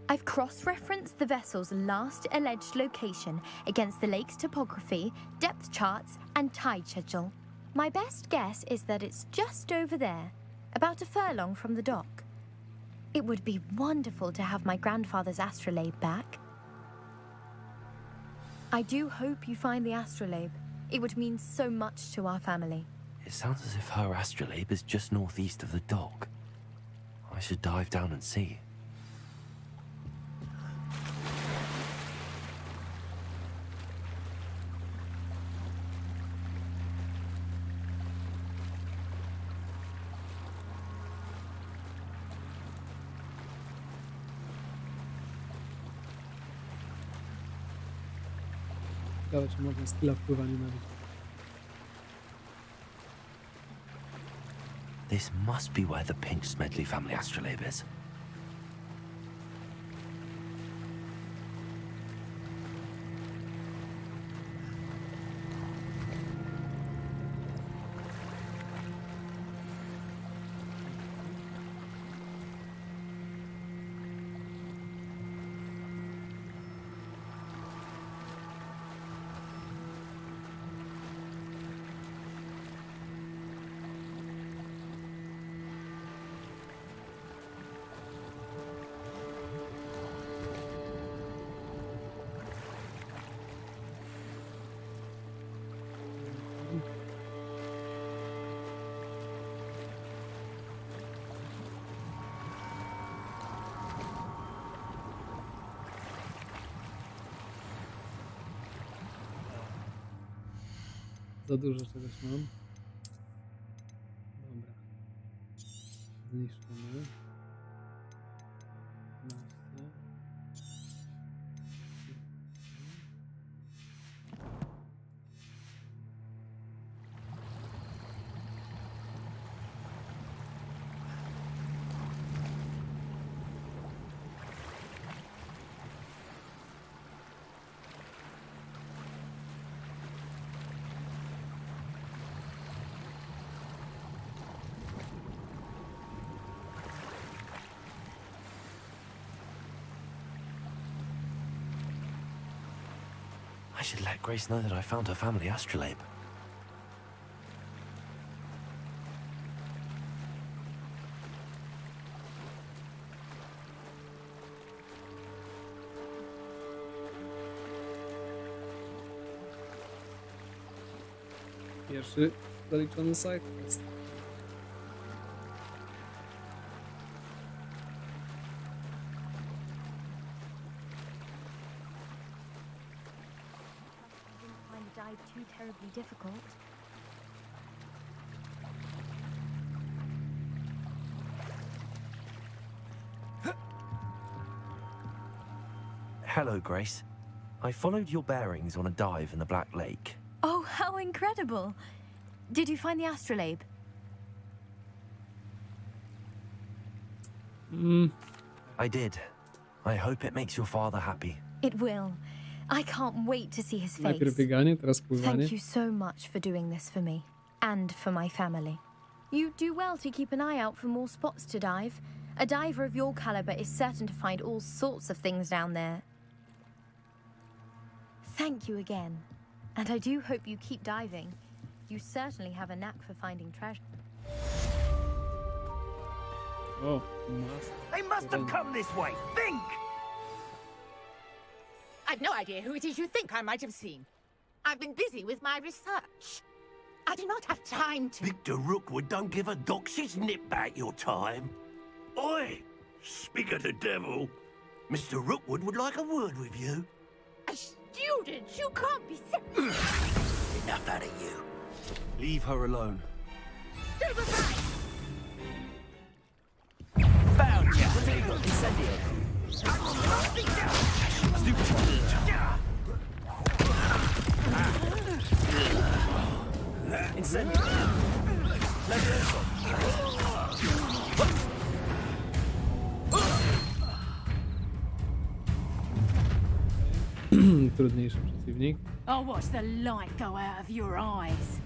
[SPEAKER 13] I've cross-referenced the vessel's last alleged location against the lake's topography, depth charts, and tide schedule. My best guess is that it's just over there, about a furlong from the dock. It would be wonderful to have my grandfather's astrolabe back. I do hope you find the astrolabe. It would mean so much to our family.
[SPEAKER 3] It sounds as if her astrolabe is just northeast of the dock. I should dive down and see.
[SPEAKER 1] Ciekawe, czy można skilla wpływania na ludzi.
[SPEAKER 3] This must be where the Pinch Smedley family astrolabe is.
[SPEAKER 1] Za dużo czegoś mam. Dobra. Zniszczymy. 15.
[SPEAKER 3] I should let Grace know that I found her family astrolabe.
[SPEAKER 1] Pierwszy zaliczony side quest.
[SPEAKER 13] dive too terribly difficult.
[SPEAKER 3] Hello, Grace. I followed your bearings on a dive in the Black Lake.
[SPEAKER 13] Oh, how incredible! Did you find the astrolabe?
[SPEAKER 3] I did. I hope it makes your father happy.
[SPEAKER 13] It will. I can't wait to see his face.
[SPEAKER 1] Najpierw bieganie, teraz pływanie.
[SPEAKER 13] Thank you so much for doing this for me and for my family. You do well to keep an eye out for more spots to dive. A diver of your caliber is certain to find all sorts of things down there. Thank you again. And I do hope you keep diving. You certainly have a knack for finding treasure.
[SPEAKER 1] Oh,
[SPEAKER 10] They must have come this way. Think!
[SPEAKER 2] I've no idea who it is you think I might have seen. I've been busy with my research. I do not have time to...
[SPEAKER 5] Victor Rookwood don't give a doxy's nip back your time. Oi! Speak of the devil. Mr. Rookwood would like a word with you.
[SPEAKER 2] A student? You can't be
[SPEAKER 5] Enough out of you.
[SPEAKER 14] Leave her alone.
[SPEAKER 2] Stand aside!
[SPEAKER 10] Found ya! Incendio! Incendio!
[SPEAKER 1] Trudniejszy przeciwnik.
[SPEAKER 19] I'll watch the light go out of your eyes.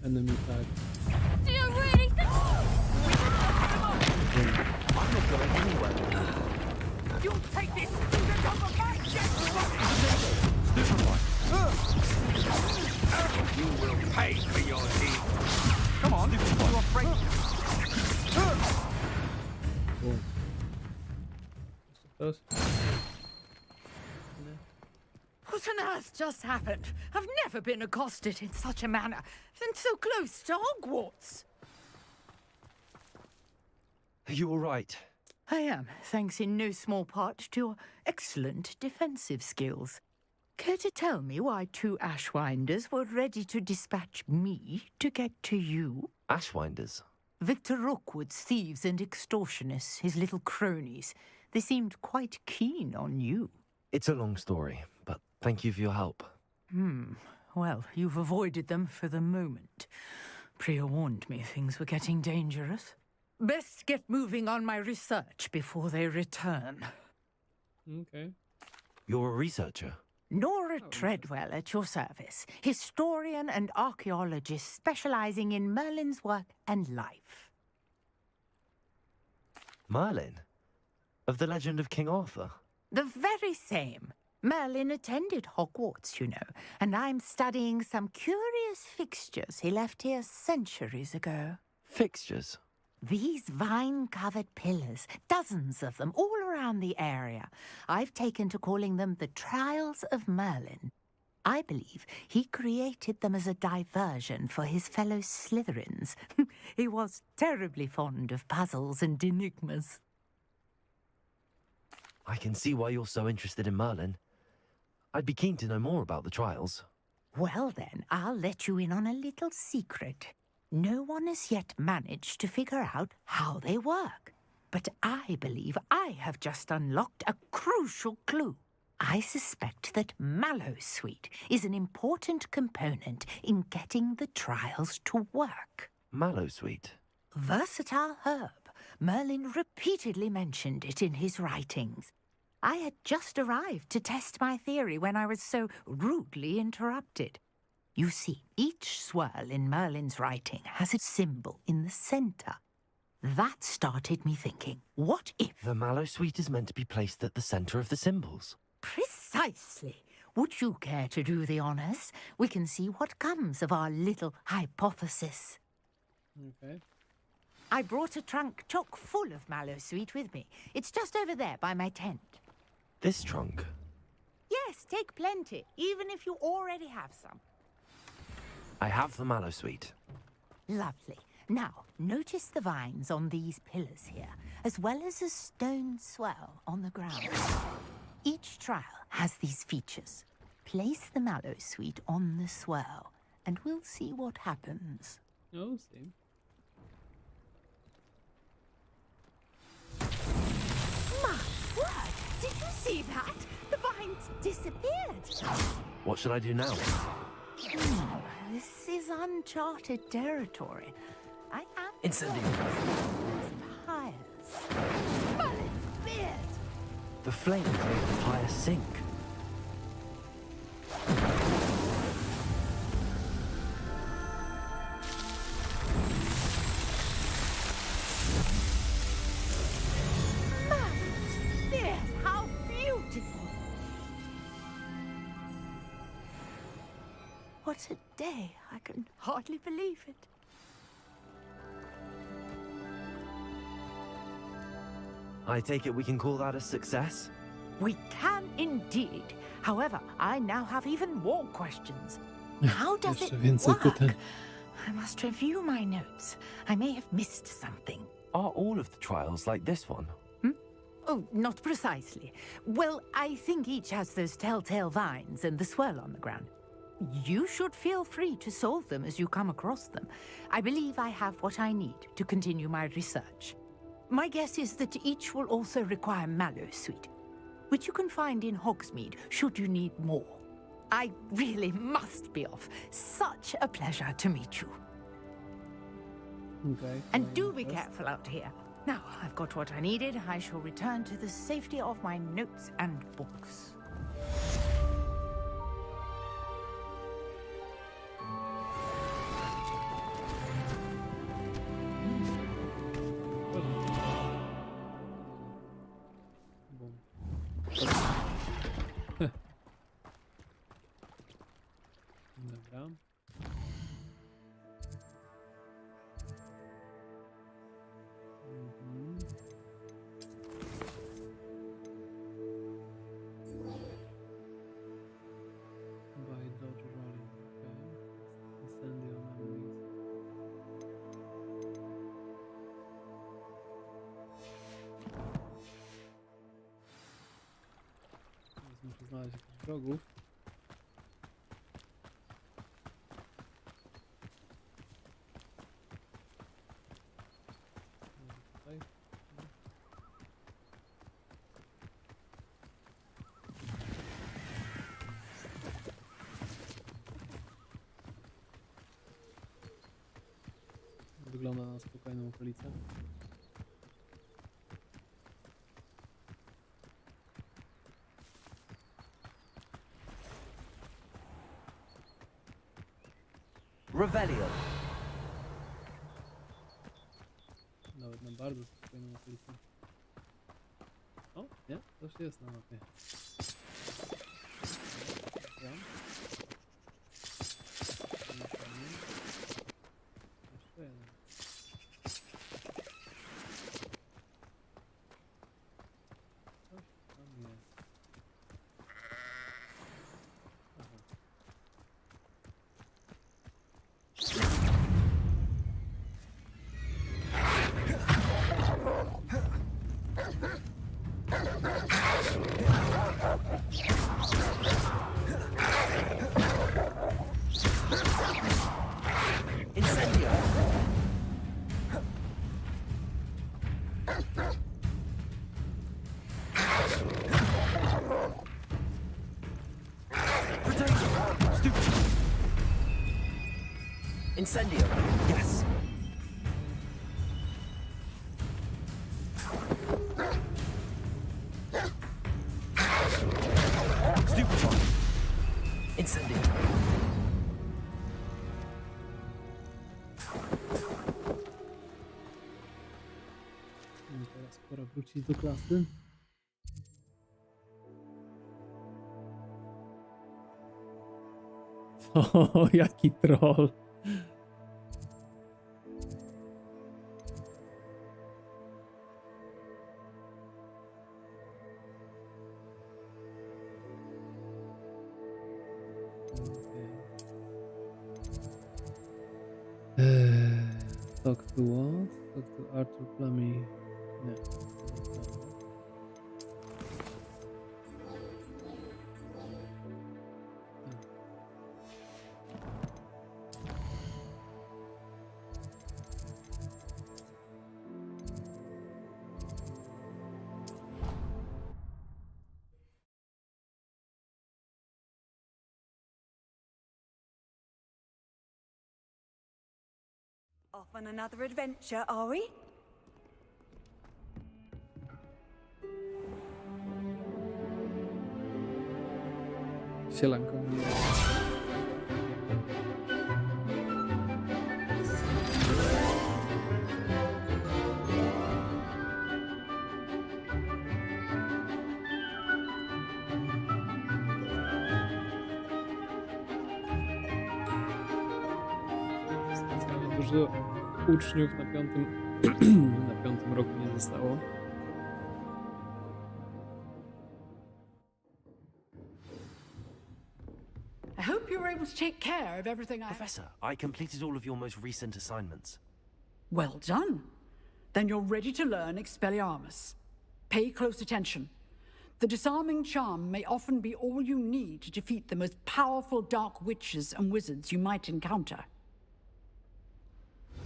[SPEAKER 1] Enemy tag.
[SPEAKER 2] Do you really think...
[SPEAKER 10] I'm not going anywhere. You'll take this to the top of my chest! You will pay for your deed. Come on, you're afraid.
[SPEAKER 2] What on earth just happened? I've never been accosted in such a manner, and so close to Hogwarts.
[SPEAKER 3] Are you all right?
[SPEAKER 2] I am, thanks in no small part to your excellent defensive skills. Care to tell me why two Ashwinders were ready to dispatch me to get to you?
[SPEAKER 3] Ashwinders?
[SPEAKER 2] Victor Rookwood's thieves and extortionists, his little cronies. They seemed quite keen on you.
[SPEAKER 3] It's a long story, but thank you for your help.
[SPEAKER 2] Well, you've avoided them for the moment. Priya warned me things were getting dangerous. Best get moving on my research before they return.
[SPEAKER 1] Okay.
[SPEAKER 3] You're a researcher?
[SPEAKER 2] Nora Treadwell at your service, historian and archaeologist specializing in Merlin's work and life.
[SPEAKER 3] Merlin? Of the legend of King Arthur?
[SPEAKER 2] The very same. Merlin attended Hogwarts, you know, and I'm studying some curious fixtures he left here centuries ago.
[SPEAKER 3] Fixtures?
[SPEAKER 2] These vine-covered pillars, dozens of them, all around the area. I've taken to calling them the Trials of Merlin. I believe he created them as a diversion for his fellow Slytherins. He was terribly fond of puzzles and enigmas.
[SPEAKER 3] I can see why you're so interested in Merlin. I'd be keen to know more about the trials.
[SPEAKER 2] Well then, I'll let you in on a little secret. No one has yet managed to figure out how they work. But I believe I have just unlocked a crucial clue. I suspect that Mallowsweet is an important component in getting the trials to work.
[SPEAKER 3] Mallowsweet?
[SPEAKER 2] Versatile herb. Merlin repeatedly mentioned it in his writings. I had just arrived to test my theory when I was so rudely interrupted. You see, each swirl in Merlin's writing has a symbol in the center. That started me thinking, what if...
[SPEAKER 3] The Mallowsweet is meant to be placed at the center of the symbols.
[SPEAKER 2] Precisely. Would you care to do the honors? We can see what comes of our little hypothesis.
[SPEAKER 1] Okay.
[SPEAKER 2] I brought a trunk chock full of Mallowsweet with me. It's just over there by my tent.
[SPEAKER 3] This trunk?
[SPEAKER 2] Yes, take plenty, even if you already have some.
[SPEAKER 3] I have the Mallowsweet.
[SPEAKER 2] Lovely. Now, notice the vines on these pillars here, as well as a stone swell on the ground. Each trial has these features. Place the mallow sweet on the swell, and we'll see what happens.
[SPEAKER 1] Oh, see.
[SPEAKER 2] My word! Did you see that? The vines disappeared.
[SPEAKER 3] What should I do now?
[SPEAKER 2] This is uncharted territory. I am
[SPEAKER 3] Incendiary.
[SPEAKER 2] pious. But it's beard!
[SPEAKER 3] The flames made the fire sink.
[SPEAKER 2] Beard, how beautiful! What a day! I can hardly believe it.
[SPEAKER 3] I take it we can call that a success?
[SPEAKER 2] We can indeed. However, I now have even more questions. How does it work? I must review my notes. I may have missed something.
[SPEAKER 3] Are all of the trials like this one?
[SPEAKER 2] Oh, not precisely. Well, I think each has those telltale vines and the swirl on the ground. You should feel free to solve them as you come across them. I believe I have what I need to continue my research. My guess is that each will also require mallow sweet, which you can find in Hogsmeade should you need more. I really must be off. Such a pleasure to meet you.
[SPEAKER 1] Okay.
[SPEAKER 2] And do be careful out here. Now, I've got what I needed. I shall return to the safety of my notes and books.
[SPEAKER 1] Dobra. By Dodge Rolling, okay. Incendio memories. Teraz muszę znaleźć jakichś wrogów. Tutaj. Wygląda na spokojną okolicę.
[SPEAKER 3] Revelio.
[SPEAKER 1] Nawet na bardzo spokojną okolicę. O, nie? Coś jest na mapie. Dobra. Jeszcze jeden. Coś tam jest. Aha.
[SPEAKER 3] Incendio. Potato. Stupid. Incendio. Yes. Stupid one. Incendio.
[SPEAKER 1] No teraz pora wrócić do klasy. O, jaki troll. To to what? Talk to Arthur Gramy. Nie.
[SPEAKER 7] Off on another adventure, are we?
[SPEAKER 1] Sielanko. Specjalnie dużo uczniów na piątym roku nie zostało.
[SPEAKER 19] I hope you were able to take care of everything
[SPEAKER 3] Professor, I completed all of your most recent assignments.
[SPEAKER 19] Well done. Then you're ready to learn Expelliarmus. Pay close attention. The disarming charm may often be all you need to defeat the most powerful dark witches and wizards you might encounter.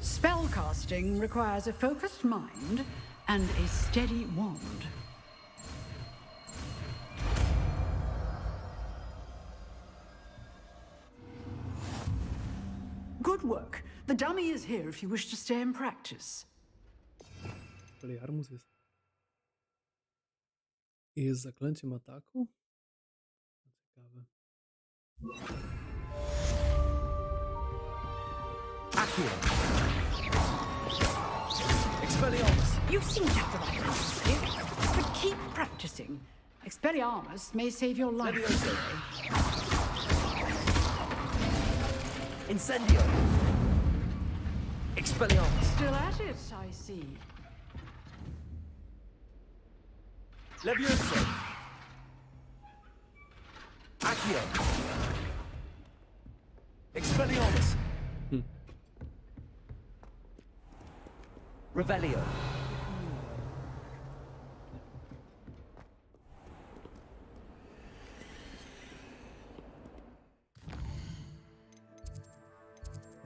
[SPEAKER 19] Spellcasting requires a focused mind and a steady wand. Good work. The dummy is here if you wish to stay and practice.
[SPEAKER 1] Expelliarmus jest. I jest zaklęciem ataku? Ciekawe.
[SPEAKER 19] Expelliarmus! You seem to have the right answer, but keep practicing. Expelliarmus may save your life.
[SPEAKER 22] Incendio! Expelliarmus!
[SPEAKER 19] Still at it, I see.
[SPEAKER 22] Levioso! Accio! Expelliarmus! Revelio!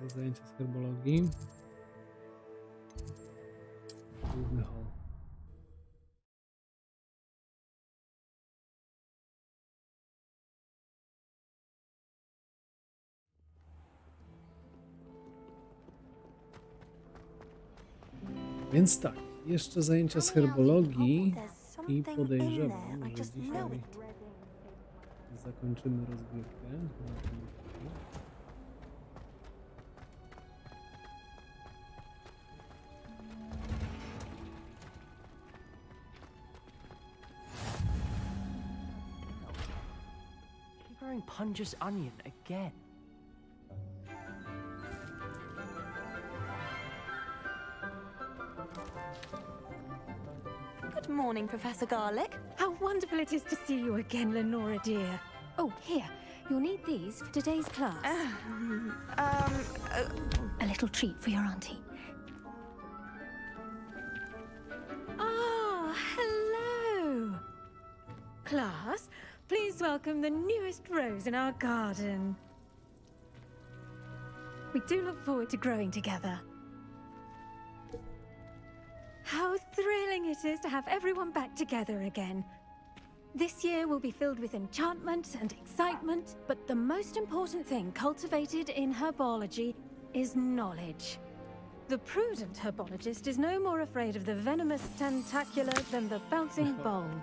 [SPEAKER 1] Zajęcia z herbologii. Główny hol. Więc tak, jeszcze zajęcia z herbologii i podejrzewam, że dzisiaj zakończymy rozgrywkę.
[SPEAKER 11] Wearing Punja's onion again.
[SPEAKER 7] Good morning, Professor Garlic.
[SPEAKER 13] How wonderful it is to see you again, Lenora dear. Oh, here, you'll need these for today's class. A little treat for your auntie. Ah, hello. Class, please welcome the newest rose in our garden. We do look forward to growing together. How thrilling it is to have everyone back together again. This year will be filled with enchantment and excitement, but the most important thing cultivated in herbology is knowledge. The prudent herbologist is no more afraid of the venomous tentacula than the bouncing bulb.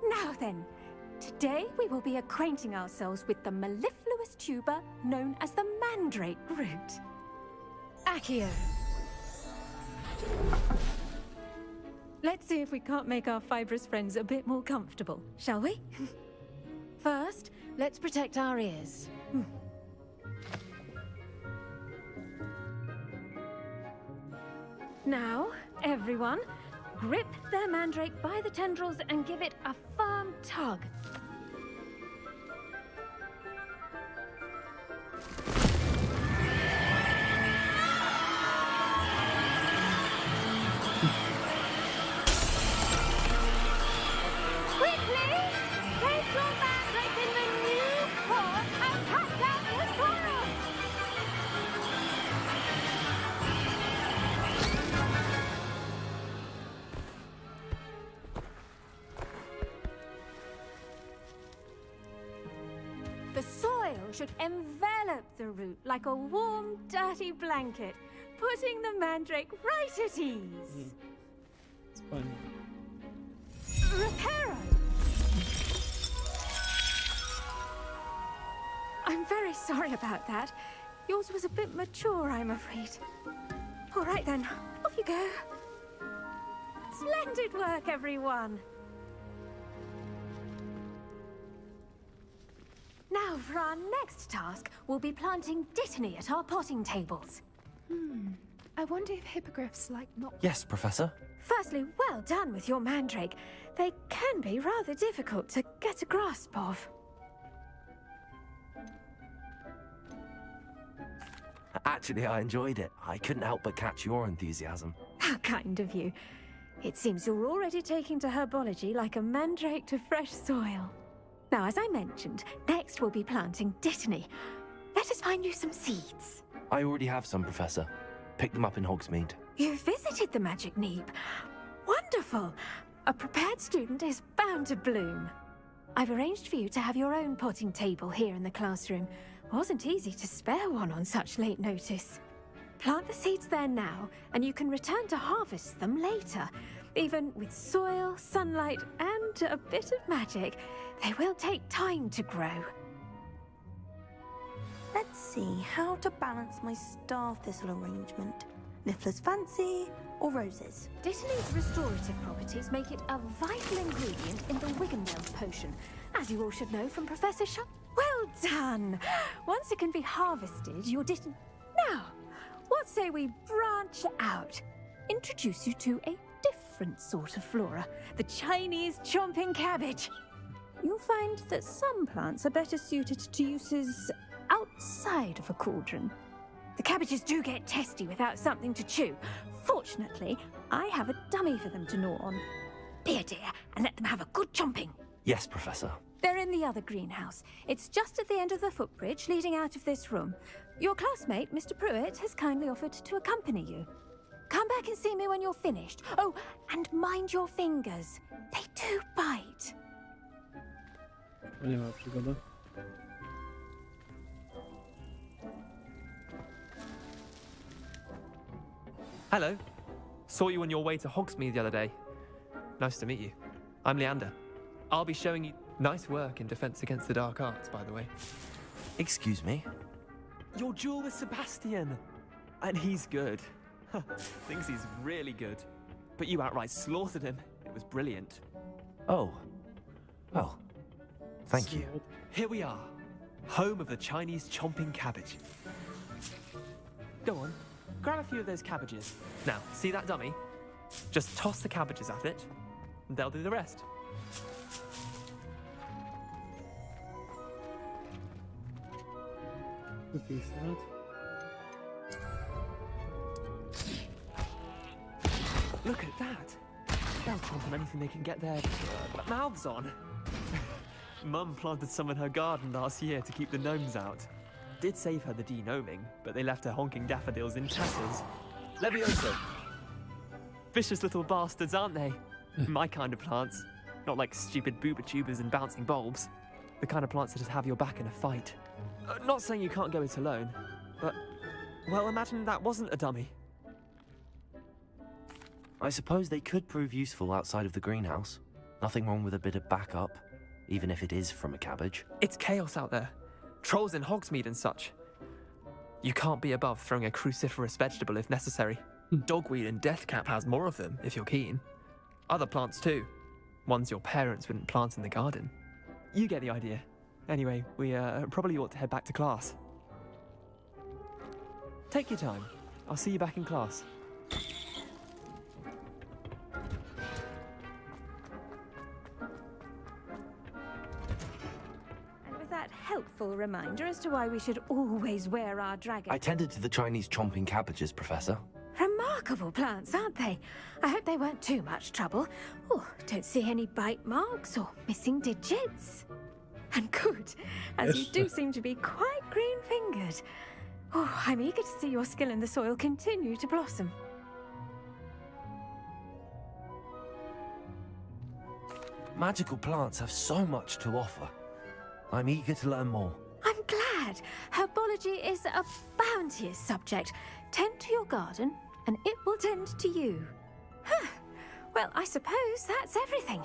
[SPEAKER 13] Now then, today we will be acquainting ourselves with the mellifluous tuber known as the mandrake root. Accio. Let's see if we can't make our fibrous friends a bit more comfortable, shall we? First, let's protect our ears. Now, everyone, grip their mandrake by the tendrils and give it a firm tug.
[SPEAKER 6] should envelop the root like a warm, dirty blanket, putting the mandrake right at ease.
[SPEAKER 1] It's fine.
[SPEAKER 6] Reparo! I'm very sorry about that. Yours was a bit mature, I'm afraid. All right then, off you go. Splendid work, everyone. Now, for our next task, we'll be planting dittany at our potting tables.
[SPEAKER 21] I wonder if hippogriffs like not...
[SPEAKER 3] Yes, Professor.
[SPEAKER 6] Firstly, well done with your mandrake. They can be rather difficult to get a grasp of.
[SPEAKER 3] Actually, I enjoyed it. I couldn't help but catch your enthusiasm.
[SPEAKER 6] How kind of you. It seems you're already taking to herbology like a mandrake to fresh soil. Now, as I mentioned, next we'll be planting dittany. Let us find you some seeds.
[SPEAKER 3] I already have some, Professor. Picked them up in Hogsmeade.
[SPEAKER 6] You visited the Magic Neep. Wonderful! A prepared student is bound to bloom. I've arranged for you to have your own potting table here in the classroom. Wasn't easy to spare one on such late notice. Plant the seeds there now, and you can return to harvest them later. Even with soil, sunlight, and a bit of magic, they will take time to grow.
[SPEAKER 7] Let's see how to balance my star thistle arrangement. Niffler's fancy or roses?
[SPEAKER 6] Dittany's restorative properties make it a vital ingredient in the Wiggenweld potion, as you all should know from Professor Sharp. Well done! Once it can be harvested, your dittany... Now, what say we branch out? Introduce you to a different sort of flora, the Chinese chomping cabbage. You'll find that some plants are better suited to uses outside of a cauldron. The cabbages do get testy without something to chew. Fortunately, I have a dummy for them to gnaw on. Be a dear and let them have a good chomping.
[SPEAKER 3] Yes, Professor.
[SPEAKER 6] They're in the other greenhouse. It's just at the end of the footbridge leading out of this room. Your classmate, Mr. Pruitt, has kindly offered to accompany you. Come back and see me when you're finished. Oh, and mind your fingers. They do bite.
[SPEAKER 1] Nie ma przygody.
[SPEAKER 23] Hello. Saw you on your way to Hogsmeade the other day. Nice to meet you. I'm Leander. I'll be showing you nice work in Defense Against the Dark Arts, by the way.
[SPEAKER 3] Excuse me?
[SPEAKER 23] Your duel with Sebastian. And he's good. Thinks he's really good. But you outright slaughtered him. It was brilliant.
[SPEAKER 3] Oh. Well, thank you.
[SPEAKER 23] Here we are. Home of the Chinese chomping cabbage. Go on. Grab a few of those cabbages. Now, see that dummy? Just toss the cabbages at it, and they'll do the rest. Look at that! They'll chomp on anything they can get their mouths on. Mum planted some in her garden last year to keep the gnomes out. Did save her the de-gnoming, but they left her honking daffodils in tatters. Levioso! Vicious little bastards, aren't they? My kind of plants. Not like stupid booba tubers and bouncing bulbs. The kind of plants that just have your back in a fight. Not saying you can't go it alone, but... well, imagine that wasn't a dummy.
[SPEAKER 3] I suppose they could prove useful outside of the greenhouse. Nothing wrong with a bit of backup, even if it is from a cabbage.
[SPEAKER 23] It's chaos out there. Trolls in Hogsmeade and such. You can't be above throwing a cruciferous vegetable if necessary. Dogweed and deathcap has more of them, if you're keen. Other plants too. Ones your parents wouldn't plant in the garden. You get the idea. Anyway, we probably ought to head back to class. Take your time. I'll see you back in class.
[SPEAKER 6] Helpful reminder as to why we should always wear our dragon.
[SPEAKER 3] I tended to the Chinese chomping cabbages, Professor.
[SPEAKER 6] Remarkable plants, aren't they? I hope they weren't too much trouble. Oh, don't see any bite marks or missing digits. And good, as you do seem to be quite green-fingered. Oh, I'm eager to see your skill in the soil continue to blossom.
[SPEAKER 3] Magical plants have so much to offer. I'm eager to learn more.
[SPEAKER 6] I'm glad. Herbology is a bounteous subject. Tend to your garden, and it will tend to you. Huh. Well, I suppose that's everything.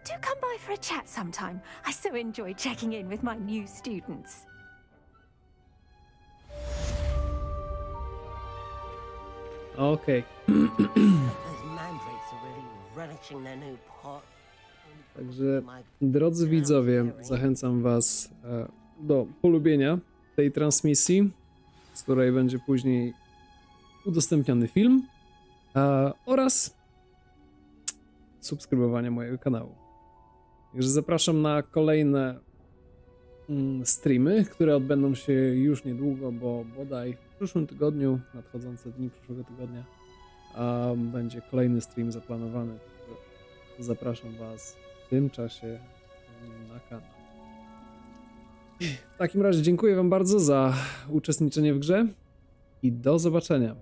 [SPEAKER 6] Do come by for a chat sometime. I so enjoy checking in with my new students.
[SPEAKER 1] Okej.
[SPEAKER 9] Those mandrakes are really relishing their new pot.
[SPEAKER 1] Także, drodzy widzowie, zachęcam was do polubienia tej transmisji, z której będzie później udostępniony film, oraz subskrybowania mojego kanału. Także zapraszam na kolejne streamy, które odbędą się już niedługo, bo bodaj w przyszłym tygodniu, nadchodzące dni przyszłego tygodnia, będzie kolejny stream zaplanowany. Zapraszam was w tym czasie na kanał. W takim razie dziękuję wam bardzo za uczestniczenie w grze i do zobaczenia.